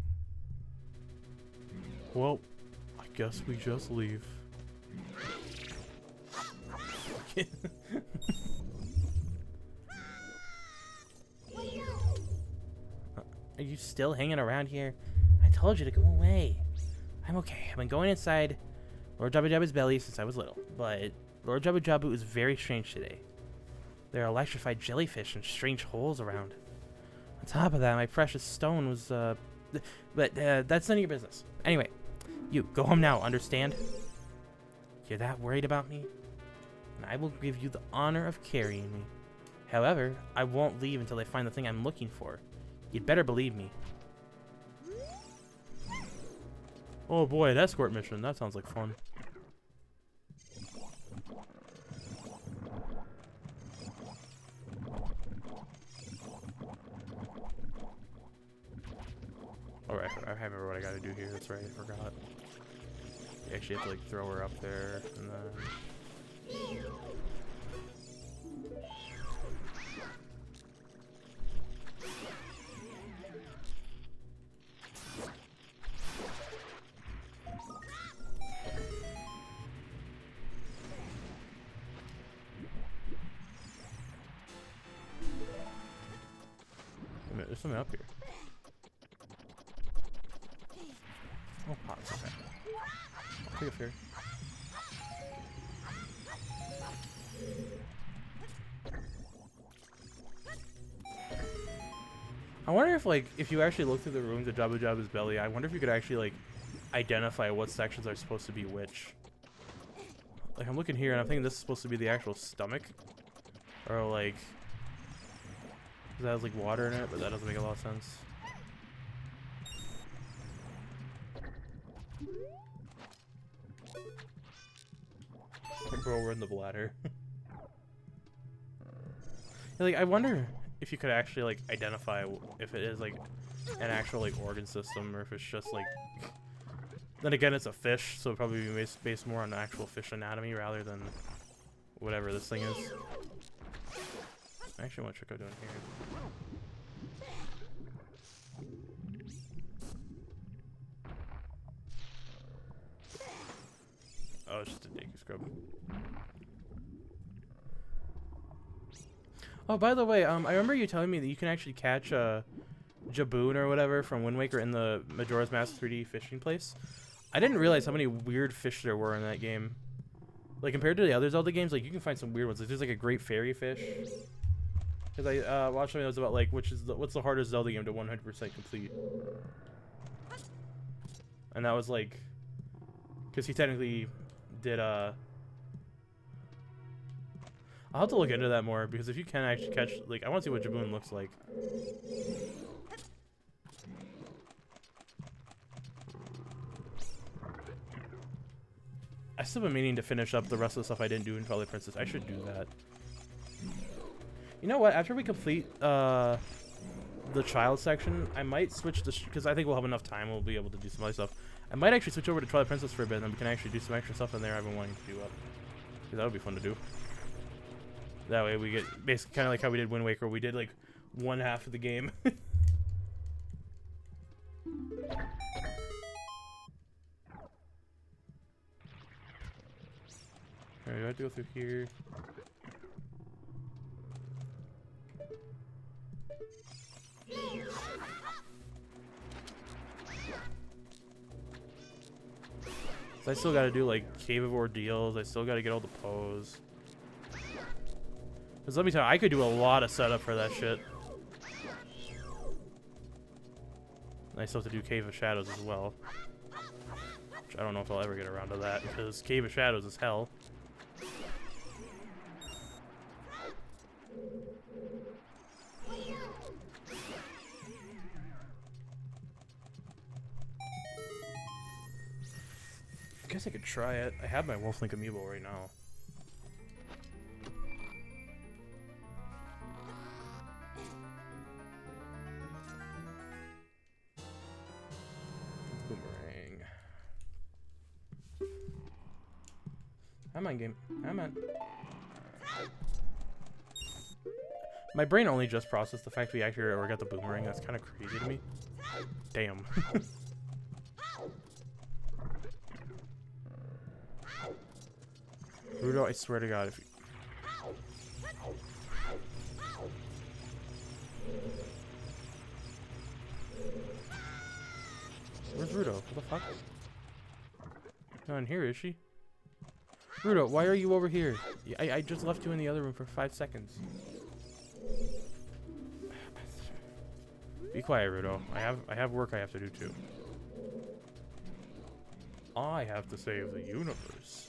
Well, I guess we just leave. Are you still hanging around here? I told you to go away. I'm okay. I've been going inside Lord Jabu Jabu's belly since I was little, but Lord Jabu Jabu is very strange today. There are electrified jellyfish and strange holes around. On top of that, my precious stone was, but that's none of your business. Anyway, you, go home now, understand? You're that worried about me? And I will give you the honor of carrying me. However, I won't leave until I find the thing I'm looking for. You'd better believe me. Oh boy, an escort mission. That sounds like fun. Alright, I remember what I gotta do here. That's right, I forgot. You actually have to like throw her up there and then. Wait a minute, there's something up here. Oh, pots, okay. I'll take a fairy. I wonder if, like, if you actually look through the rooms of Jabu Jabu's belly, I wonder if you could actually, like, identify what sections are supposed to be which. Like, I'm looking here, and I'm thinking this is supposed to be the actual stomach. Or, like... Because that has, like, water in it, but that doesn't make a lot of sense. Bro, we're in the bladder. Like, I wonder if you could actually, like, identify if it is, like, an actual, like, organ system, or if it's just, like... Then again, it's a fish, so it'd probably be based more on the actual fish anatomy rather than whatever this thing is. I actually want to check out down here. Oh, it's just a Deku Scrub. Oh, by the way, I remember you telling me that you can actually catch Jaboon or whatever from Wind Waker in the Majora's Mask 3D fishing place. I didn't realize how many weird fish there were in that game. Like, compared to the other Zelda games, like, you can find some weird ones. Like, there's, like, a great fairy fish. Because I watched something that was about, like, what's the hardest Zelda game to 100% complete. And that was, like... Because he technically did, I'll have to look into that more, because if you can actually catch, like, I want to see what Jaboon looks like. I still been meaning to finish up the rest of the stuff I didn't do in Twilight Princess. I should do that. You know what? After we complete the child section, I might switch the because I think we'll have enough time. We'll be able to do some other stuff. I might actually switch over to Twilight Princess for a bit, and then we can actually do some extra stuff in there I've been wanting to do up. Because that would be fun to do. That way we get basically kind of like how we did Wind Waker. We did like one half of the game. Alright, do I have to go through here? So I still gotta do like Cave of Ordeals. I still gotta get all the pose. Because let me tell you, I could do a lot of setup for that shit. And I still have to do Cave of Shadows as well. Which I don't know if I'll ever get around to that, because Cave of Shadows is hell. I guess I could try it. I have my Wolf Link amiibo right now. Boomerang. Come on, game. Come on. My brain only just processed the fact we actually got the boomerang. That's kind of crazy to me. Damn. Rudo, I swear to God, if you... Where's Rudo? What the fuck? Not in here, is she? Rudo, why are you over here? I just left you in the other room for 5 seconds. Be quiet, Rudo. I have work I have to do too. I have to save the universe.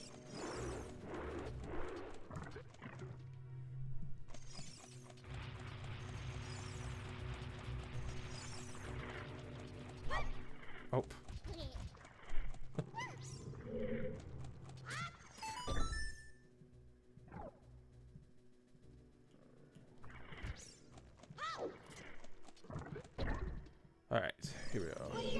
Oh. Alright, here we go.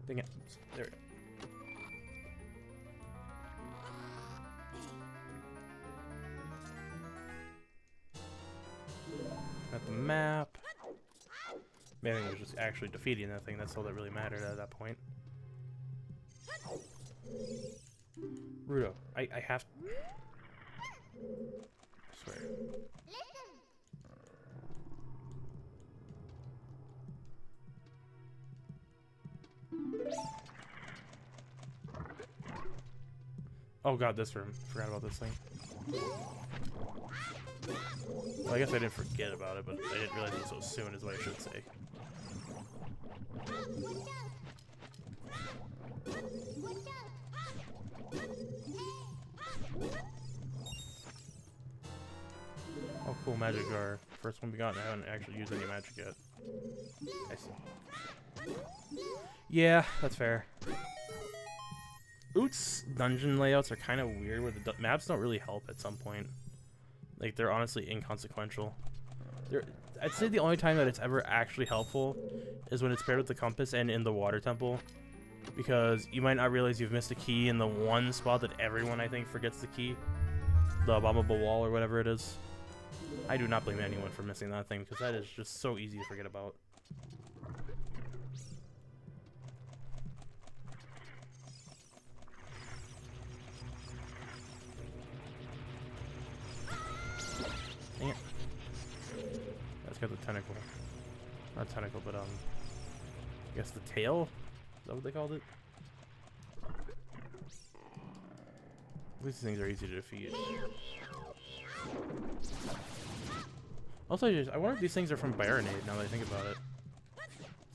Dang it. There we go. At the map. Main thing was just actually defeating that thing. That's all that really mattered at that point. Rudo, I have. I swear. Oh god, this room. Forgot about this thing. Well, I guess I didn't forget about it, but I didn't realize it so soon is what I should say. Oh cool, magic jar. First one we got, and I haven't actually used any magic yet. I see. Yeah, that's fair. Oots dungeon layouts are kind of weird where the maps don't really help at some point. Like, they're honestly inconsequential. I'd say the only time that it's ever actually helpful is when it's paired with the compass and in the water temple. Because you might not realize you've missed a key in the one spot that everyone, I think, forgets the key. The abominable wall or whatever it is. I do not blame anyone for missing that thing because that is just so easy to forget about. Dang it. That's got the tentacle. Not tentacle, but I guess the tail? Is that what they called it? At least these things are easy to defeat. Also, I wonder if these things are from Baronade now that I think about it.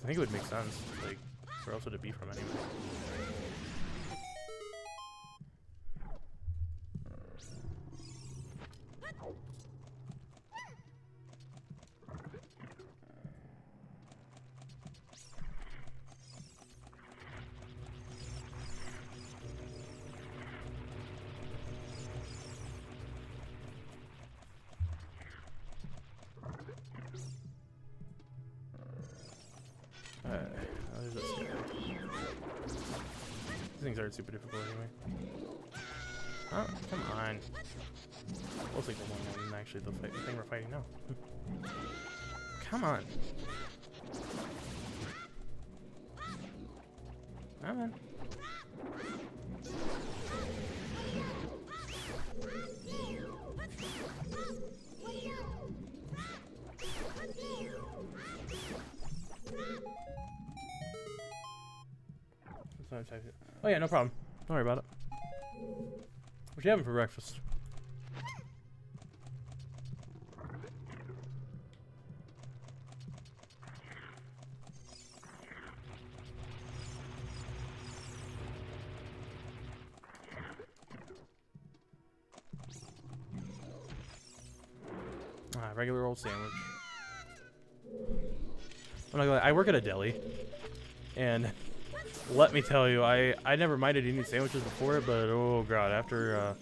I think it would make sense. Like, where else would it be from anyway? There's this guy. These things aren't super difficult anyway. Oh, come on. Looks like the one than actually the thing we're fighting now. Come on. Come on. Oh yeah, no problem. Don't worry about it. What you having for breakfast? Regular old sandwich. I'm not gonna lie, I work at a deli, and let me tell you, I never minded eating sandwiches before, but oh god, after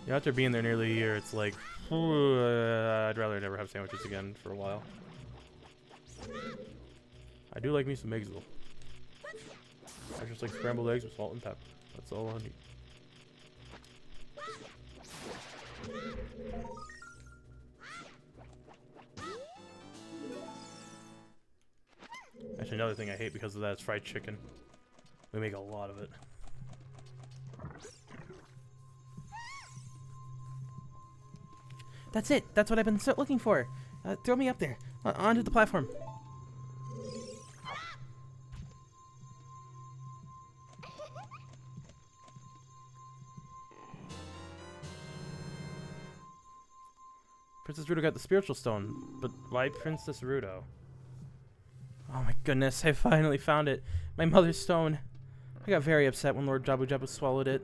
after being there nearly a year, it's like I'd rather never have sandwiches again for a while. I do like me some eggs though. I just like scrambled eggs with salt and pepper. That's all I need. Actually, another thing I hate because of that is fried chicken. We make a lot of it. That's it. That's what I've been looking for. Throw me up there. Onto the platform. Princess Ruto got the spiritual stone, but why Princess Ruto? Oh my goodness, I finally found it. My mother's stone. I got very upset when Lord Jabu Jabu swallowed it.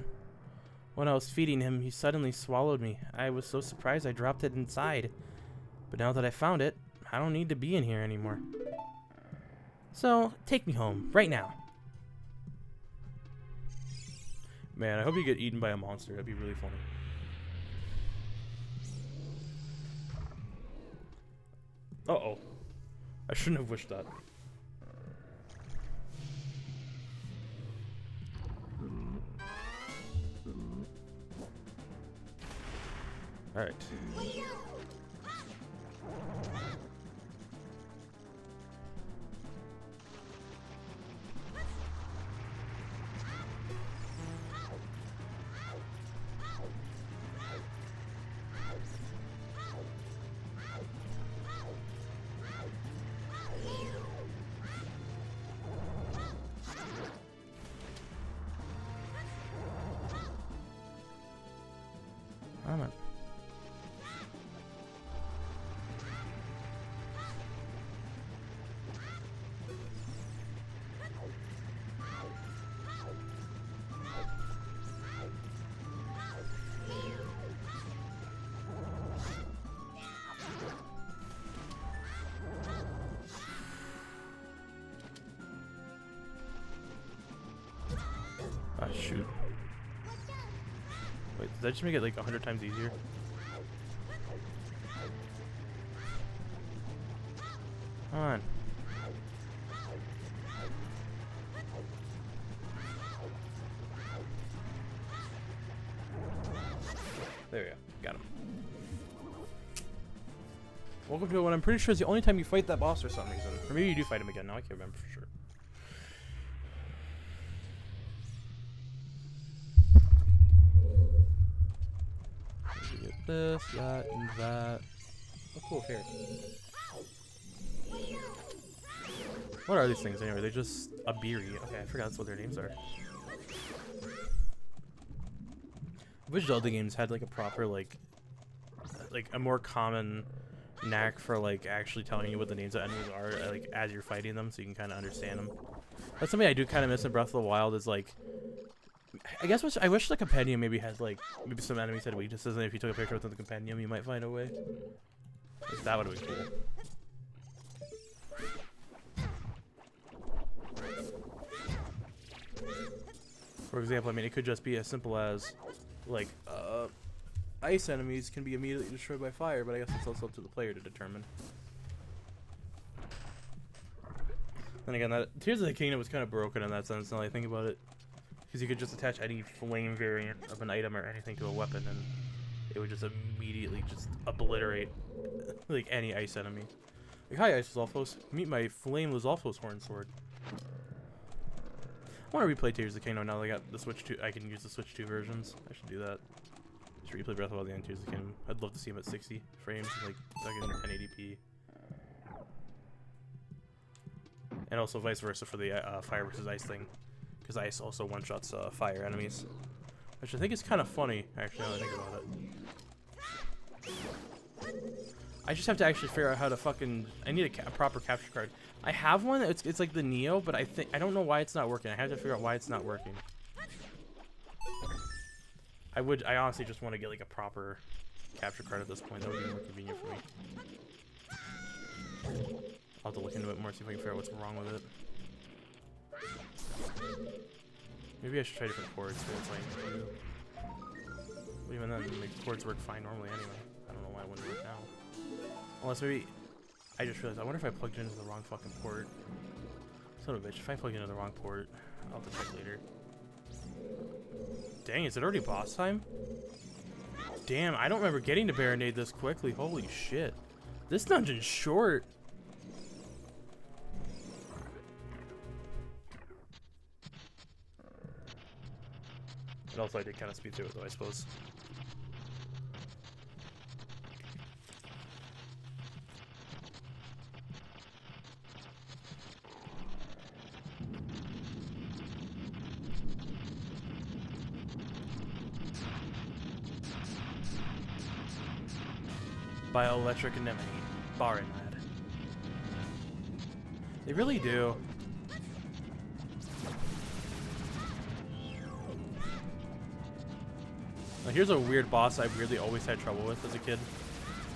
When I was feeding him, he suddenly swallowed me. I was so surprised I dropped it inside. But now that I found it, I don't need to be in here anymore. So, take me home, right now. Man, I hope you get eaten by a monster. That'd be really funny. Uh-oh. I shouldn't have wished that. Alright. Come on. Ah, shoot. Wait, did that just make it like 100 times easier? Come on. There we go. Got him. Welcome to what I'm pretty sure is the only time you fight that boss for some reason. Or maybe you do fight him again. Now I can't remember for sure. Get this, that, and that. Oh, cool, fair. What are these things anyway? They're just a beery. Okay, I forgot that's what their names are. Which Zelda games had like a proper like a more common knack for like actually telling you what the names of enemies are like as you're fighting them, so you can kind of understand them. That's something I do kind of miss in Breath of the Wild. Is like, I guess I wish the compendium maybe had like maybe some enemies had weaknesses, and if you took a picture within the compendium, you might find a way. Like, that would have been cool. For example, I mean, it could just be as simple as, like, ice enemies can be immediately destroyed by fire, but I guess it's also up to the player to determine. Then again, that Tears of the Kingdom was kind of broken in that sense, now that I think about it. Because you could just attach any flame variant of an item or anything to a weapon, and it would just immediately just obliterate, like, any ice enemy. Like, hi, Ice Lizalfos. Meet my flame Lizalfos horn sword. I want to replay Tears of the Kingdom now that I got the Switch 2. I can use the Switch 2 versions. I should do that. Just replay Breath of the Wild and Tears of the Kingdom. I'd love to see them at 60 frames, like 1080p. And also vice versa for the fire versus ice thing, because ice also one-shots fire enemies, which I think is kind of funny, actually, now that I think about it. I just have to actually figure out how to fucking... I need a proper capture card. I have one. It's like the Neo, but I don't know why it's not working. I have to figure out why it's not working. I honestly just want to get like a proper capture card at this point. That would be more convenient for me. I'll have to look into it more, see if I can figure out what's wrong with it. Maybe I should try different chords. But even then, the chords work fine normally anyway. I don't know why it wouldn't work now. Unless maybe... I just realized, I wonder if I plugged it into the wrong fucking port. Son of a bitch, if I plug it into the wrong port, I'll have to check later. Dang, is it already boss time? Damn, I don't remember getting to Baronade this quickly. Holy shit. This dungeon's short. And also I did kind of speed through it though, I suppose. Bioelectric anemone, Barinad. They really do. Now here's a weird boss I weirdly always had trouble with as a kid.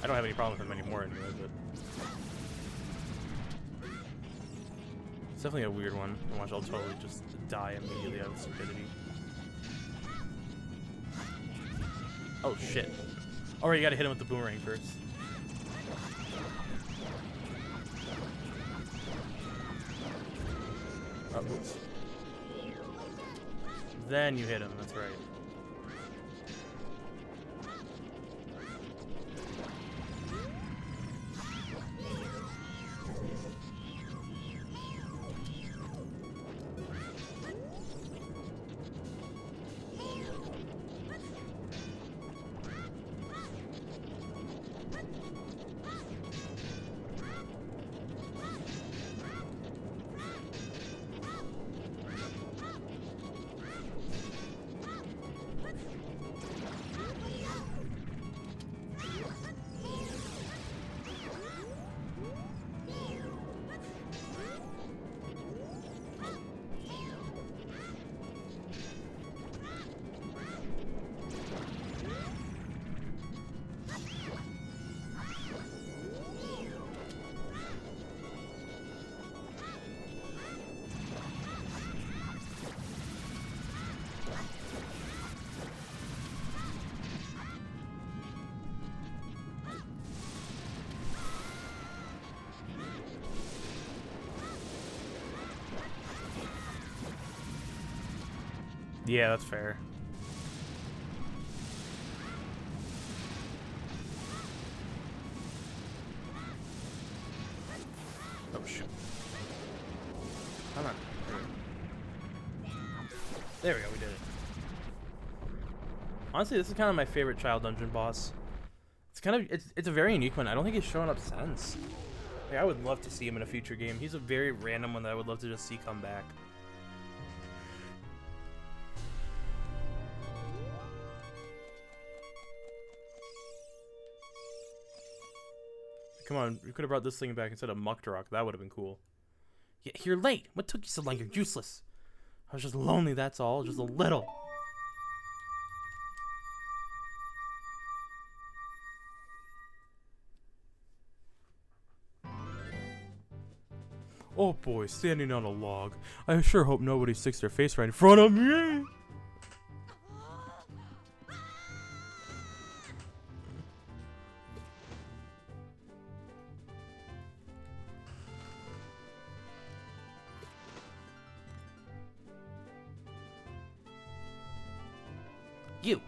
I don't have any problem with him anymore anyway, but... It's definitely a weird one. And watch, I'll totally just die immediately out of stupidity. Oh shit. Alright, you gotta hit him with the boomerang first. Oh, oops. Then you hit him, that's right. Yeah, that's fair. Oh shoot. Come on. There we go, we did it. Honestly, this is kind of my favorite child dungeon boss. It's a very unique one. I don't think he's shown up since. Like, I would love to see him in a future game. He's a very random one that I would love to just see come back. Come on, we could have brought this thing back instead of Muktarok. That would have been cool. Yeah, you're late. What took you so long? You're useless. I was just lonely, that's all. Just a little. Oh boy, standing on a log. I sure hope nobody sticks their face right in front of me. You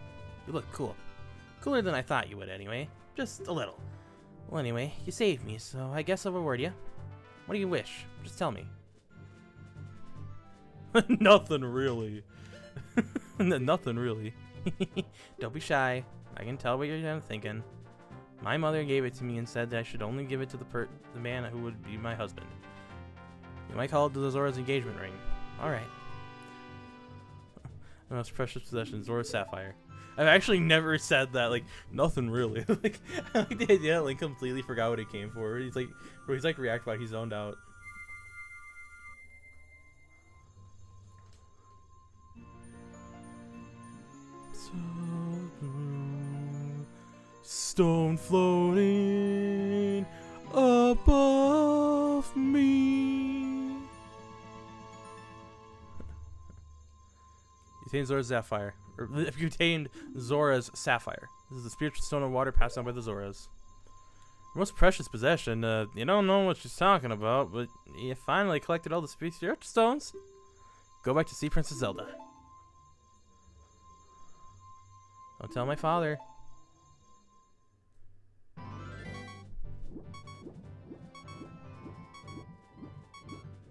look cool. Cooler than I thought you would anyway. Just a little. Well anyway, you saved me, so I guess I'll reward you. What do you wish? Just tell me. Nothing really. Nothing really. Don't be shy. I can tell what you're thinking. My mother gave it to me and said that I should only give it to the man who would be my husband. You might call it the Zora's engagement ring. Alright. My most precious possession, Zora's Sapphire. I've actually never said that, like, nothing really. Like, I like the idea that Link completely forgot what he came for. He's like reacting like he's zoned out. Stone floating above me. You attained Zora's Sapphire. Or if you attained Zora's Sapphire. This is the spiritual stone of water passed down by the Zoras. Your most precious possession. You don't know what she's talking about, but you finally collected all the spiritual stones. Go back to see Princess Zelda. Don't tell my father.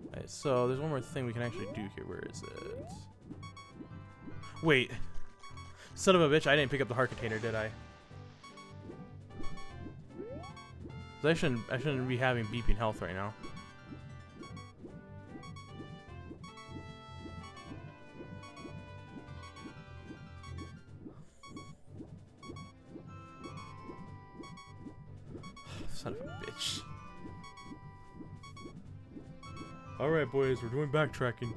Alright, so there's one more thing we can actually do here. Where is it? Wait. Son of a bitch, I didn't pick up the heart container, did I? I shouldn't be having beeping health right now. Son of a bitch. Alright boys, we're doing backtracking.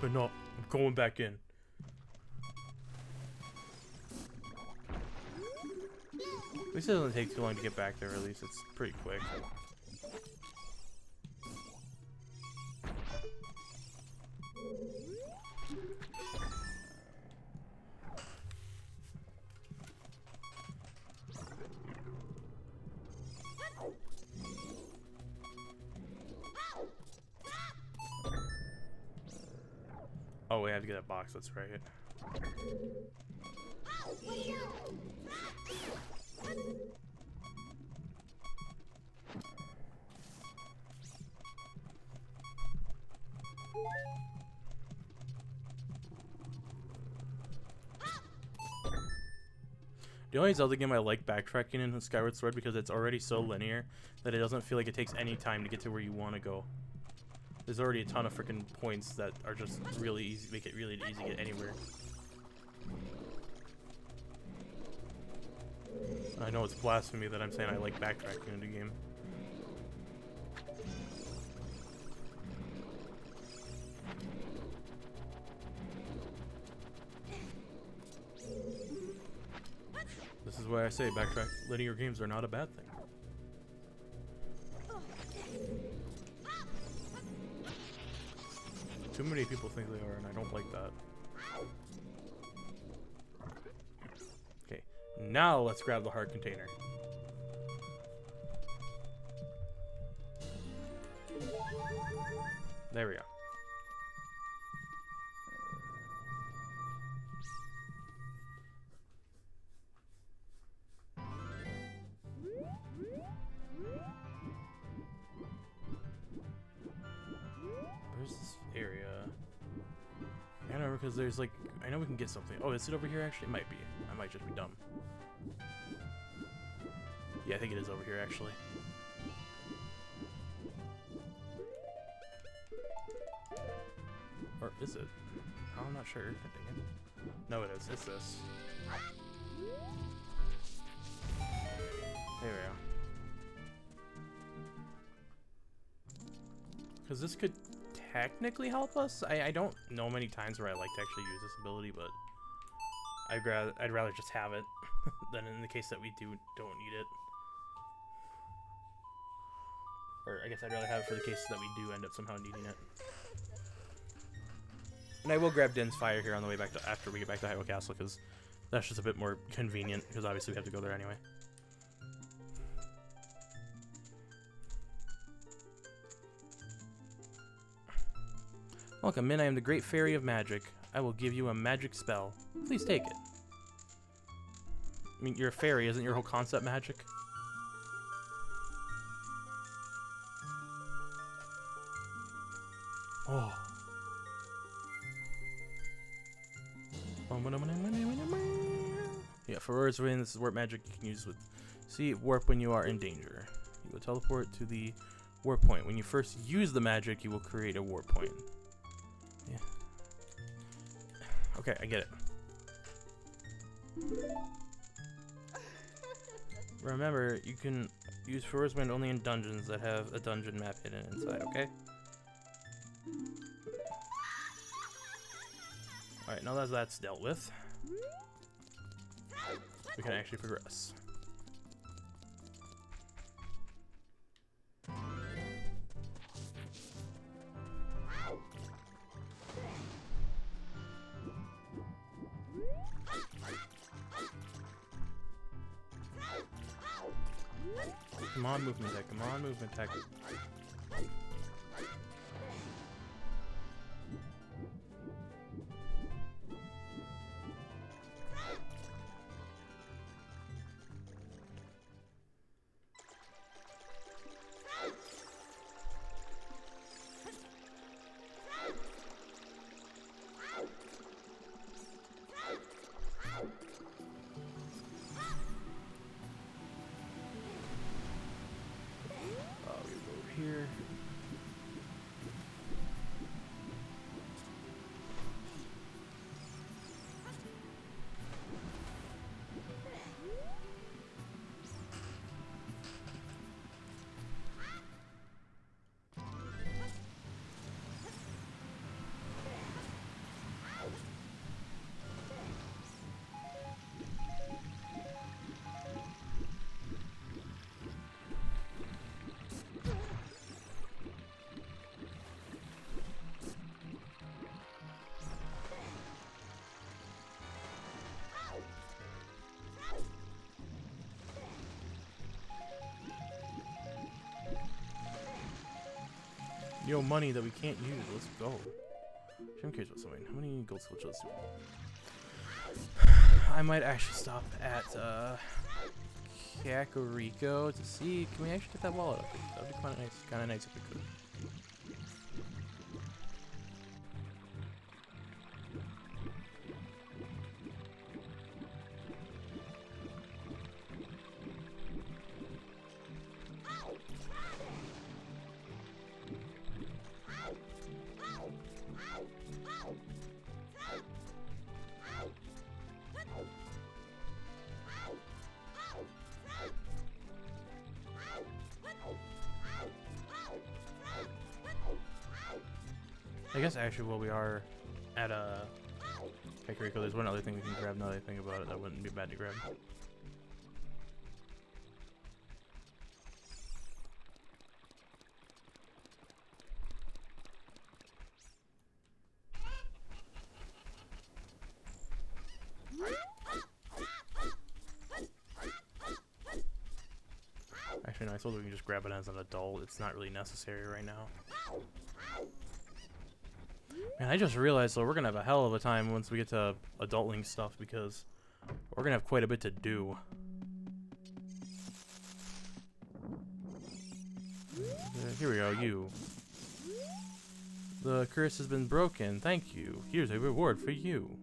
But no, I'm going back in. At least it doesn't take too long to get back there, at least it's pretty quick. Oh, we have to get that box, that's right. The only Zelda game I like backtracking in Skyward Sword because it's already so linear that it doesn't feel like it takes any time to get to where you want to go. There's already a ton of freaking points that are just really easy, make it really easy to get anywhere. I know it's blasphemy that I'm saying I like backtracking in the game. This is why I say backtrack linear games are not a bad thing. Too many people think they are, and I don't like that. Now let's grab the heart container. There we go. Where's this area? I don't know, because there's like, I know we can get something. Oh, is it over here actually? It might be. I might just be dumb. Yeah, I think it is over here actually. Or is it? Oh, I'm not sure. God dang it. No, it is. It's this. There we go. Because this could technically help us. I don't know many times where I like to actually use this ability, but I'd rather just have it than in the case that we don't need it. Or I guess I'd rather have it for the case that we do end up somehow needing it. And I will grab Din's Fire here on the way back to after we get back to Hyrule Castle, because that's just a bit more convenient, because obviously we have to go there anyway. Welcome, Min. I am the Great Fairy of Magic. I will give you a magic spell. Please take it. I mean, you're a fairy, isn't your whole concept magic? Oh. Yeah, for words within, this is warp magic you can use with warp when you are in danger. You will teleport to the warp point. When you first use the magic, you will create a warp point. Yeah. Okay, I get it. Remember, you can use Forest Wind only in dungeons that have a dungeon map hidden inside, okay? Alright, now that that's dealt with, we can actually progress. Come on, movement tech. Come on, movement tech. Here. Yo, money that we can't use. Let's go. I'm curious about something. How many gold switches do we have? I might actually stop at Kakariko to see. Can we actually get that wallet up? That'd be kind of nice. Kind of nice if we could. I guess actually while we are at Kakariko, there's one other thing we can grab now that I think about it that wouldn't be bad to grab. suppose we can just grab it as an adult. It's not really necessary right now. Man, I just realized, so we're gonna have a hell of a time once we get to Adult Link stuff, because we're gonna have quite a bit to do. Here we go, you. The curse has been broken. Thank you. Here's a reward for you.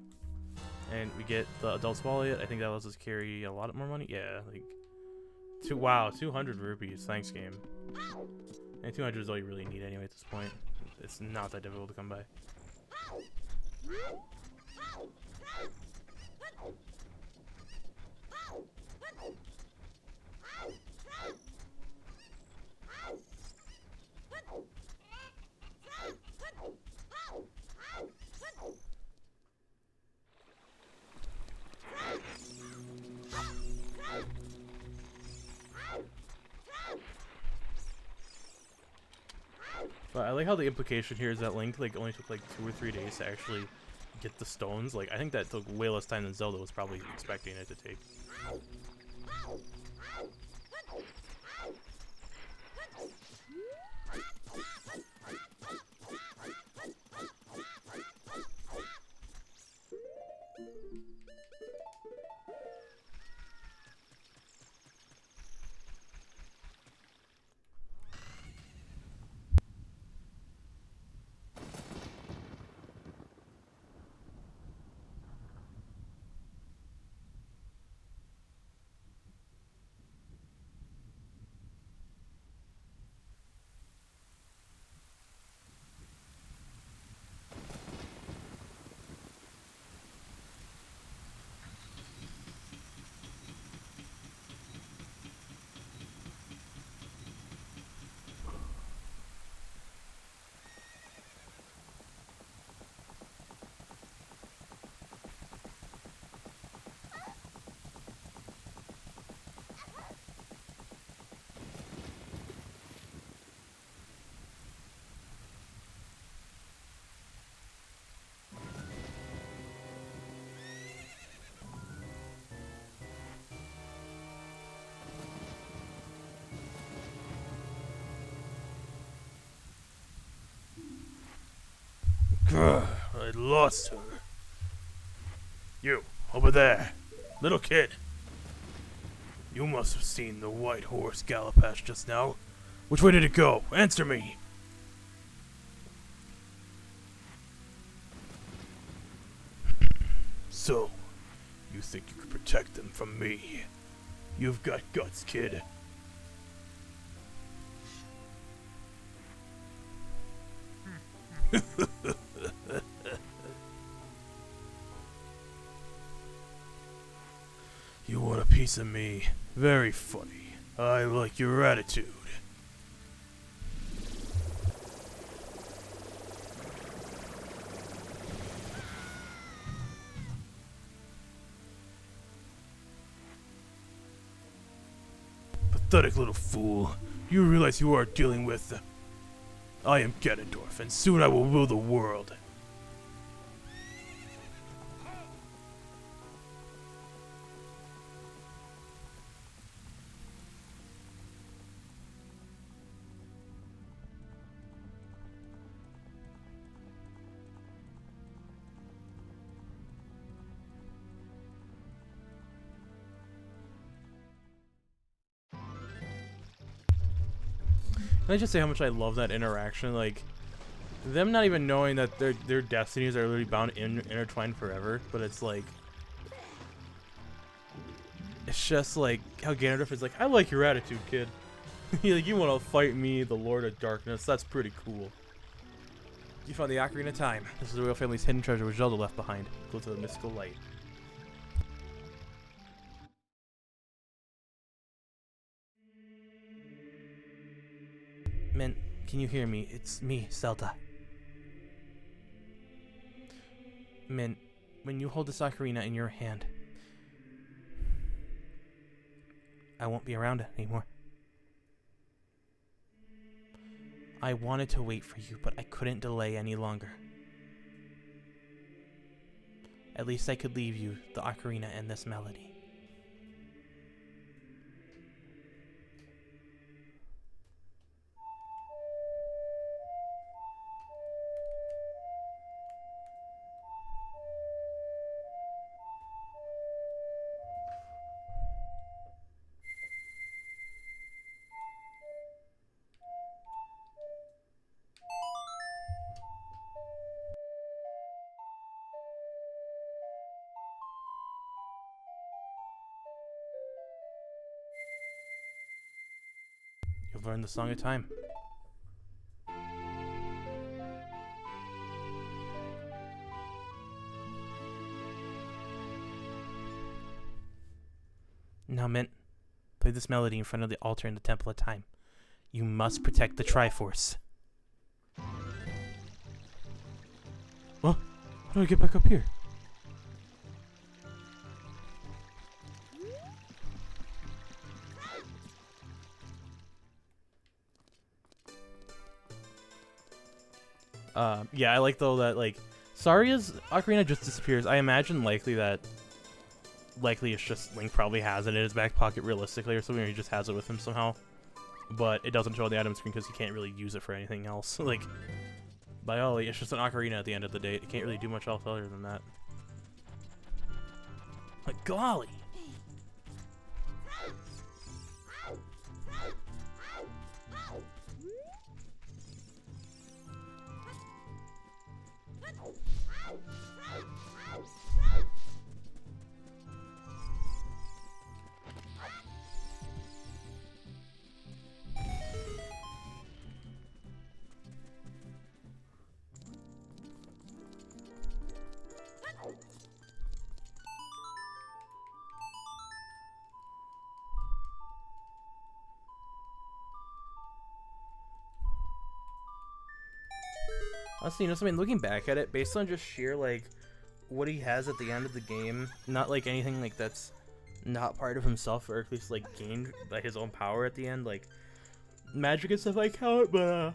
And we get the Adult's Wallet. I think that lets us carry a lot more money. Yeah, like... Wow, 200 rupees. Thanks, game. And 200 is all you really need anyway at this point. It's not that difficult to come by. But I like how the implication here is that Link like only took like 2 or 3 days to actually get the stones. Like I think that took way less time than Zelda was probably expecting it to take. I lost her. You, over there. Little kid. You must have seen the white horse gallop past just now. Which way did it go? Answer me. So, you think you could protect them from me? You've got guts, kid. You want a piece of me? Very funny. I like your attitude. Pathetic little fool. You realize you are dealing with... I am Ganondorf, and soon I will rule the world. Can I just say how much I love that interaction? Like, them not even knowing that their destinies are literally bound intertwined forever, but it's like, it's just like how Ganondorf is like, I like your attitude, kid. Like, you want to fight me, the Lord of Darkness? That's pretty cool. You found the Ocarina of Time. This is the royal family's hidden treasure which Zelda left behind. Go to the mystical light. Mint, can you hear me? It's me, Zelda. Mint, when you hold this ocarina in your hand, I won't be around anymore. I wanted to wait for you, but I couldn't delay any longer. At least I could leave you the ocarina and this melody. learned the Song of Time. Now, Mint, play this melody in front of the altar in the Temple of Time. You must protect the Triforce. Well, how do I get back up here? Yeah, I like though that like Saria's ocarina just disappears. I imagine likely it's just Link probably has it in his back pocket realistically or something, or he just has it with him somehow. But it doesn't show on the item screen because he can't really use it for anything else. Like, by Ollie, it's just an ocarina at the end of the day. It can't really do much else other than that. Like, golly! Honestly, you know something, looking back at it, based on just sheer, like, what he has at the end of the game, not, like, anything, like, that's not part of himself, or at least, like, gained by his own power at the end, like, magic and stuff like count, but,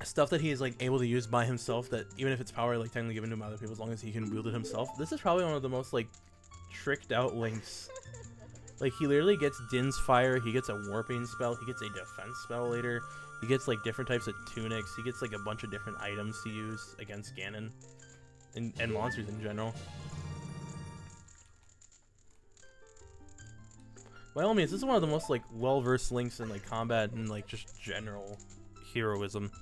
stuff that he is, like, able to use by himself, that, even if it's power, like, technically given to him by other people, as long as he can wield it himself, this is probably one of the most, like, tricked out Links. Like, he literally gets Din's Fire, he gets a warping spell, he gets a defense spell later, he gets, like, different types of tunics, he gets, like, a bunch of different items to use against Ganon, and monsters in general. By all means, this is one of the most, like, well-versed Links in, like, combat and, like, just general heroism.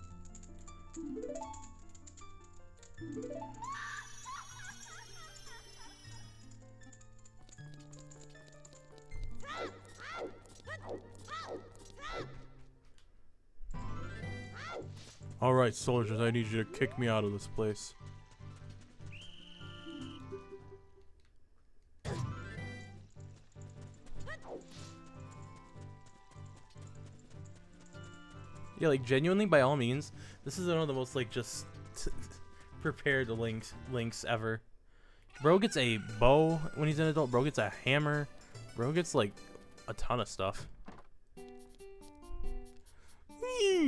Alright, soldiers, I need you to kick me out of this place. Yeah, like, genuinely, by all means, this is one of the most, like, just prepared links ever. Bro gets a bow when he's an adult. Bro gets a hammer. Bro gets, like, a ton of stuff.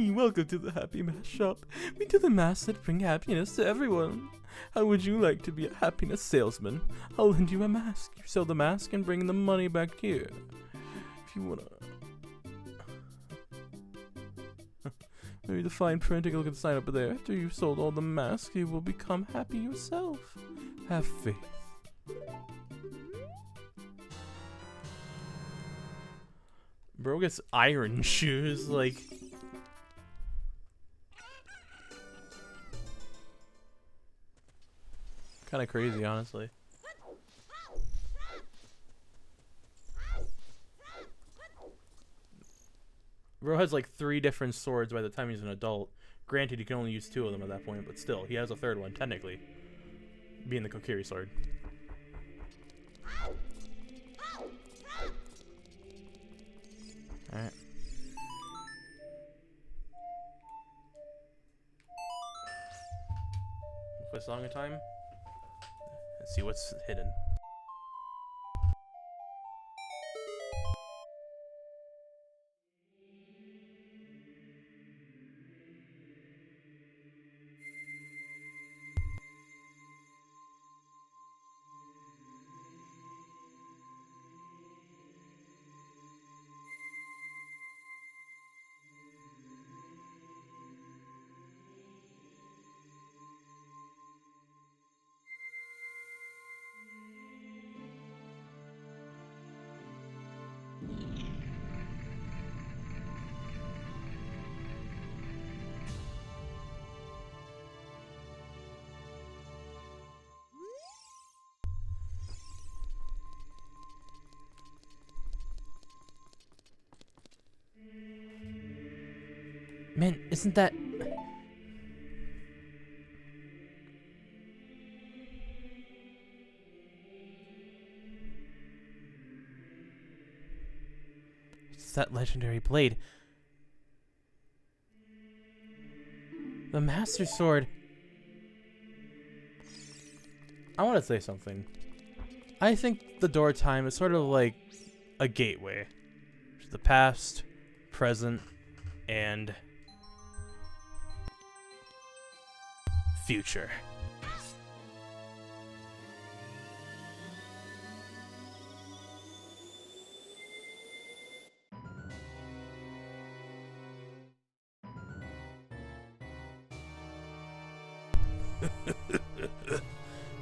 Welcome to the Happy Mask Shop. We do the masks that bring happiness to everyone. How would you like to be a happiness salesman? I'll lend you a mask. You sell the mask and bring the money back here. If you wanna... Maybe the fine print, take a look at the sign up there. After you've sold all the masks, you will become happy yourself. Have faith. Bro gets iron shoes, like... Kinda crazy, honestly. Bro has like 3 different swords by the time he's an adult. Granted, he can only use 2 of them at that point, but still, he has a 3rd one, technically. Being the Kokiri sword. Alright. Play Song of Time. Let's see what's hidden. Mint, isn't that... It's that legendary blade. The Master Sword. I want to say something. I think the Door of Time is sort of like a gateway to the past, present, and future.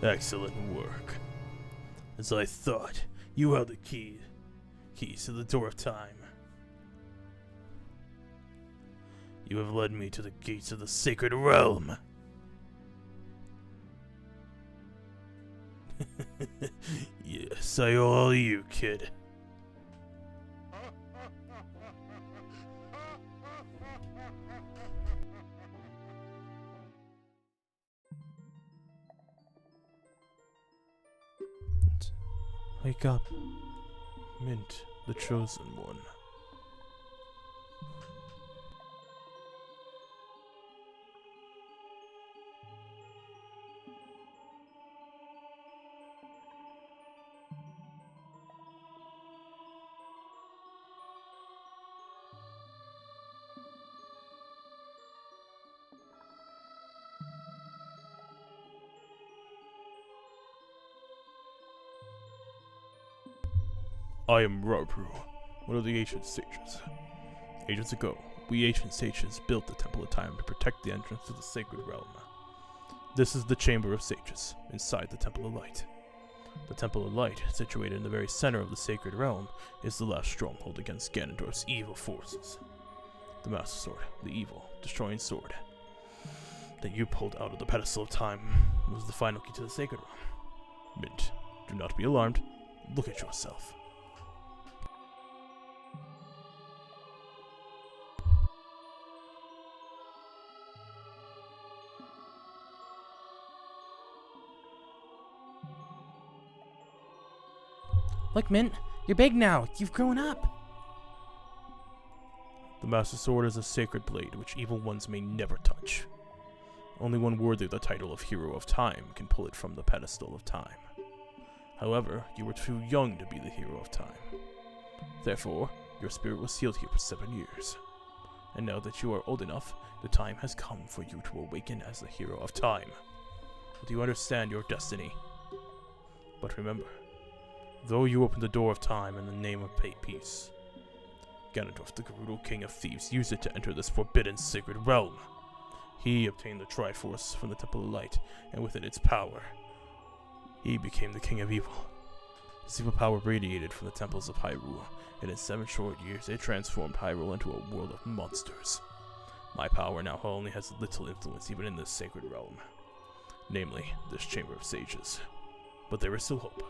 Excellent work. As I thought, you held the keys to the Door of Time. You have led me to the gates of the Sacred Realm. Yes, I owe all you, kid. Wake up, Mint, the Chosen One. I am Rauru, one of the ancient sages. Ages ago, we ancient sages built the Temple of Time to protect the entrance to the Sacred Realm. This is the Chamber of Sages, inside the Temple of Light. The Temple of Light, situated in the very center of the Sacred Realm, is the last stronghold against Ganondorf's evil forces. The Master Sword, the evil, destroying sword that you pulled out of the Pedestal of Time, was the final key to the Sacred Realm. Mint, do not be alarmed. Look at yourself. Look, Mint, you're big now. You've grown up. The Master Sword is a sacred blade which evil ones may never touch. Only one worthy of the title of Hero of Time can pull it from the Pedestal of Time. However, you were too young to be the Hero of Time. Therefore, your spirit was sealed here for 7 years. And now that you are old enough, the time has come for you to awaken as the Hero of Time. But you understand your destiny. But remember, though you opened the Door of Time in the name of peace, Ganondorf, the Gerudo King of Thieves, used it to enter this forbidden sacred realm. He obtained the Triforce from the Temple of Light, and within its power, he became the King of Evil. His evil power radiated from the temples of Hyrule, and in 7 short years it transformed Hyrule into a world of monsters. My power now only has little influence even in this sacred realm, namely, this Chamber of Sages. But there is still hope.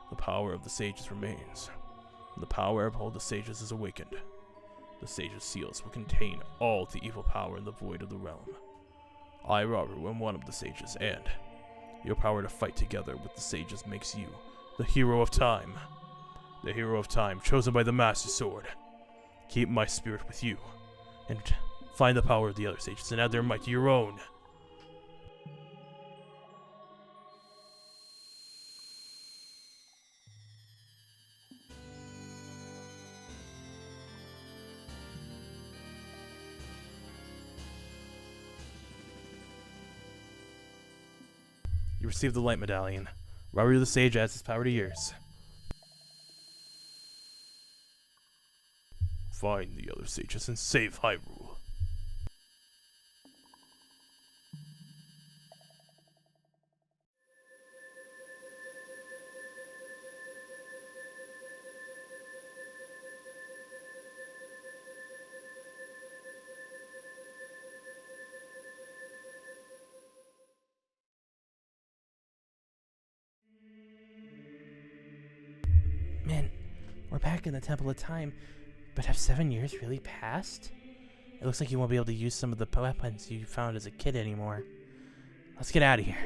The power of the sages remains. When the power of all the sages is awakened, the sages' seals will contain all the evil power in the void of the realm. I, Rauru, am one of the sages, and your power to fight together with the sages makes you the Hero of Time. The Hero of Time, chosen by the Master Sword. Keep my spirit with you, and find the power of the other sages and add their might to your own. You receive the Light Medallion. Rauru the Sage adds his power to yours. Find the other sages and save Hyrule. Mint, we're back in the Temple of Time, but have 7 years really passed? It looks like you won't be able to use some of the weapons you found as a kid anymore. Let's get out of here.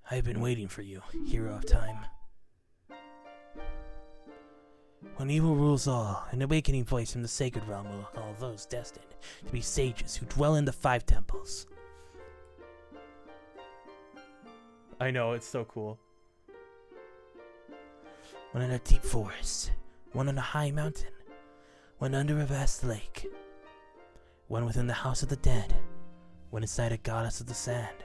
I've been waiting for you, hero of time. When evil rules all, an awakening voice from the sacred realm will call those destined to be sages who dwell in the 5 temples. I know, it's so cool. One in a deep forest, one on a high mountain, one under a vast lake, one within the house of the dead, one inside a goddess of the sand.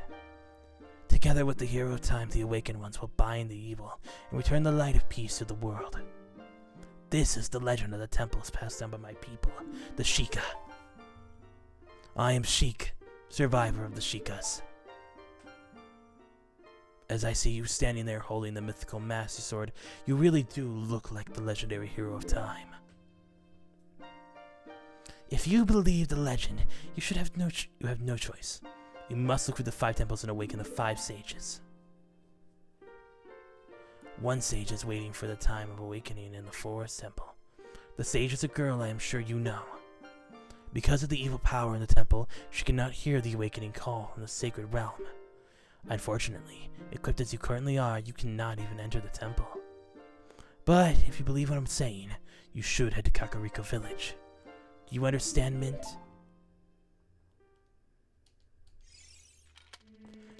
Together with the hero of time, the awakened ones will bind the evil and return the light of peace to the world. This is the legend of the temples passed down by my people, the Sheikah. I am Sheik, survivor of the Sheikahs. As I see you standing there holding the mythical Master Sword, you really do look like the legendary hero of time. If you believe the legend, you should have no choice. You must look through the 5 temples and awaken the 5 sages. One sage is waiting for the time of awakening in the forest temple. The sage is a girl I am sure you know. Because of the evil power in the temple, she cannot hear the awakening call from the sacred realm. Unfortunately, equipped as you currently are, you cannot even enter the temple. But if you believe what I'm saying, you should head to Kakariko Village. Do you understand, Mint?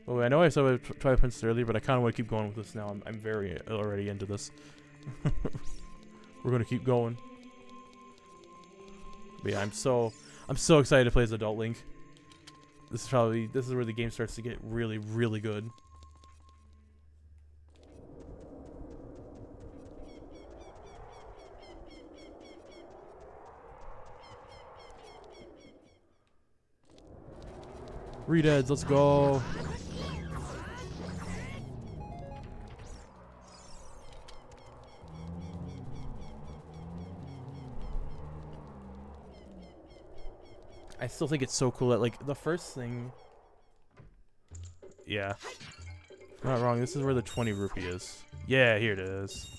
Well, I know I said I'd try Princess earlier, but I kind of want to keep going with this now. I'm very already into this. We're gonna keep going. But yeah, I'm so excited to play as Adult Link. This is where the game starts to get really, really good. Redeads, let's go. I still think it's so cool that, like, the first thing... Yeah. If I'm not wrong, this is where the 20 rupee is. Yeah, here it is.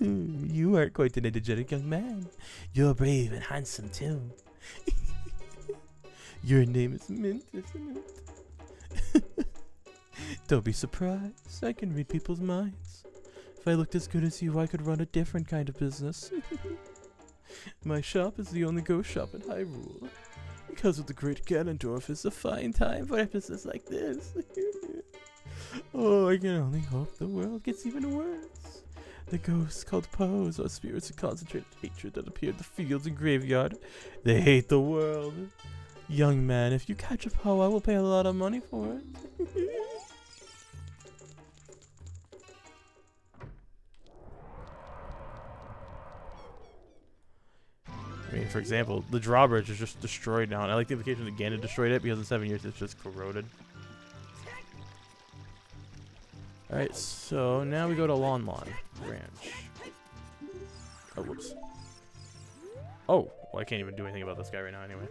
You aren't quite an energetic young man. You're brave and handsome, too. Your name is Mint, isn't it? Don't be surprised. I can read people's minds. If I looked as good as you, I could run a different kind of business. My shop is the only ghost shop in Hyrule. Because of the great Ganondorf, it's a fine time for episodes like this. Oh, I can only hope the world gets even worse. The ghosts called Poes are spirits of concentrated hatred that appear in the fields and graveyard. They hate the world. Young man, if you catch a Poe, I will pay a lot of money for it. I mean, for example, the drawbridge is just destroyed now, and I like the implication that Ganon destroyed it because in 7 years it's just corroded. Alright, so now we go to Lon Lon Ranch. Oh, whoops. Oh, well, I can't even do anything about this guy right now anyway.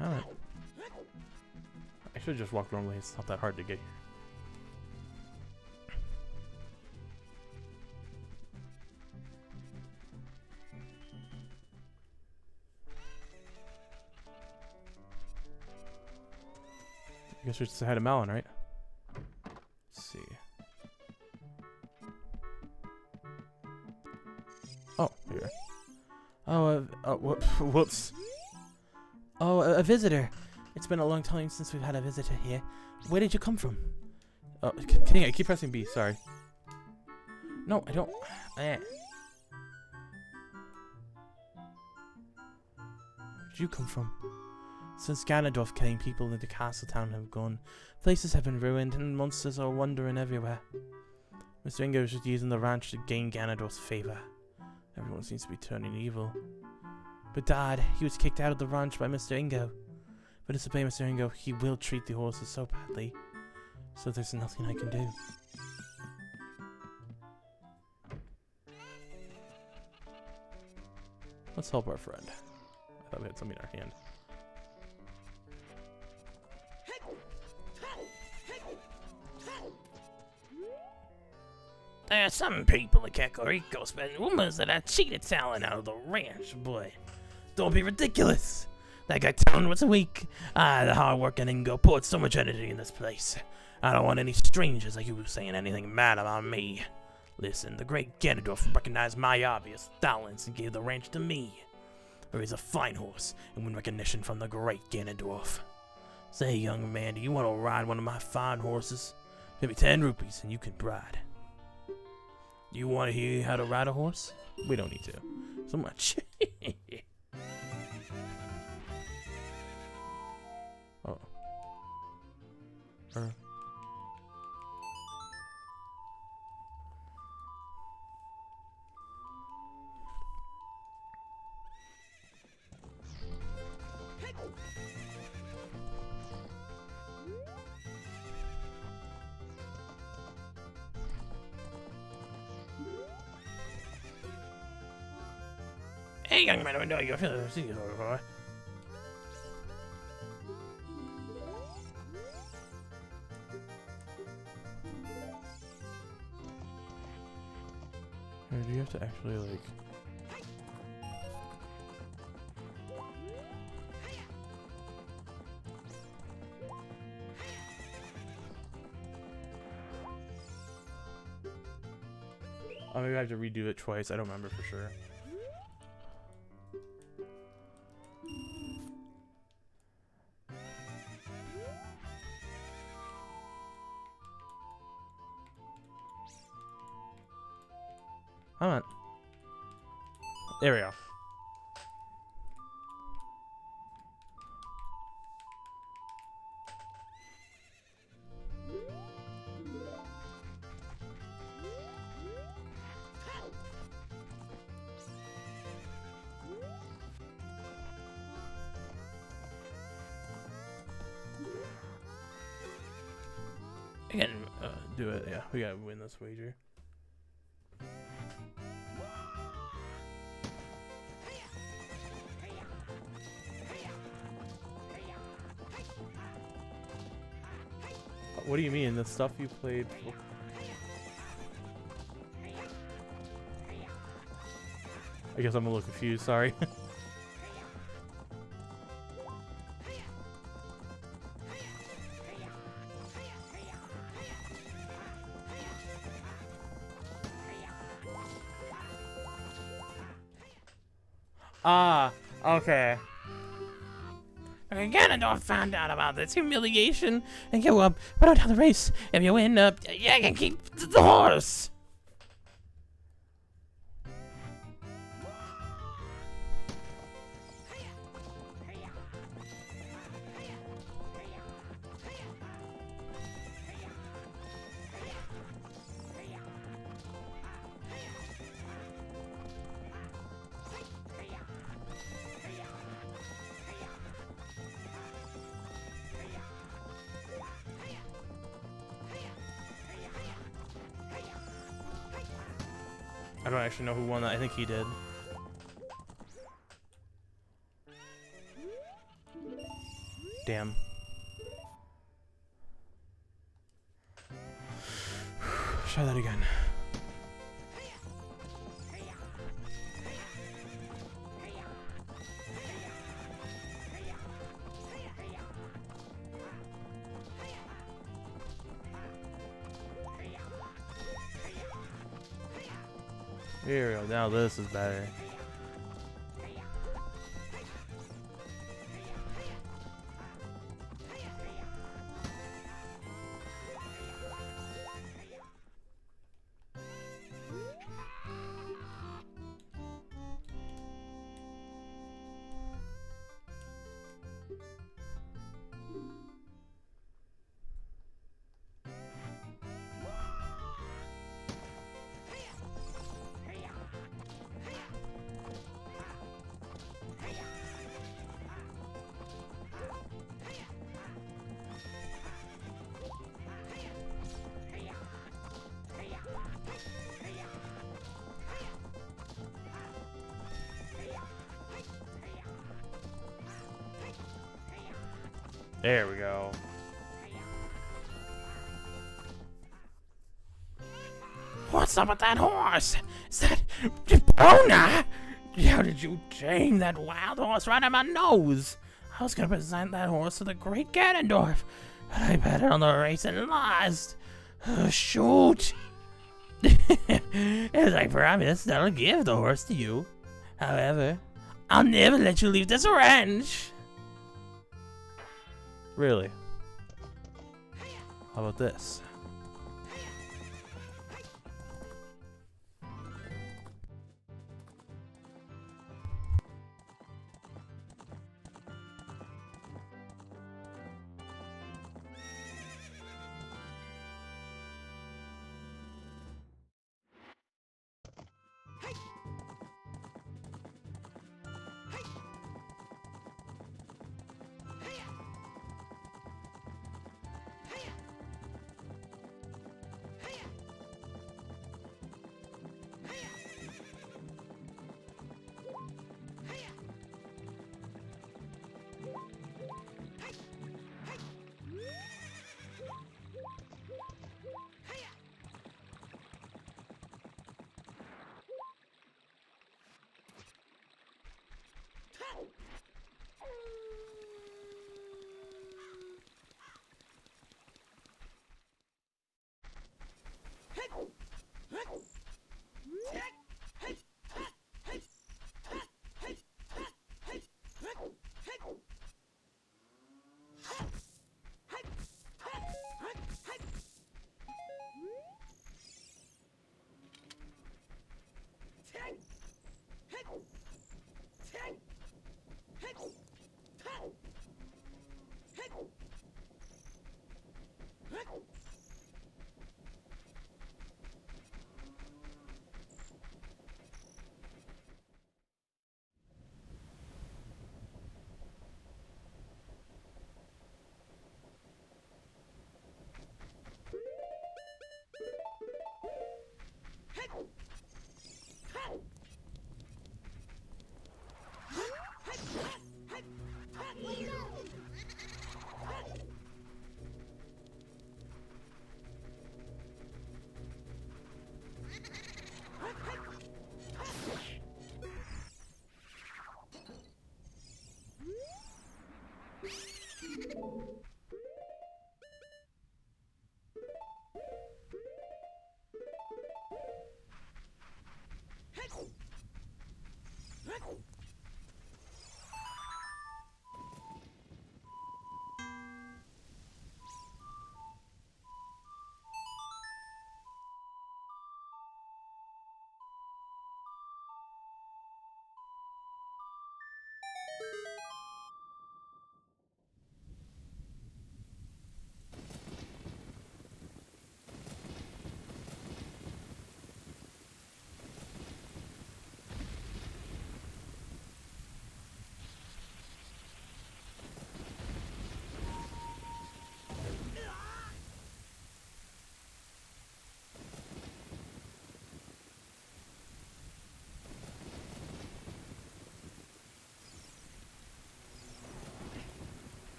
Alright. I should just walk normally, it's not that hard to get here. I guess we just had a Malon, right? Let's see. Oh, here. Oh, Whoops. Oh, a visitor. It's been a long time since we've had a visitor here. Where did you come from? Oh, can I keep pressing B? Sorry. No, I don't. Eh. Where'd you come from? Since Ganondorf came, people in the castle town have gone. Places have been ruined, and monsters are wandering everywhere. Mr. Ingo is just using the ranch to gain Ganondorf's favor. Everyone seems to be turning evil. But Dad, he was kicked out of the ranch by Mr. Ingo. But disobey Mr. Ingo, he will treat the horses so badly. So there's nothing I can do. Let's help our friend. I thought we had something in our hand. There are some people in Kakariko spreading rumors that I cheated Talon out of the ranch, boy. Don't be ridiculous. That guy Talon was weak. The hard-working Ingo poured so much energy in this place. I don't want any strangers like you saying anything bad about me. Listen, the great Ganondorf recognized my obvious talents and gave the ranch to me. He's a fine horse and win recognition from the great Ganondorf. Say, young man, do you want to ride one of my fine horses? Give me 10 rupees and you can ride. You want to hear how to ride a horse? We don't need to. So much. Oh. Hey, young man, I know you're feeling the boy. Or do you have to actually, like... Oh, maybe I have to redo it twice. I don't remember for sure. Come on. There we go. Again, Do it, yeah. We gotta win this wager. What do you mean? The stuff you played? I guess I'm a little confused, sorry. Ah, okay. Ganondorf found out about this humiliation and you put out the race. If you win, you can keep the horse. I don't actually know who won that. I think he did. Damn. Try that again. Here we go. Now this is better. There we go. What's up with that horse? Is that Epona? How did you tame that wild horse right on my nose? I was gonna present that horse to the great Ganondorf, but I bet it on the race and lost. Oh, shoot. As I promised, I'll give the horse to you. However, I'll never let you leave this ranch. Really? How about this?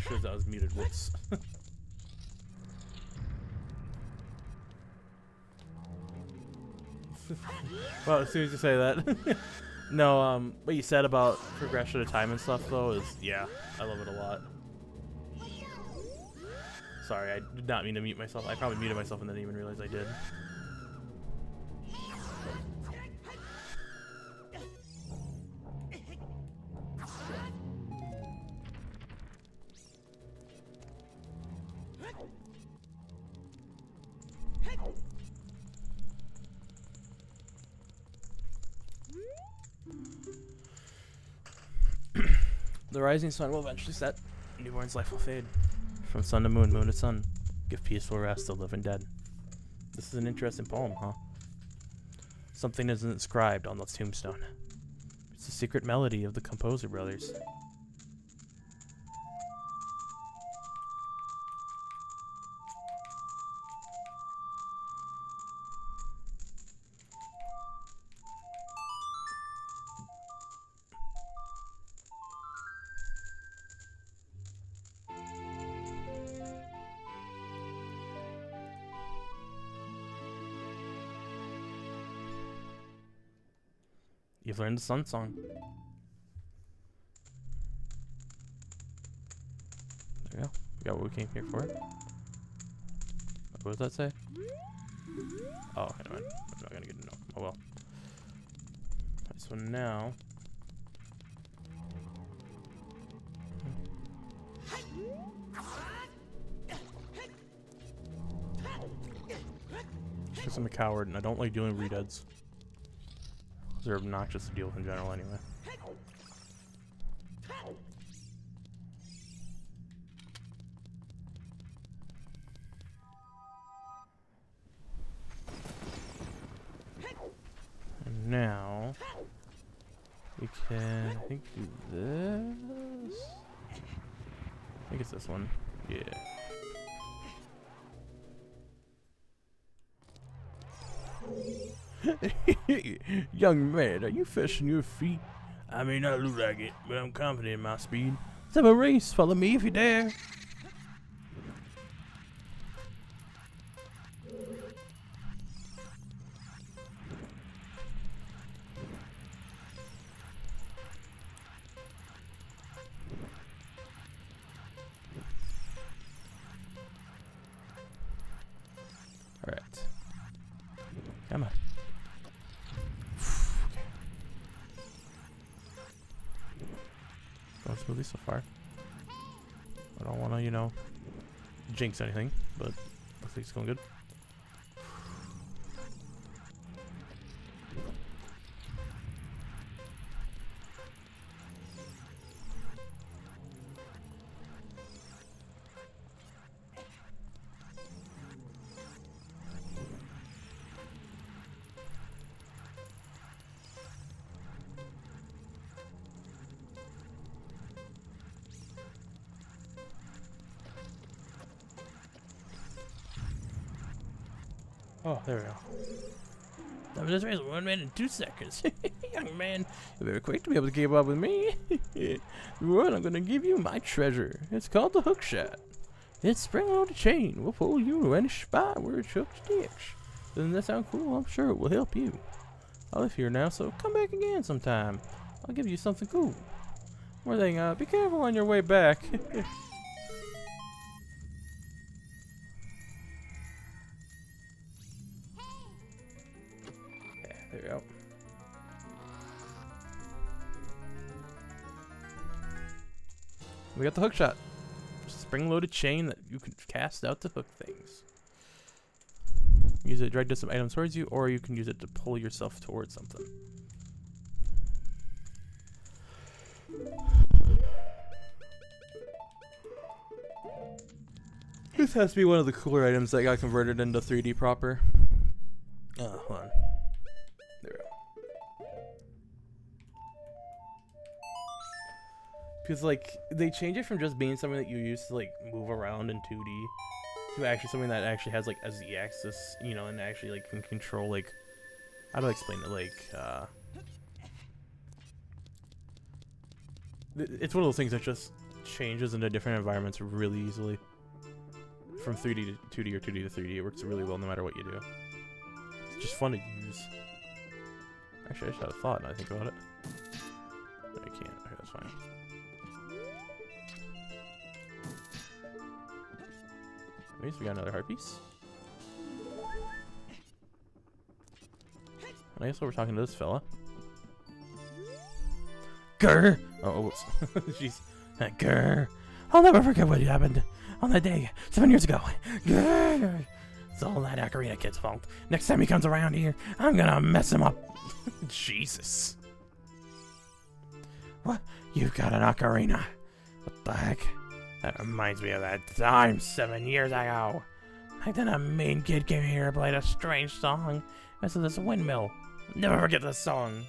shows I was muted. Whoops. Well, as soon as you say that. No, what you said about progression of time and stuff, though, is, yeah, I love it a lot. Sorry, I did not mean to mute myself. I probably muted myself and didn't even realize I did. The rising sun will eventually set. Newborn's life will fade. From sun to moon, moon to sun. Give peaceful rest to living dead. This is an interesting poem, huh? Something isn't inscribed on the tombstone. It's the secret melody of the Composer Brothers. You've learned the Sun Song. There you go. We got what we came here for. What does that say? Oh, okay, never mind. I'm not gonna get to know. Oh well. Alright, so now. Because I'm a coward and I don't like dealing with redeads. They're obnoxious to deal with in general anyway. And now we can, I think, do this. I think it's this one. Yeah. Young man, are you fishing your feet? I may not look like it, but I'm confident in my speed. Let's have a race. Follow me if you dare. All right. Come on. Going smoothly so far. I don't want to, you know, jinx anything, but looks like it's going good. Oh, there we go. I'm just raising 1 minute and 2 seconds. Young man, you're very quick to be able to keep up with me. Well, I'm gonna give you my treasure. It's called the hook shot. It's spring-loaded chain. Will pull you to any spot where it's hooked ditch. Doesn't that sound cool? I'm sure it will help you. I live here now, so come back again sometime. I'll give you something cool. One thing, be careful on your way back. There we go. We got the hook shot. Spring-loaded chain that you can cast out to hook things. Use it to drag some items towards you, or you can use it to pull yourself towards something. This has to be one of the cooler items that got converted into 3D proper. Hold on. There we go. Because, like, they change it from just being something that you use to, like, move around in 2D to actually something that actually has, like, a Z-axis, you know, and actually, like, can control, like, how do I explain it? Like, it's one of those things that just changes into different environments really easily. From 3D to 2D or 2D to 3D, it works really well no matter what you do. It's just fun to use. Actually, I just had a thought now I think about it. No, I can't. Okay, that's fine. At least we got another heart piece. And I guess we're talking to this fella. Grr! Oh, whoops. Jeez. Grr! I'll never forget what happened on that day 7 years ago. Grr! It's all that Ocarina Kid's fault. Next time he comes around here, I'm gonna mess him up. Jesus. What? You've got an ocarina. What the heck? That reminds me of that time 7 years ago. Back then a mean kid came here and played a strange song. This is this windmill. Never forget this song.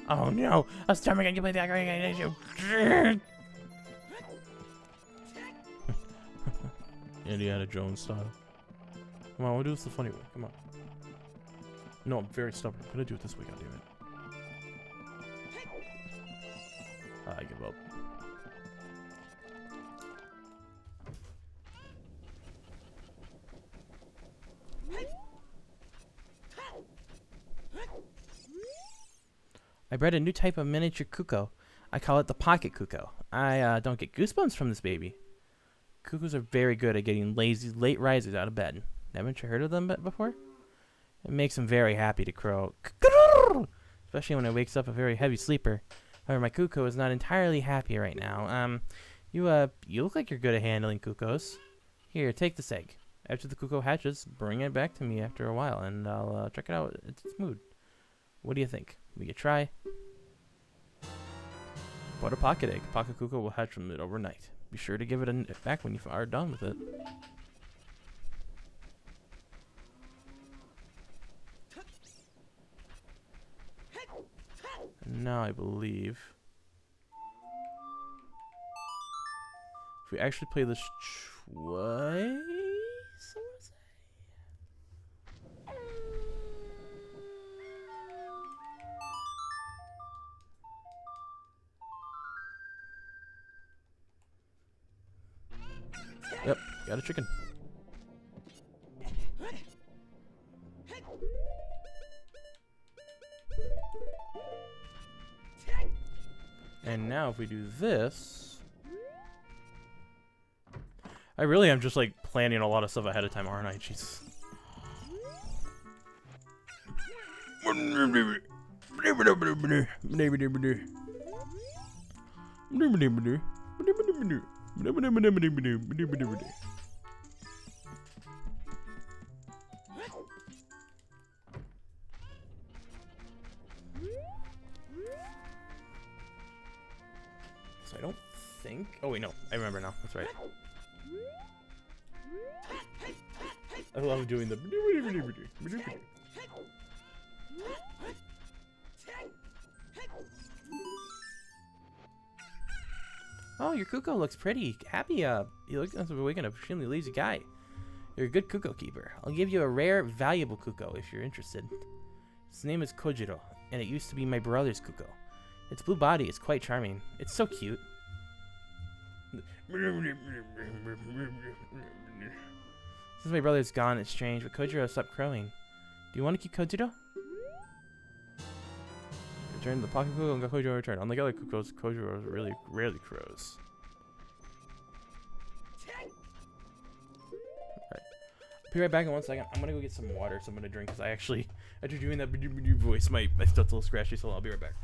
Oh no! A stomach can play the ocarina issue. Indiana Jones style. Come on, we'll do this the funny way. Come on. No, I'm very stubborn. I'm gonna do it this way, goddammit. I give up. I bred a new type of miniature Kuko. I call it the Pocket Kuko. I don't get goosebumps from this baby. Kukos are very good at getting lazy late risers out of bed. Haven't you heard of them before? It makes them very happy to crow. Especially when it wakes up a very heavy sleeper. However, my Kuko is not entirely happy right now. You look like you're good at handling Kukos. Here, take this egg. After the Kuko hatches, bring it back to me after a while, and I'll check it out its mood. What do you think? We could try. Put a pocket egg. Pocket Kuko will hatch from it overnight. Be sure to give it back when you are done with it. And now I believe if we actually play this twice, yep, got a chicken. And now if we do this, I really am just like planning a lot of stuff ahead of time, aren't I? Jesus. So I don't think. Oh wait, no, I remember now. That's right. I love doing the. Oh, your Kuko looks pretty happy. You look like an extremely lazy guy. You're a good Kuko keeper. I'll give you a rare, valuable Kuko if you're interested. Its name is Kojiro, and it used to be my brother's Kuko. Its blue body is quite charming. It's so cute. Since my brother's gone, it's strange, but Kojiro stopped crowing. Do you want to keep Kojiro? Return the pocket Kuko and Kojiro return. Unlike other Kukos, Kojiro really rarely crows. Alright. Be right back in 1 second. I'm gonna go get some water, so I'm gonna drink, because I actually, after doing that voice, my stuff's a little scratchy, so I'll be right back.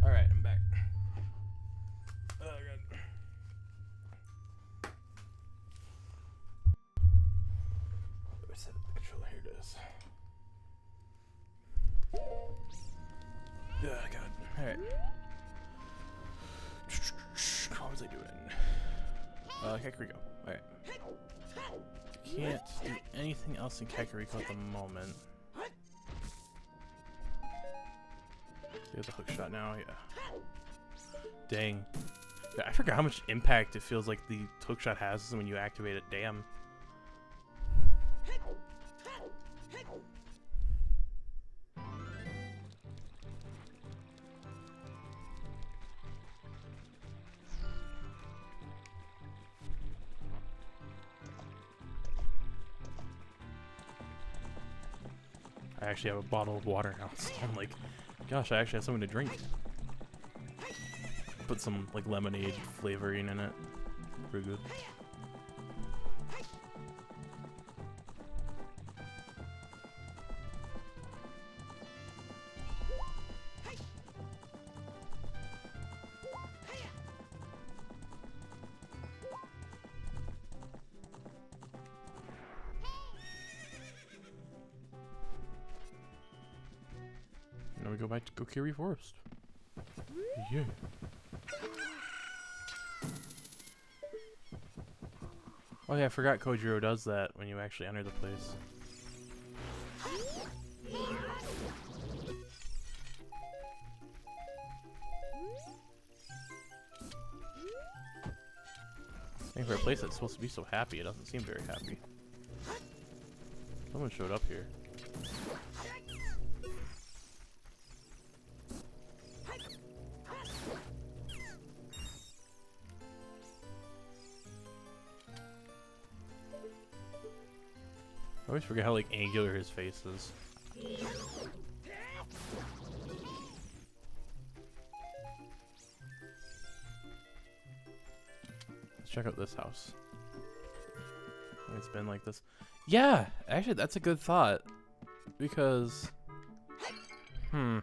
Alright, I'm back. Oh, God. Where's the controller? Here it is. Oh, God. Alright. What was I doing? Kakariko. Alright. Can't do anything else in Kakariko at the moment. Do the hook shot now? Yeah. Dang. Yeah, I forgot how much impact it feels like the hook shot has when you activate it. Damn. I actually have a bottle of water now, so I'm like, gosh, I actually have something to drink. Put some like lemonade flavoring in it. Pretty good. Now we go back to Kokiri Forest. Yeah. Oh yeah, I forgot Kojiro does that when you actually enter the place. I think for a place that's supposed to be so happy, it doesn't seem very happy. Someone showed up here. I always forget how like angular his face is. Let's check out this house. It's been like this. Yeah, actually that's a good thought. Because well,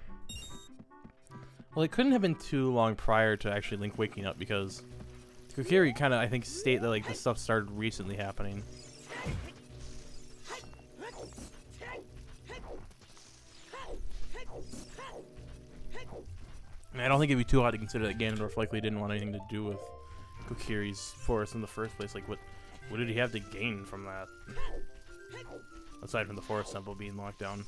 it couldn't have been too long prior to actually Link waking up because Kokiri kinda I think state that like this stuff started recently happening. I don't think it'd be too hard to consider that Ganondorf likely didn't want anything to do with Kokiri's forest in the first place. Like, what did he have to gain from that? Aside from the forest temple being locked down.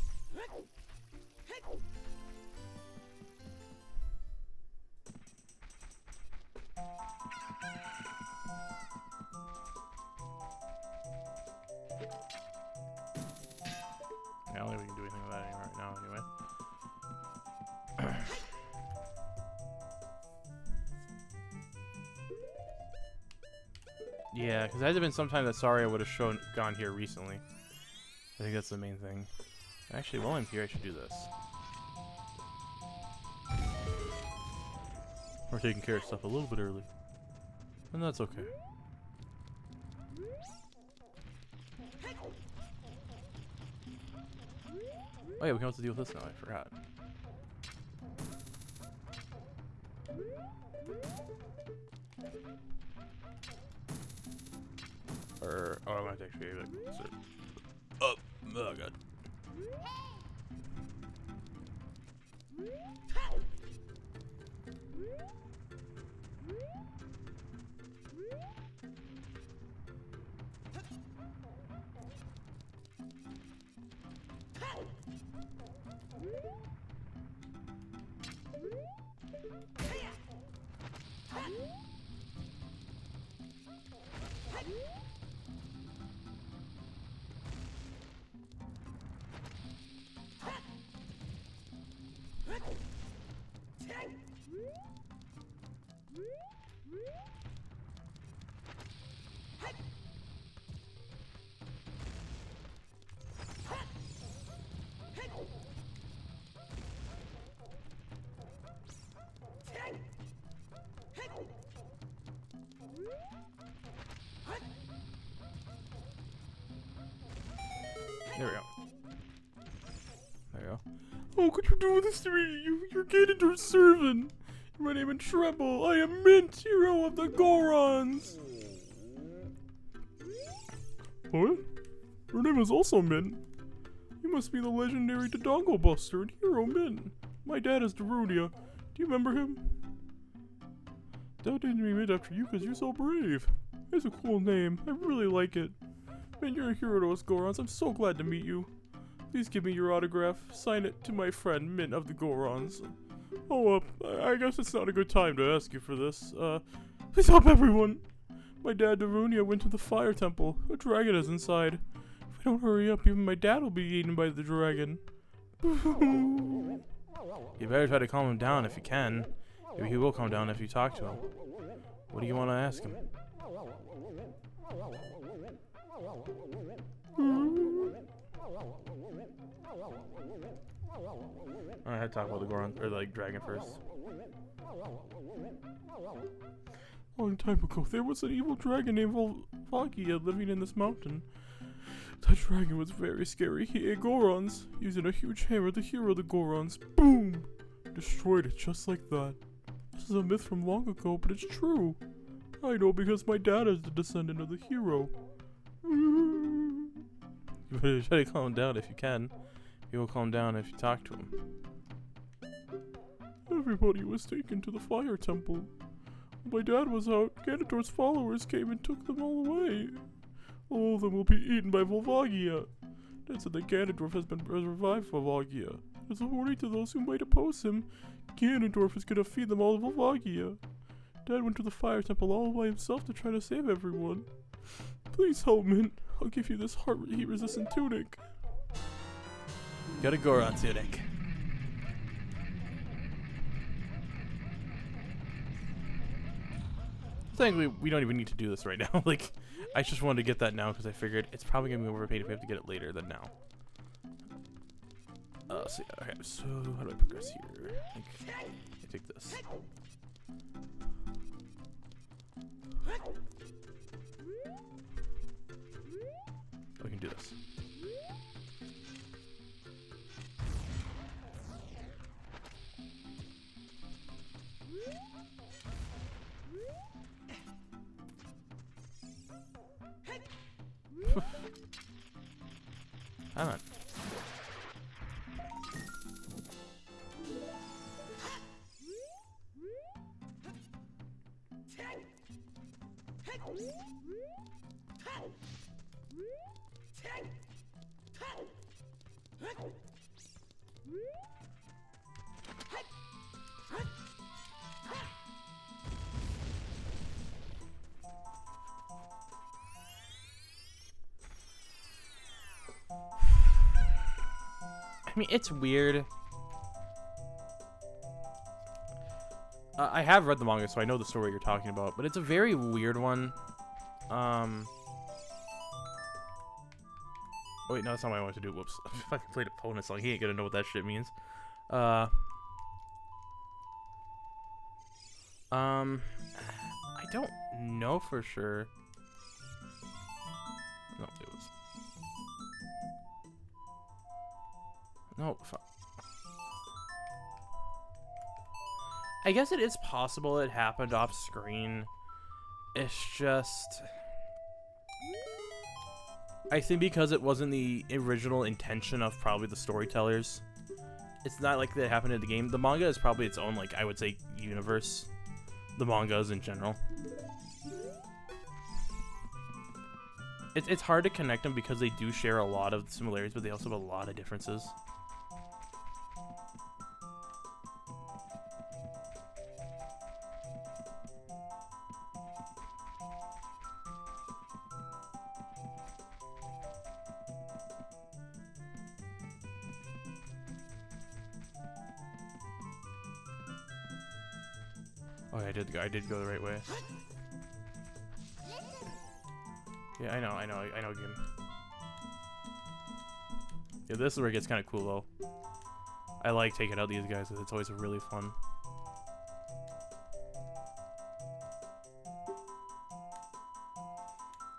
I don't think we can do anything with that right now anyway. Yeah, because it had been some time that Saria would have gone here recently. I think that's the main thing. Actually, while I'm here, I should do this. We're taking care of stuff a little bit early. And that's okay. Oh yeah, we can also deal with this now, I forgot. Oh, I might actually like, oh god. There we go. There we go. Oh, what you doing this to me? You're Ganondorf's servant. My name is Treble. I am Mint, hero of the Gorons. What? Your name is also Mint. You must be the legendary Dodongo Buster and hero Mint. My dad is Darunia. Do you remember him? Dad named me Mint after you because you're so brave. It's a cool name. I really like it. Mint, you're a hero to us Gorons. I'm so glad to meet you. Please give me your autograph. Sign it to my friend Mint of the Gorons. Oh, I guess it's not a good time to ask you for this. Please help everyone. My dad Darunia went to the fire temple. A dragon is inside. If we don't hurry up, even my dad will be eaten by the dragon. You better try to calm him down if you can. Maybe he will calm down if you talk to him. What do you want to ask him? I had to talk about the Goron, or the dragon first. A long time ago, there was an evil dragon named Volvagia living in this mountain. That dragon was very scary. He ate Gorons. Using a huge hammer, the hero of the Gorons, boom! Destroyed it just like that. This is a myth from long ago, but it's true. I know because my dad is the descendant of the hero. You better try to calm him down if you can. He will calm down if you talk to him. Everybody was taken to the fire temple. When my dad was out, Ganondorf's followers came and took them all away. All of them will be eaten by Volvagia. Dad said that Ganondorf has been revived Volvagia. As a warning to those who might oppose him, Ganondorf is gonna feed them all to Volvagia. Dad went to the fire temple all by himself to try to save everyone. Please help, Mint. I'll give you this heat-resistant tunic. Got a Goron tunic. I think we don't even need to do this right now. Like, I just wanted to get that now because I figured it's probably gonna be overpaid if we have to get it later than now. So yeah, okay, so how do I progress here? I take this. I can do this. Come on. I mean, it's weird. I have read the manga, so I know the story you're talking about, but it's a very weird one. Oh, wait, no, that's not what I wanted to do. Whoops. If I played opponent song, he ain't gonna know what that shit means. I don't know for sure. No, it was... No, fuck. I guess it is possible it happened off screen. It's just... I think because it wasn't the original intention of probably the storytellers. It's not like that happened in the game. The manga is probably its own, like, I would say, universe. The mangas in general. It's hard to connect them because they do share a lot of similarities, but they also have a lot of differences. Oh, I did go the right way. Yeah, I know, game. Yeah, this is where it gets kind of cool, though. I like taking out these guys, because it's always really fun.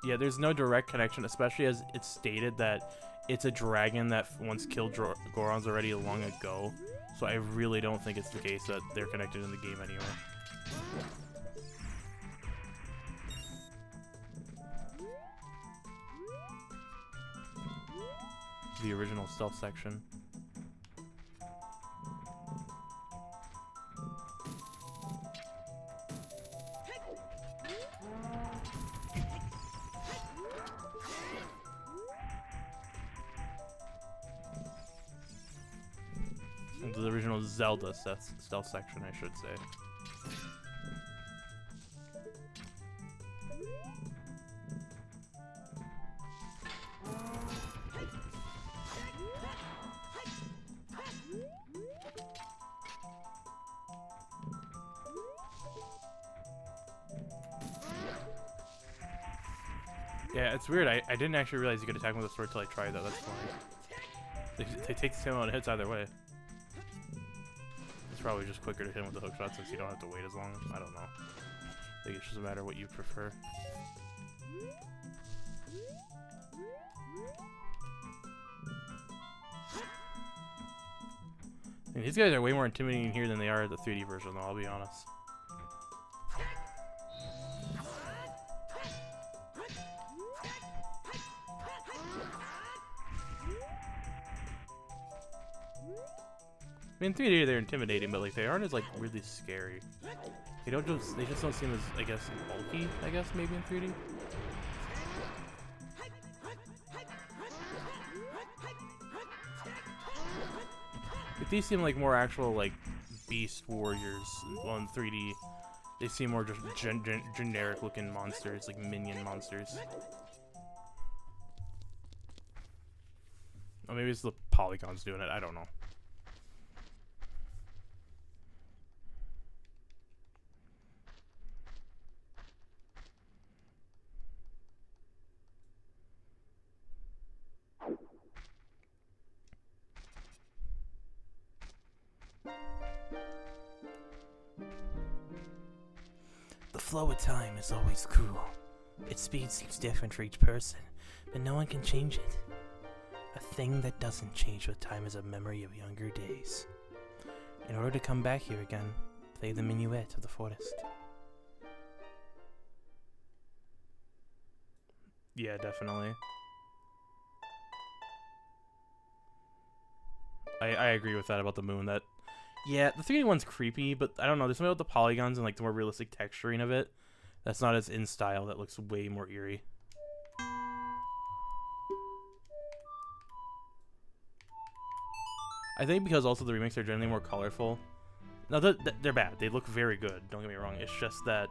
Yeah, there's no direct connection, especially as it's stated that it's a dragon that once killed Gorons already long ago. So I really don't think it's the case that they're connected in the game anyway. The original stealth section. The original Zelda stealth section, I should say. Yeah, it's weird. I didn't actually realize you could attack with a sword till I tried that. That's funny. They take the same amount of hits either way. It's probably just quicker to hit him with the hook shot since you don't have to wait as long. I don't know. I think it's just a matter of what you prefer. I mean, these guys are way more intimidating here than they are at the 3D version, though, I'll be honest. I mean, in 3D they're intimidating, but like they aren't as like really scary. They just don't seem as, I guess, bulky, I guess, maybe in 3D. But these seem like more actual like beast warriors on 3D. They seem more just generic looking monsters, like minion monsters. Or maybe it's the polygons doing it, I don't know. The flow of time is always cruel. Its speed seems different for each person, but no one can change it. A thing that doesn't change with time is a memory of younger days. In order to come back here again, play the minuet of the forest. Yeah, definitely. I agree with that about the moon. That, yeah, the 3D one's creepy, but I don't know. There's something about the polygons and like the more realistic texturing of it that's not as in style. That looks way more eerie. I think because also the remakes are generally more colorful. Now they're bad. They look very good. Don't get me wrong. It's just that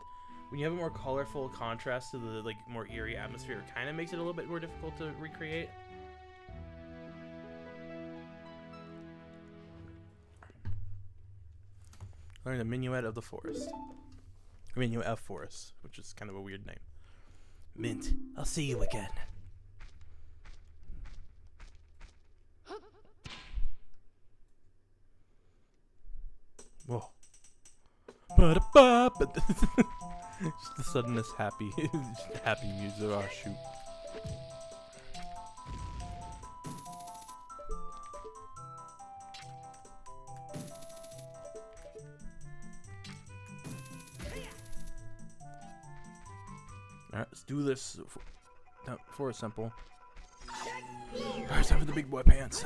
when you have a more colorful contrast to the like more eerie atmosphere, it kind of makes it a little bit more difficult to recreate. Learn the Minuet of the Forest. Minuet of Forest, which is kind of a weird name. Mint, I'll see you again. Whoa. Just the suddenness happy happy music. Oh shoot. Alright, let's do this. Forest Simple. Alright, it's time for the big boy pants.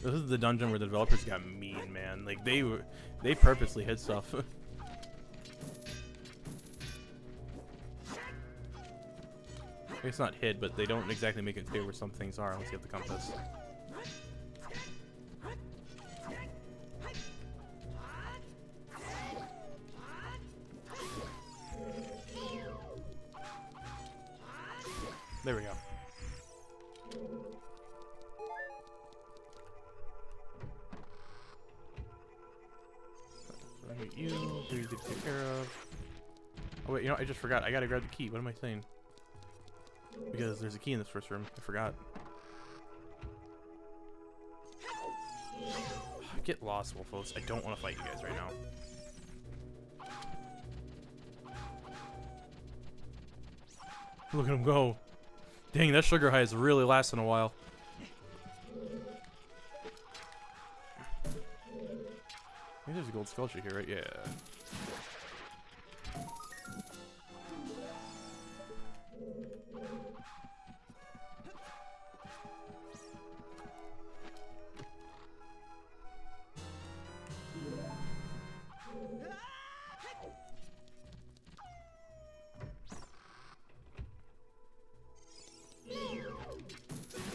This is the dungeon where the developers got mean, man. Like they purposely hid stuff. It's not hid, but they don't exactly make it clear where some things are unless you have the compass. There we go. You, here you get taken care of. Oh wait, you know, I just forgot. I gotta grab the key. What am I saying? Because there's a key in this first room. I forgot. Get lost, Wolfos. I don't want to fight you guys right now. Look at him go. Dang, that sugar high is really lasting a while. I think there's a gold sculpture here, right? Yeah.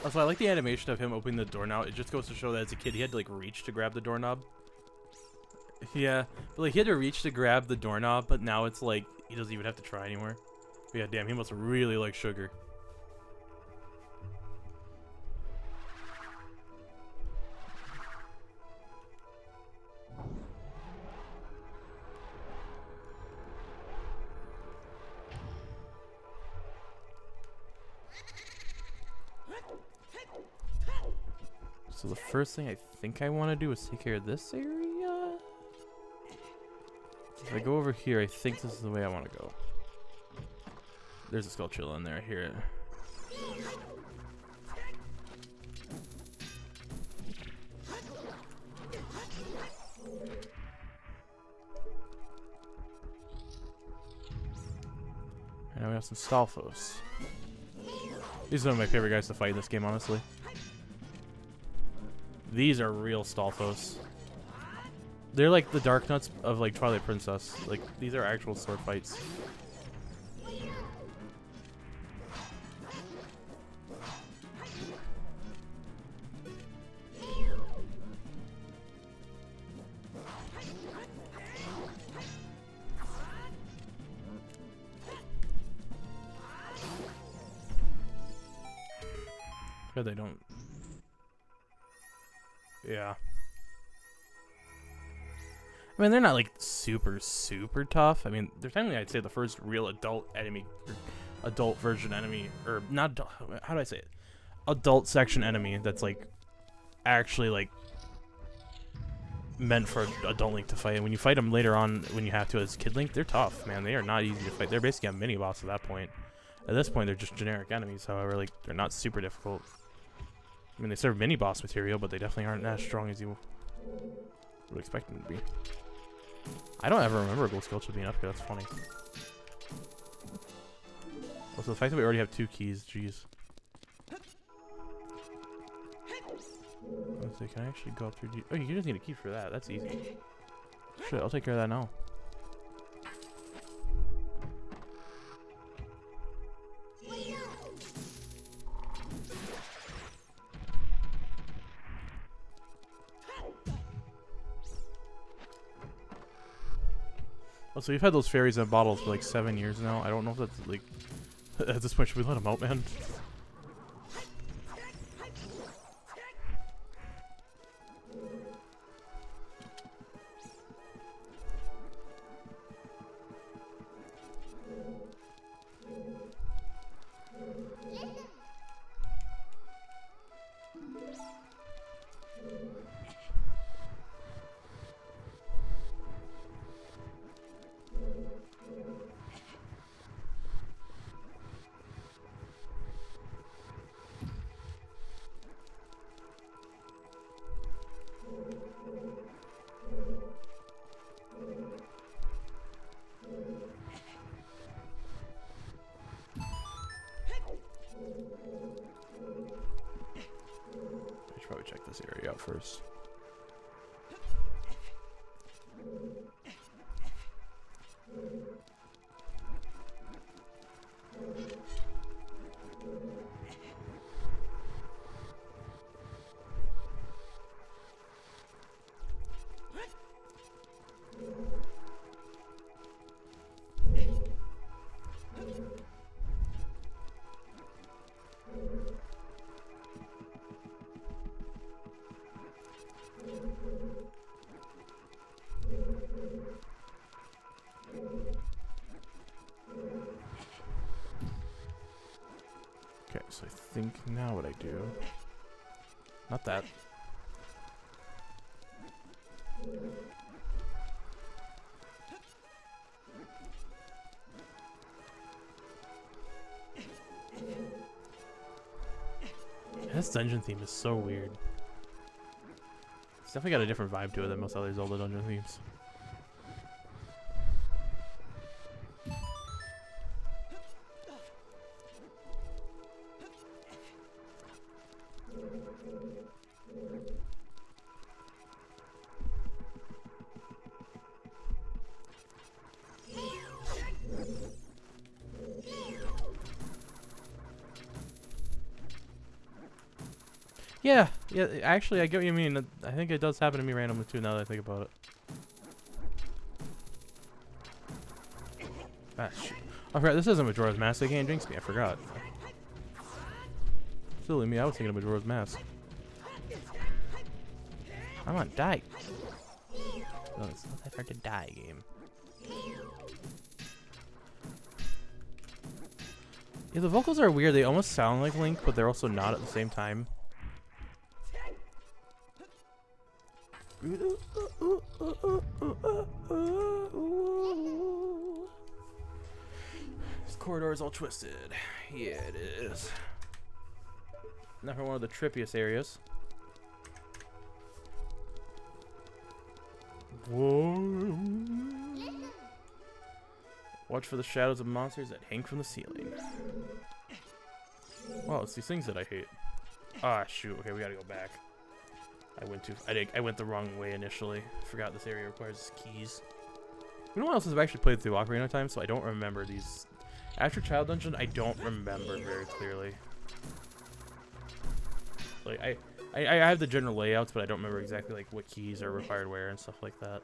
Also, I like the animation of him opening the door now. It just goes to show that as a kid, he had to like reach to grab the doorknob. Yeah, but like he had to reach to grab the doorknob, but now it's like he doesn't even have to try anymore. But yeah, damn, he must really like sugar. So the first thing I think I want to do is take care of this area. If I go over here, I think this is the way I want to go. There's a Skulltula in there. I hear it. And now we have some Stalfos. These are some of my favorite guys to fight in this game, honestly. These are real Stalfos. They're like the Dark Nuts of like Twilight Princess. Like these are actual sword fights. But they don't. Yeah. I mean, they're not like super tough. I mean, they're technically, I'd say, the first real adult enemy, or adult version enemy, or not adult, how do I say it? Adult section enemy that's like actually like meant for adult Link to fight. And when you fight them later on, when you have to as Kid Link, they're tough, man. They are not easy to fight. They're basically a mini boss at that point. At this point, they're just generic enemies. However, like they're not super difficult. I mean, they serve mini boss material, but they definitely aren't as strong as you would expect them to be. I don't ever remember Gold Sculpture being up here. That's funny. Also, the fact that we already have 2 keys, jeez. Let's see, can I actually go up through? Oh, you just need a key for that. That's easy. Shit, I'll take care of that now. Oh, so you've had those fairies in bottles for like 7 years now. I don't know if that's like... At this point, should we let them out, man? Probably check this area out first. Okay, so I think now what I do... Not that. This dungeon theme is so weird. It's definitely got a different vibe to it than most other Zelda dungeon themes. Yeah, actually, I get what you mean. I think it does happen to me randomly too, now that I think about it. Ah, shoot. I forgot, this isn't Majora's Mask. They can't jinx me. I forgot. Silly me, I was thinking of Majora's Mask. Come on, die. No, it's not that hard to die, game. Yeah, the vocals are weird. They almost sound like Link, but they're also not at the same time. This corridor is all twisted. Yeah, it is. Now for one of the trippiest areas. Whoa. Watch for the shadows of monsters that hang from the ceiling. Wow, it's these things that I hate. Ah, shoot. Okay, we gotta go back. I went the wrong way initially. Forgot this area requires keys. You know what else? I've actually played through Ocarina of Time, so I don't remember these. After Child Dungeon, I don't remember very clearly. Like I have the general layouts, but I don't remember exactly like what keys are required where and stuff like that.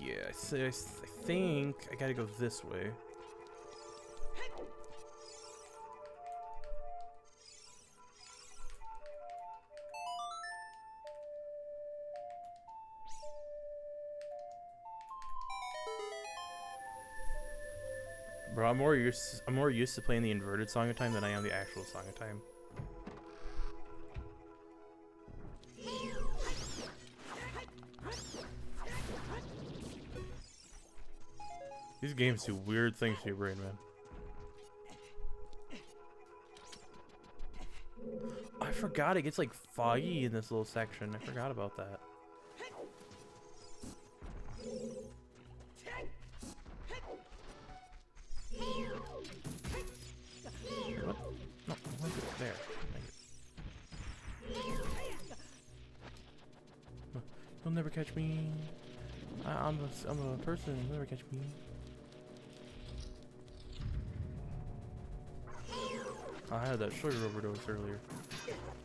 Yeah, I think I gotta go this way. Bro, I'm more used to playing the inverted Song of Time than I am the actual Song of Time. These games do weird things to your brain, man. I forgot it gets like foggy in this little section. I forgot about that. What? No, I want to go there. You'll never catch me. I'm a person. You'll never catch me. I had that sugar overdose earlier.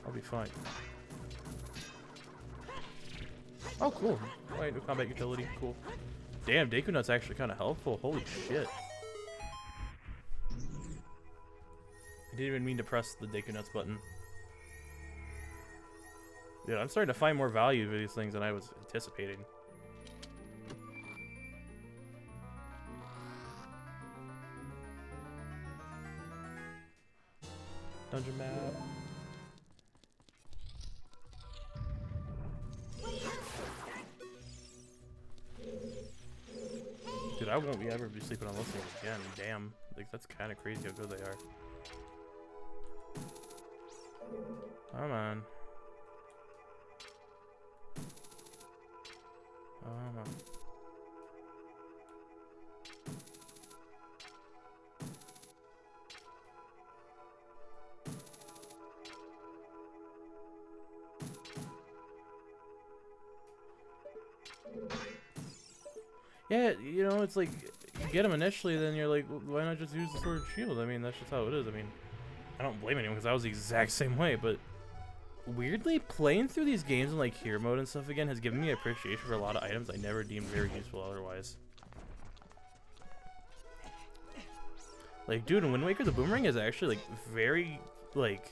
I'll be fine. Oh, cool. Wait, new combat utility. Cool. Damn, Deku Nut's actually kind of helpful. Holy shit. I didn't even mean to press the Deku Nuts button. Yeah, I'm starting to find more value for these things than I was anticipating. Dungeon map. Dude, I won't ever be sleeping on those things again. Damn. Like, that's kind of crazy how good they are. Come on. Come on. Yeah, you know, it's like, you get them initially, then you're like, well, why not just use the sword and shield? I mean, that's just how it is. I mean, I don't blame anyone because I was the exact same way, but weirdly, playing through these games in like hero mode and stuff again has given me appreciation for a lot of items I never deemed very useful otherwise. Like, dude, in Wind Waker, the boomerang is actually like very, like,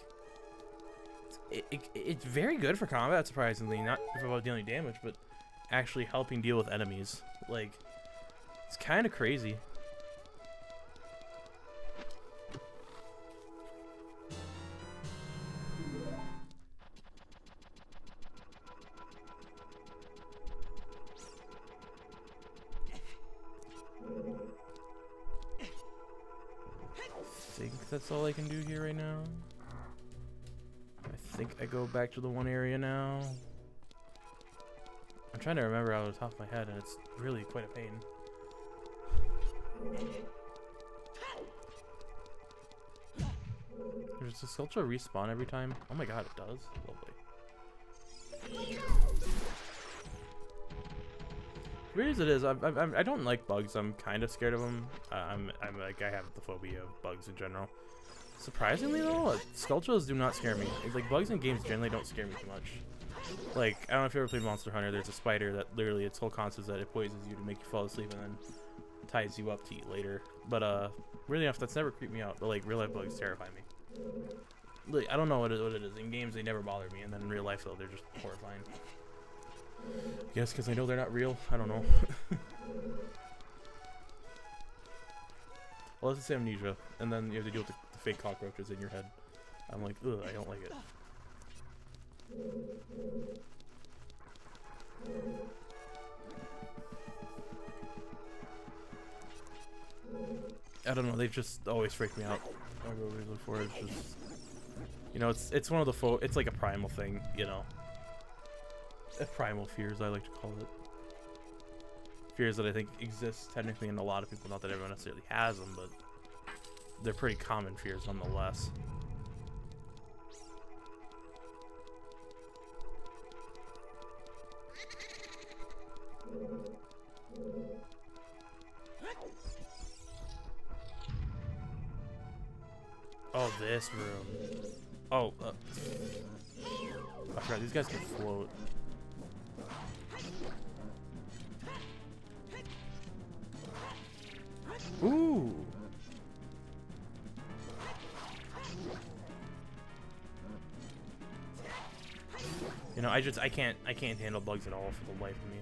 it's very good for combat, surprisingly. Not about dealing damage, but actually helping deal with enemies. Like, it's kind of crazy. think that's all I can do here right now. I think I go back to the one area now. I'm trying to remember out of the top of my head, and it's really quite a pain. Does the Skulltula respawn every time? Oh my god, it does. Lovely. Weird as it is, I don't like bugs. I'm kind of scared of them. I'm like, I have the phobia of bugs in general. Surprisingly though, Skulltulas do not scare me. It's like bugs in games generally don't scare me too much. Like, I don't know if you ever played Monster Hunter. There's a spider that literally its whole concept is that it poisons you to make you fall asleep and then ties you up to eat later. But really enough, that's never creeped me out. But like real life bugs terrify me. Like, I don't know what it is. In games they never bother me, and then in real life though they're just horrifying. I guess because I know they're not real. I don't know. Well, let's say amnesia, and then you have to deal with the fake cockroaches in your head. I'm like, ugh, I don't like it. I don't know, they've just always freaked me out. I go look for it. It's just, you know, it's one of the it's like a primal thing, you know. Primal fears, I like to call it. Fears that I think exist technically in a lot of people. Not that everyone necessarily has them, but they're pretty common fears nonetheless. Oh, this room. Oh, I forgot, these guys can float. Ooh. You know, I can't handle bugs at all for the life of me.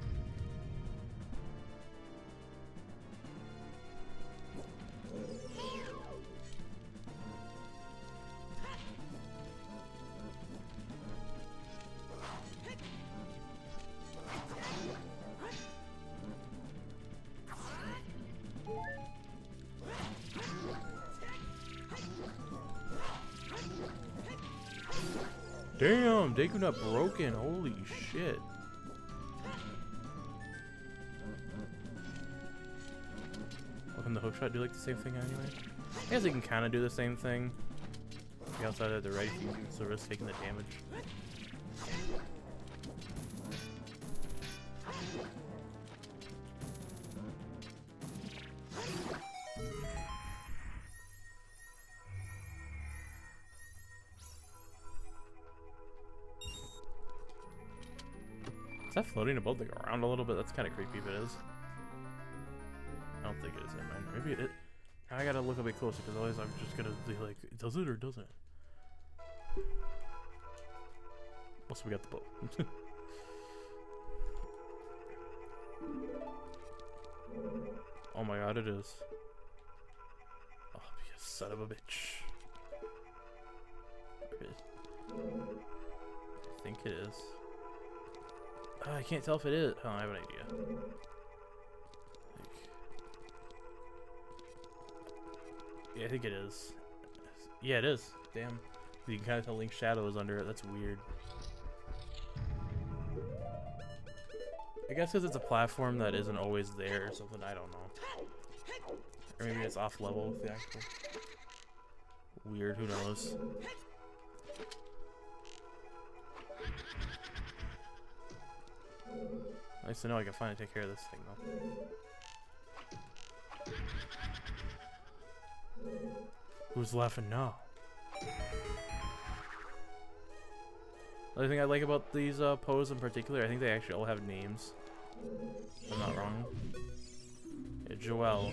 Damn, Deku Nut broken. Holy shit. Well, can the hookshot do like the same thing anyway? I guess it can kind of do the same thing. The outside of the right, you can still risk taking the damage. Is that floating above the ground a little bit? That's kind of creepy if it is. I don't think it is. Never mind. Maybe it is. I gotta look a bit closer because otherwise I'm just gonna be like, does it or doesn't it? Also, we got the boat. Oh my god, it is. Oh, you son of a bitch. I think it is. I can't tell if it is. Oh, I have an idea. Yeah, I think it is. Yeah, it is. Damn. You can kind of tell Link's shadow is under it. That's weird. I guess because it's a platform that isn't always there or something. I don't know. Or maybe it's off level with the actual. Weird. Who knows? Nice to know I can finally take care of this thing though. Who's laughing now? Another thing I like about these poses in particular, I think they actually all have names. If I'm not wrong. Yeah, Joelle.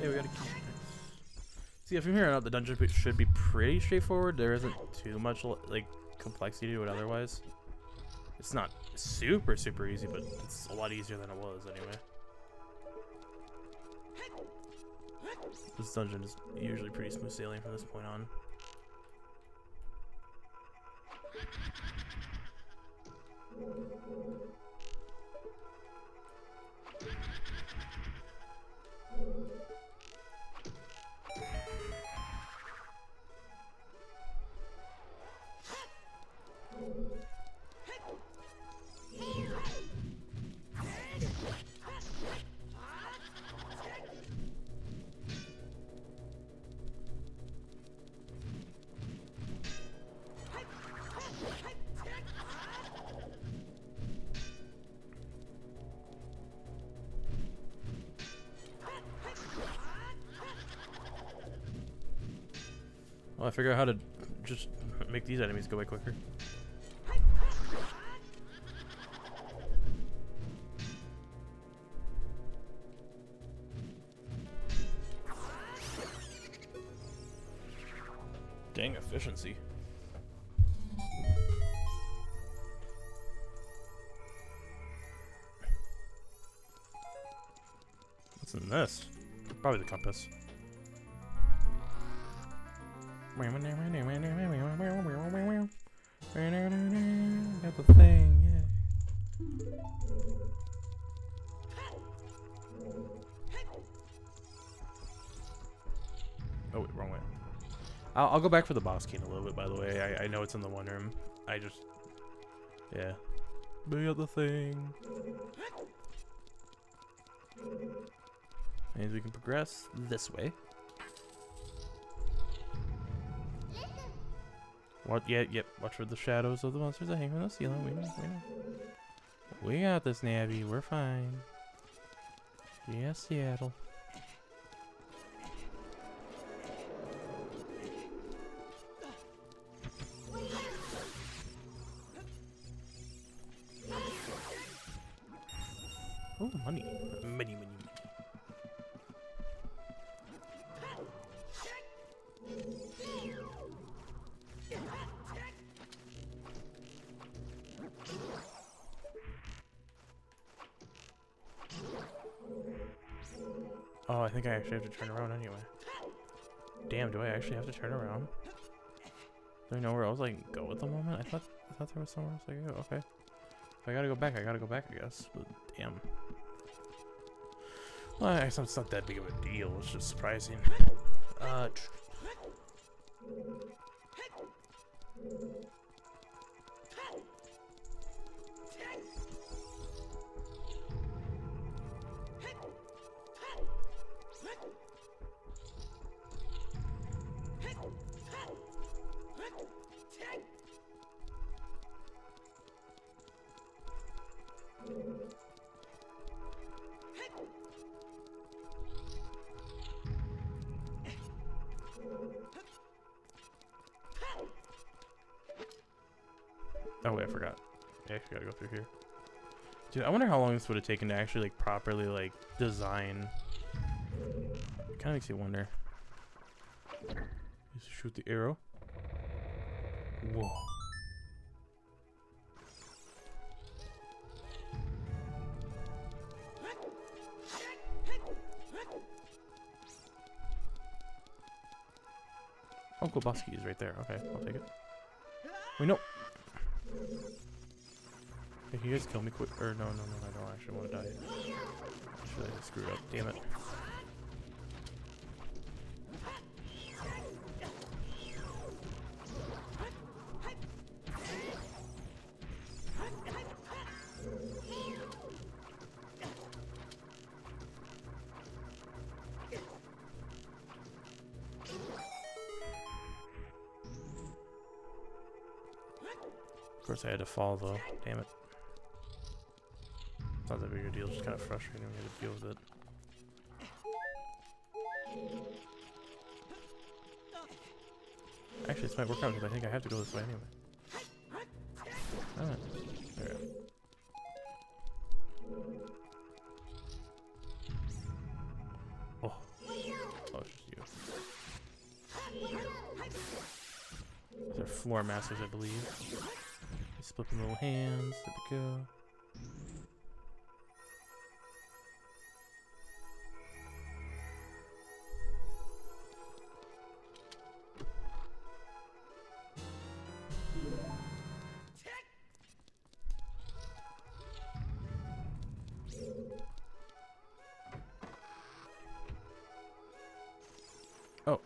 Hey, we got a key. See, from here on out, the dungeon should be pretty straightforward. There isn't too much like complexity to it otherwise. It's not super easy, but it's a lot easier than it was anyway. This dungeon is usually pretty smooth sailing from this point on. Well, I figure out how to just make these enemies go by quicker. Dang efficiency. What's in this? Probably the compass. Got the thing, yeah. Oh, wait, wrong way. I'll go back for the boss key in a little bit, by the way. I know it's in the one room. I just... Yeah. We got the thing. And we can progress this way. What? Yeah, yep. Watch for the shadows of the monsters that hang from the ceiling. We know. We got this, Navi. We're fine. Yeah, Seattle. Oh, money. Money. Oh, I think I actually have to turn around anyway. Damn, do I actually have to turn around? Do I know where else I can go at the moment? I thought there was somewhere else I could go. Okay. If I gotta go back, I guess. But damn. Well, I guess it's not that big of a deal. It's just surprising. Oh wait, I forgot. I actually gotta go through here. Dude, I wonder how long this would have taken to actually like properly like design. It kind of makes you wonder. Just shoot the arrow. Whoa. Uncle Bosky is right there. Okay, I'll take it. Wait, no. Hey, can you guys kill me quick? Or no, I don't actually want to die. Actually, I screwed up. Damn it. Of course, I had to fall though. Damn it. It's not that big a deal. It's just kind of frustrating when you have to deal with it. Actually, this might work out because I think I have to go this way anyway. Alright. There we go. Oh. floor masters, I believe. Split them little hands. There we go. Oh,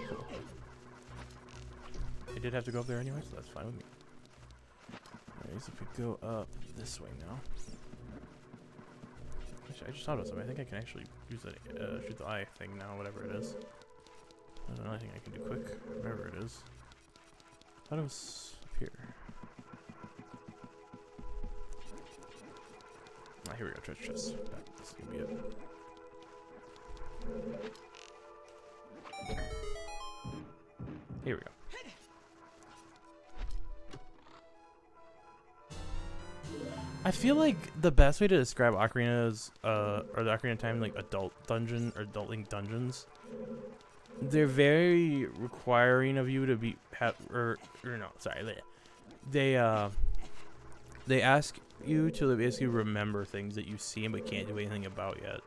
cool. I did have to go up there anyway, so that's fine with me. Alright, so if we go up this way now. Actually, I just thought of something. I think I can actually use that, shoot the eye thing now, whatever it is. There's another thing I can do quick, whatever it is. I thought it was up here. Ah, here we go, treasure chest. That's gonna be it. Here we go. I feel like the best way to describe Ocarina's, or the Ocarina of Time, like adult dungeon or adult Link dungeons, they're very requiring of you to be they ask you to basically remember things that you've seen but can't do anything about yet.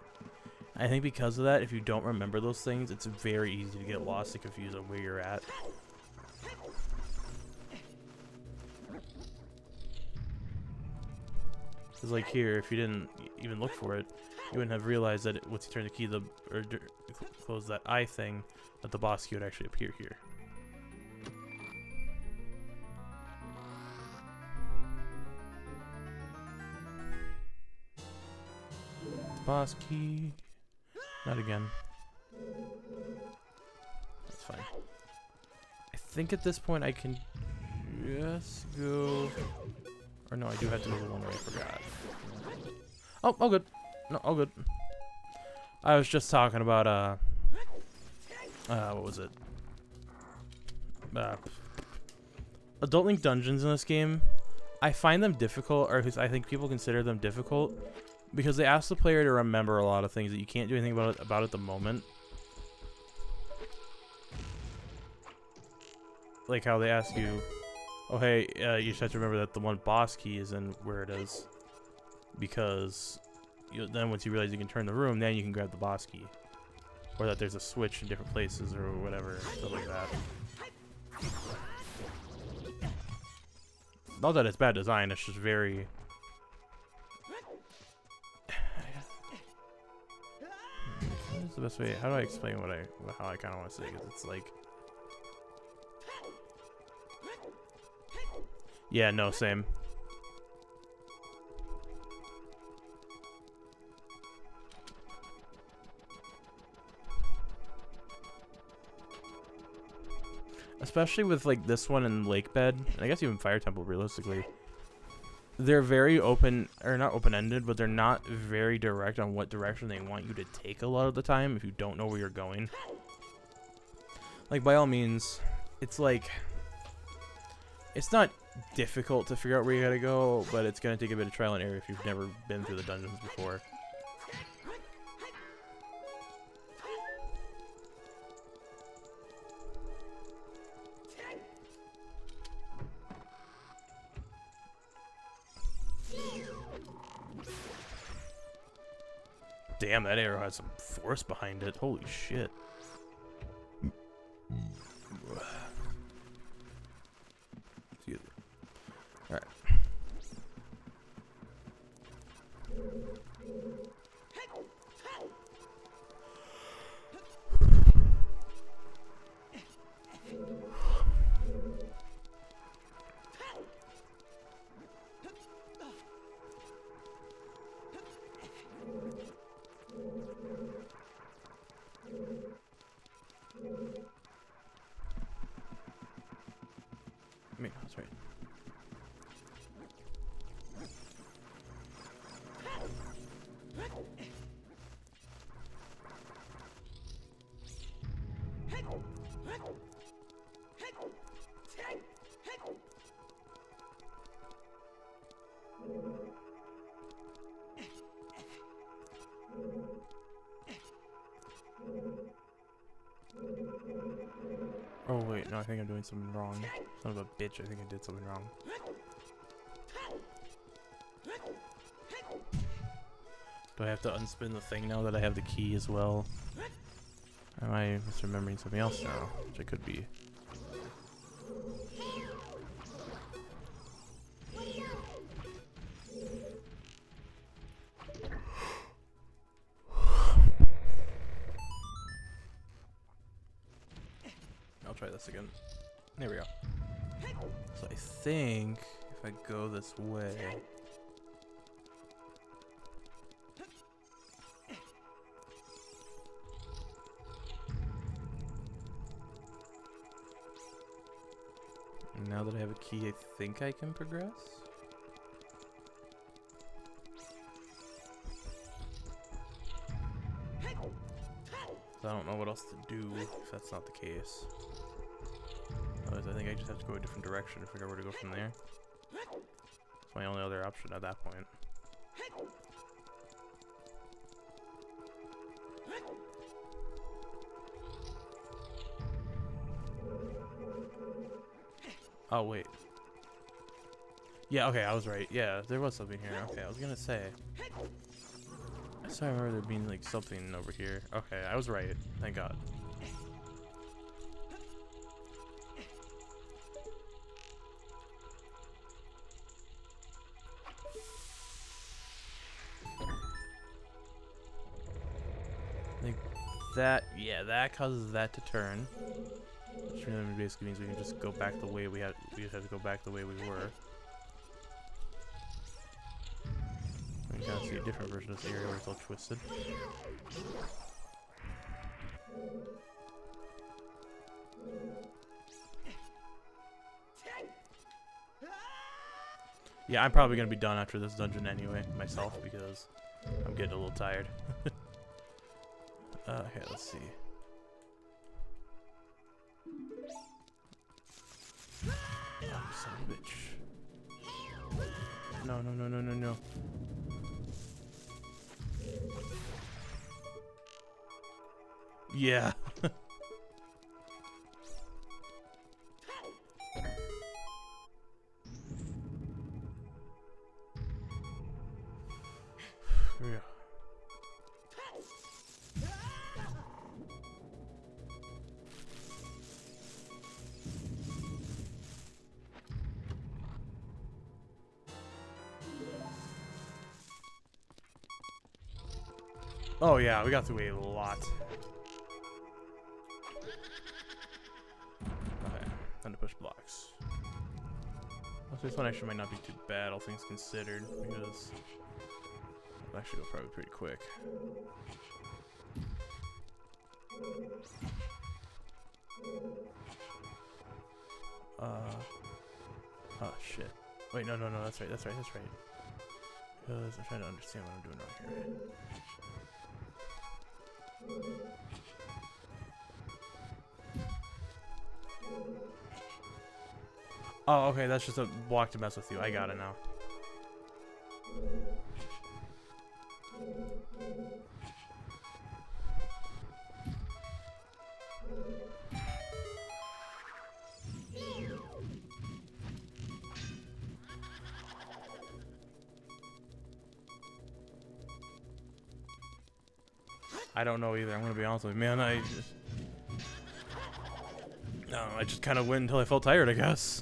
I think because of that, if you don't remember those things, it's very easy to get lost and confused on where you're at. Because like here, if you didn't even look for it, you wouldn't have realized that once you turn the key, close that eye thing, that the boss key would actually appear here. Boss key. Not again. That's fine. I think at this point I can just go... Or no, I do have to go the one where I forgot. Oh, all good. No, all good. I was just talking about, what was it? Adult Link dungeons in this game. I find them difficult, or I think people consider them difficult, because they ask the player to remember a lot of things that you can't do anything about at the moment. Like how they ask you, oh hey, you just have to remember that the one boss key is in where it is, because then once you realize you can turn the room, then you can grab the boss key, or that there's a switch in different places or whatever, stuff like that. Not that it's bad design, it's just very... What's the best way? How do I explain how I kind of want to say? Because it's like... Yeah, no, same. Especially with like this one and Lake Bed, and I guess even Fire Temple realistically. They're very open, or not open-ended, but they're not very direct on what direction they want you to take a lot of the time if you don't know where you're going. Like, by all means, it's like... It's not difficult to figure out where you gotta go, but it's gonna take a bit of trial and error if you've never been through the dungeons before. Damn, that arrow has some force behind it. Holy shit. Excuse me. Alright. wait, no, I think I'm doing something wrong. Son of a bitch, I think I did something wrong. Do I have to unspin the thing now that I have the key as well? Or am I misremembering something else now? Which I could be. I'll try this again. There we go. So I think if I go this way... And now that I have a key, I think I can progress? So I don't know what else to do if that's not the case. Otherwise, I think I just have to go a different direction to figure out where to go from there. It's my only other option at that point. Oh, wait. Yeah, okay, I was right. Yeah, there was something here. Okay, I was gonna say. I still remember there being, like, something over here. Okay, I was right. Thank God. Like, that, yeah, that causes that to turn. Which basically means we can just go back the way we had. We just have to go back the way we were. We can kind of see a different version of this area where it's all twisted. Yeah, I'm probably gonna be done after this dungeon anyway, myself, because I'm getting a little tired. Okay, let's see. Oh, son of a bitch. No, no, no, no, no, no. Yeah. Yeah. Oh yeah, we got through a lot. Okay, time to push blocks. Also, this one actually might not be too bad, all things considered, because it'll actually go probably pretty quick. Oh shit. Wait, no, no, no, that's right, that's right, that's right. Because I'm trying to understand what I'm doing wrong here. Oh, okay, that's just a block to mess with you. I got it now. I don't know either. I'm gonna be honest with you, man. I just kind of went until I felt tired, I guess.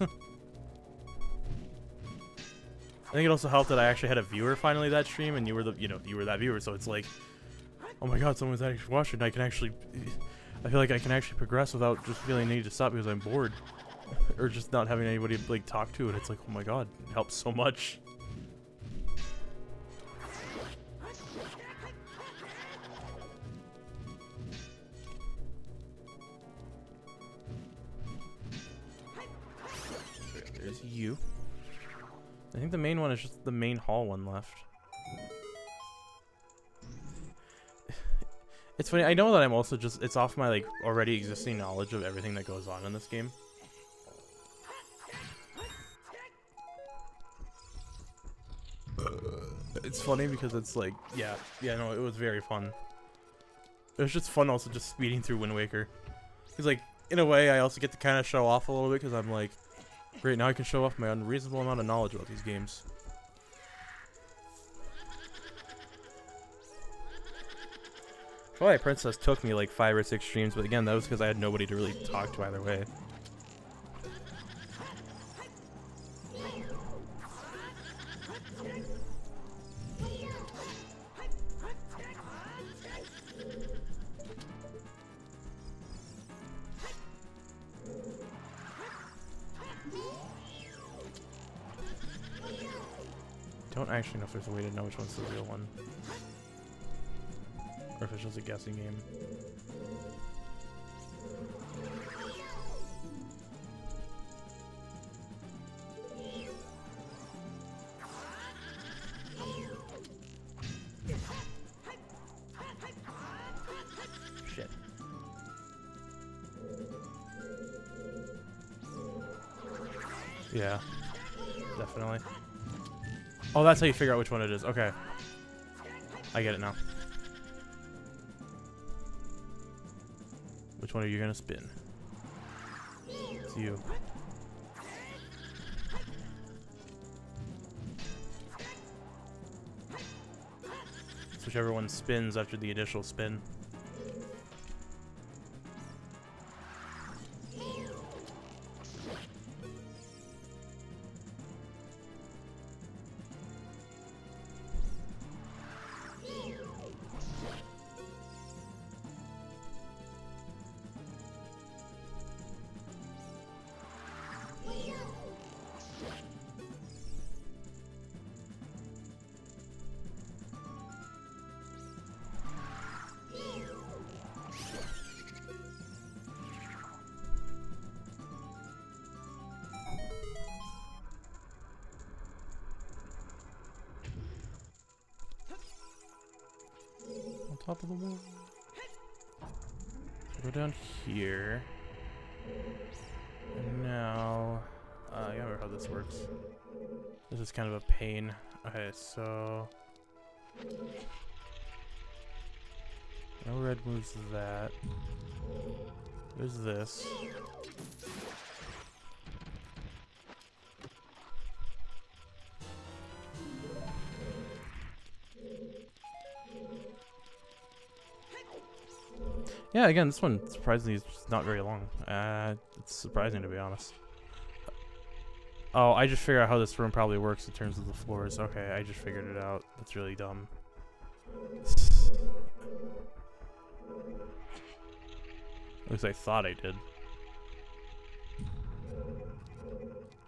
I think it also helped that I actually had a viewer finally that stream, and you were the, you were that viewer. So it's like, oh my God, someone's actually watching. I can actually, I feel like I can actually progress without just feeling the need to stop because I'm bored, or just not having anybody like talk to it. It's like, oh my God, it helps so much. There's you. I think the main one is just the main hall one left. It's funny, I know that I'm also just, it's off my like already existing knowledge of everything that goes on in this game. It's funny because it's like, yeah, no, it was very fun. It was just fun also just speeding through Wind Waker. Because like, in a way, I also get to kind of show off a little bit because I'm like, great, now I can show off my unreasonable amount of knowledge about these games. Twilight Princess took me like 5 or 6 streams, but again, that was because I had nobody to really talk to either way. Don't actually know if there's a way to know which one's the real one. Or if it's just a guessing game. Shit. Yeah, definitely. Oh, that's how you figure out which one it is. Okay. I get it now. Which one are you gonna spin? It's you. It's whichever one spins after the initial spin. Top of the wall. So go down here. And now, I don't remember how this works. This is kind of a pain. Okay, so no red moves that. There's this. Yeah, again, this one surprisingly is not very long. It's surprising, to be honest. Oh, I just figured out how this room probably works in terms of the floors. Okay, I just figured it out. That's really dumb. At least I thought I did.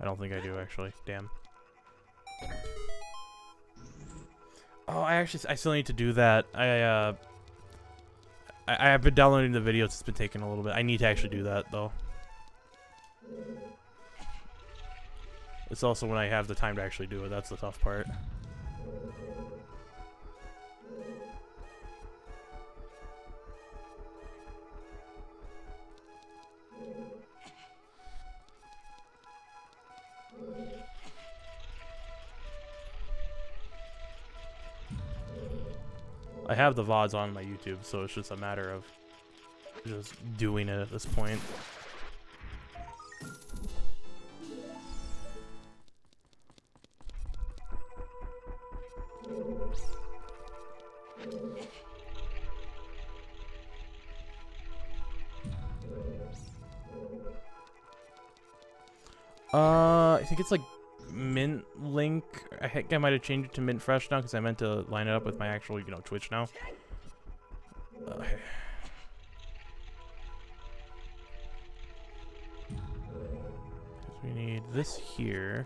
I don't think I do, actually. Damn. Oh, I still need to do that. I've been downloading the videos. It's been taking a little bit. I need to actually do that, though. It's also when I have the time to actually do it. That's the tough part. I have the VODs on my YouTube, so it's just a matter of just doing it at this point. I think it's like Mint Link. I think I might have changed it to Mint Fresh now because I meant to line it up with my actual, Twitch now. We need this here.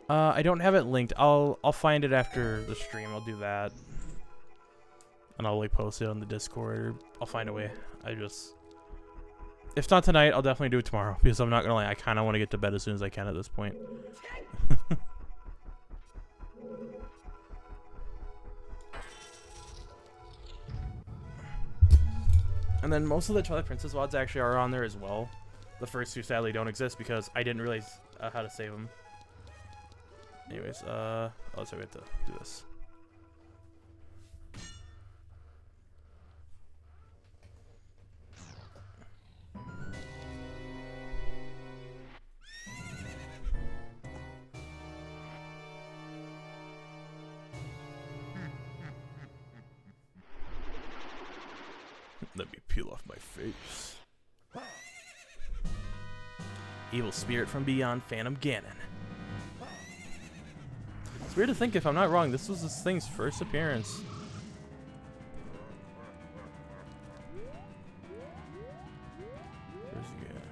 I don't have it linked. I'll find it after the stream. I'll do that. And I'll post it on the Discord, or I'll find a way. If not tonight, I'll definitely do it tomorrow, because I'm not gonna lie, I kind of want to get to bed as soon as I can at this point. And then most of the Twilight Princess VODs actually are on there as well. The first two sadly don't exist because I didn't realize how to save them. Anyways, let's see, we have to do this. peel off my face. Evil spirit from beyond, Phantom Ganon. It's weird to think, if I'm not wrong, this was this thing's first appearance. Where's he at?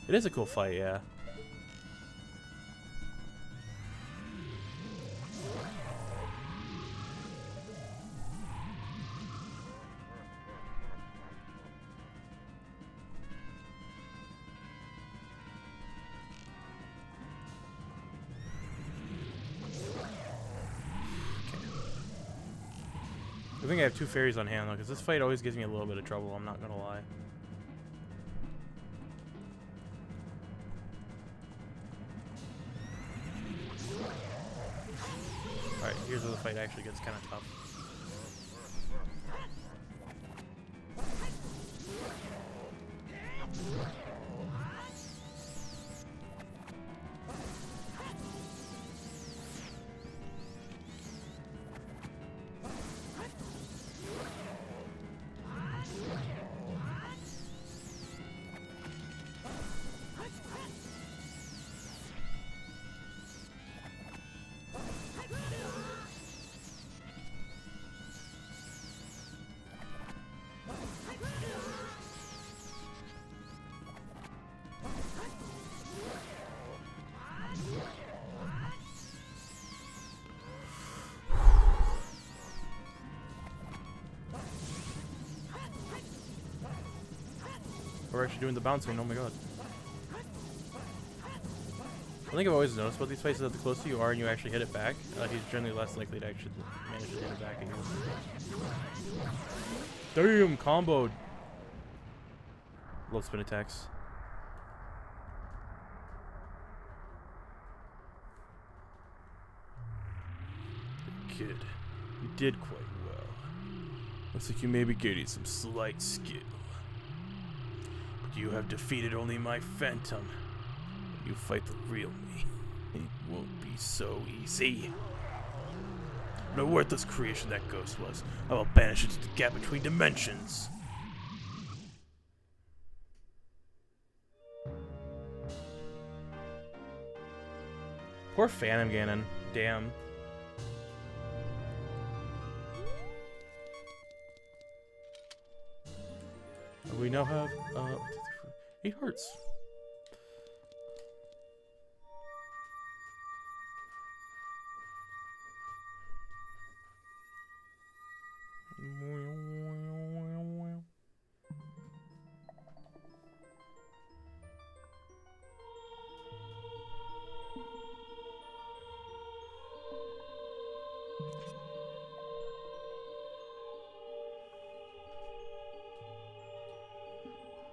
It is a cool fight, yeah. I think I have two fairies on hand though, because this fight always gives me a little bit of trouble, I'm not gonna lie. Alright, here's where the fight actually gets kind of tough. We're actually doing the bouncing, oh my god. I think I've always noticed about these fights is that the closer you are and you actually hit it back, he's generally less likely to actually manage to hit it back again. Damn, comboed. Love spin attacks. Kid, you did quite well. Looks like you may be gaining some slight skill. But you have defeated only my phantom. When you fight the real me, it won't be so easy. What a worthless creation that ghost was. I will banish it to the gap between dimensions. Poor Phantom Ganon. Damn. We now have 8 hearts.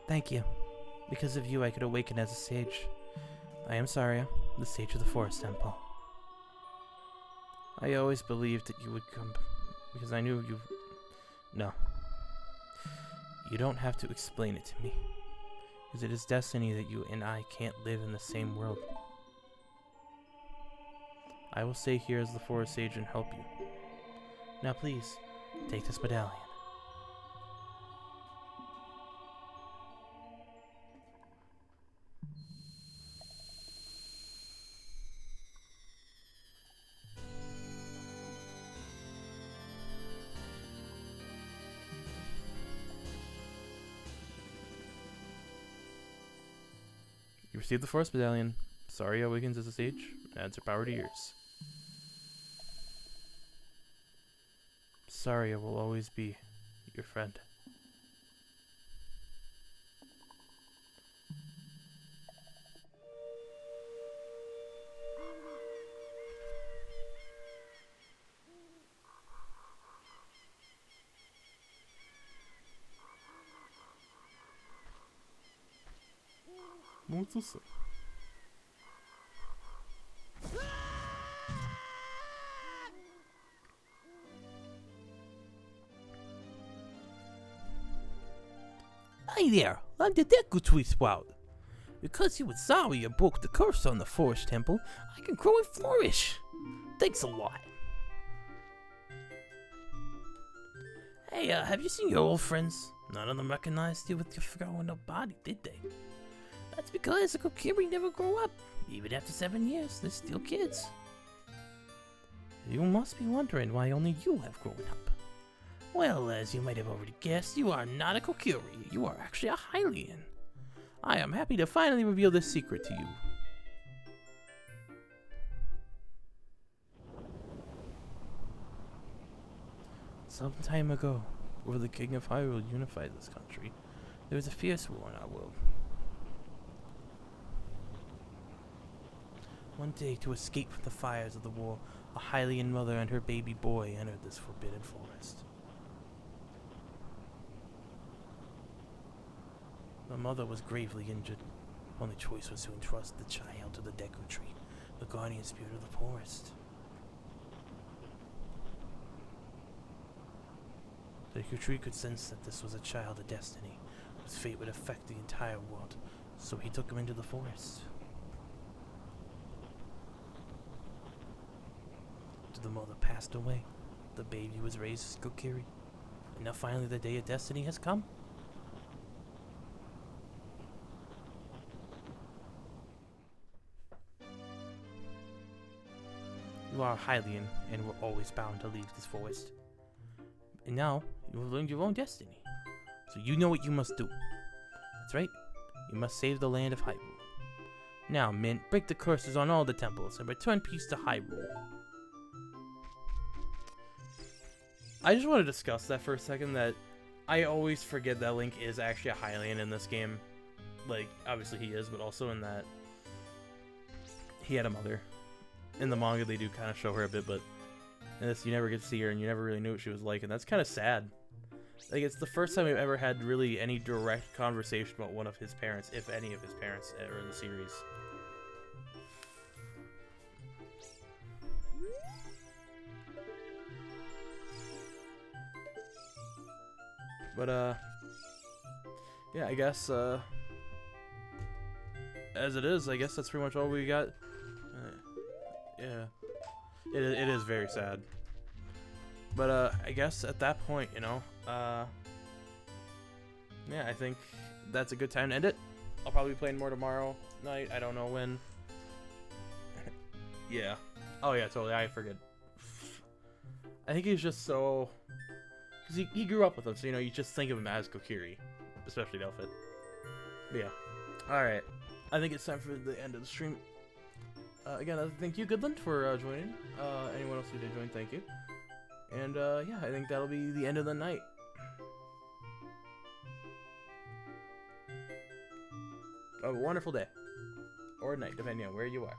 Thank you. Because of you, I could awaken as a sage. I am Saria, the sage of the Forest Temple. I always believed that you would come, because I knew you... No. You don't have to explain it to me. Because it is destiny that you and I can't live in the same world. I will stay here as the Forest Sage and help you. Now please, take this medallion. You received the Forest Medallion. Saria awakens as a sage. Adds her power to yours. Saria will always be your friend. What's this? Hi there, I'm the Deku Tree Sprout. Because you were sorry you broke the curse on the Forest Temple, I can grow and flourish. Thanks a lot. Hey, have you seen your old friends? None of them recognized you with your growing up body, did they? That's because the Kokiri never grow up. Even after 7 years, they're still kids. You must be wondering why only you have grown up. Well, as you might have already guessed, you are not a Kokiri. You are actually a Hylian. I am happy to finally reveal this secret to you. Some time ago, before the King of Hyrule unified this country, there was a fierce war in our world. One day, to escape from the fires of the war, a Hylian mother and her baby boy entered this forbidden forest. The mother was gravely injured. Only choice was to entrust the child to the Deku Tree, the guardian spirit of the forest. The Deku Tree could sense that this was a child of destiny, whose fate would affect the entire world, so he took him into the forest. After the mother passed away, the baby was raised as Kokiri, and now finally the day of destiny has come. You are a Hylian, and were always bound to leave this forest. And now, you have learned your own destiny. So you know what you must do. That's right, you must save the land of Hyrule. Now, Mint, break the curses on all the temples and return peace to Hyrule. I just want to discuss that for a second, that I always forget that Link is actually a Hylian in this game. Like, obviously he is, but also in that he had a mother. In the manga, they do kind of show her a bit, but in this, you never get to see her, and you never really knew what she was like, and that's kind of sad. Like, it's the first time we've ever had really any direct conversation about one of his parents, if any of his parents, ever in the series. But, yeah, I guess, as it is, I guess that's pretty much all we got. Yeah, it is very sad. But I guess at that point, you know, yeah, I think that's a good time to end it. I'll probably be playing more tomorrow night. I don't know when. Yeah. Oh yeah, totally. I forget. I think he's just so, because he grew up with him, so you know you just think of him as Kokiri, especially the outfit. But yeah. All right. I think it's time for the end of the stream. Again, thank you, Goodland, for joining. Anyone else who did join, thank you. And yeah, I think that'll be the end of the night. A wonderful day. Or night, depending on where you are.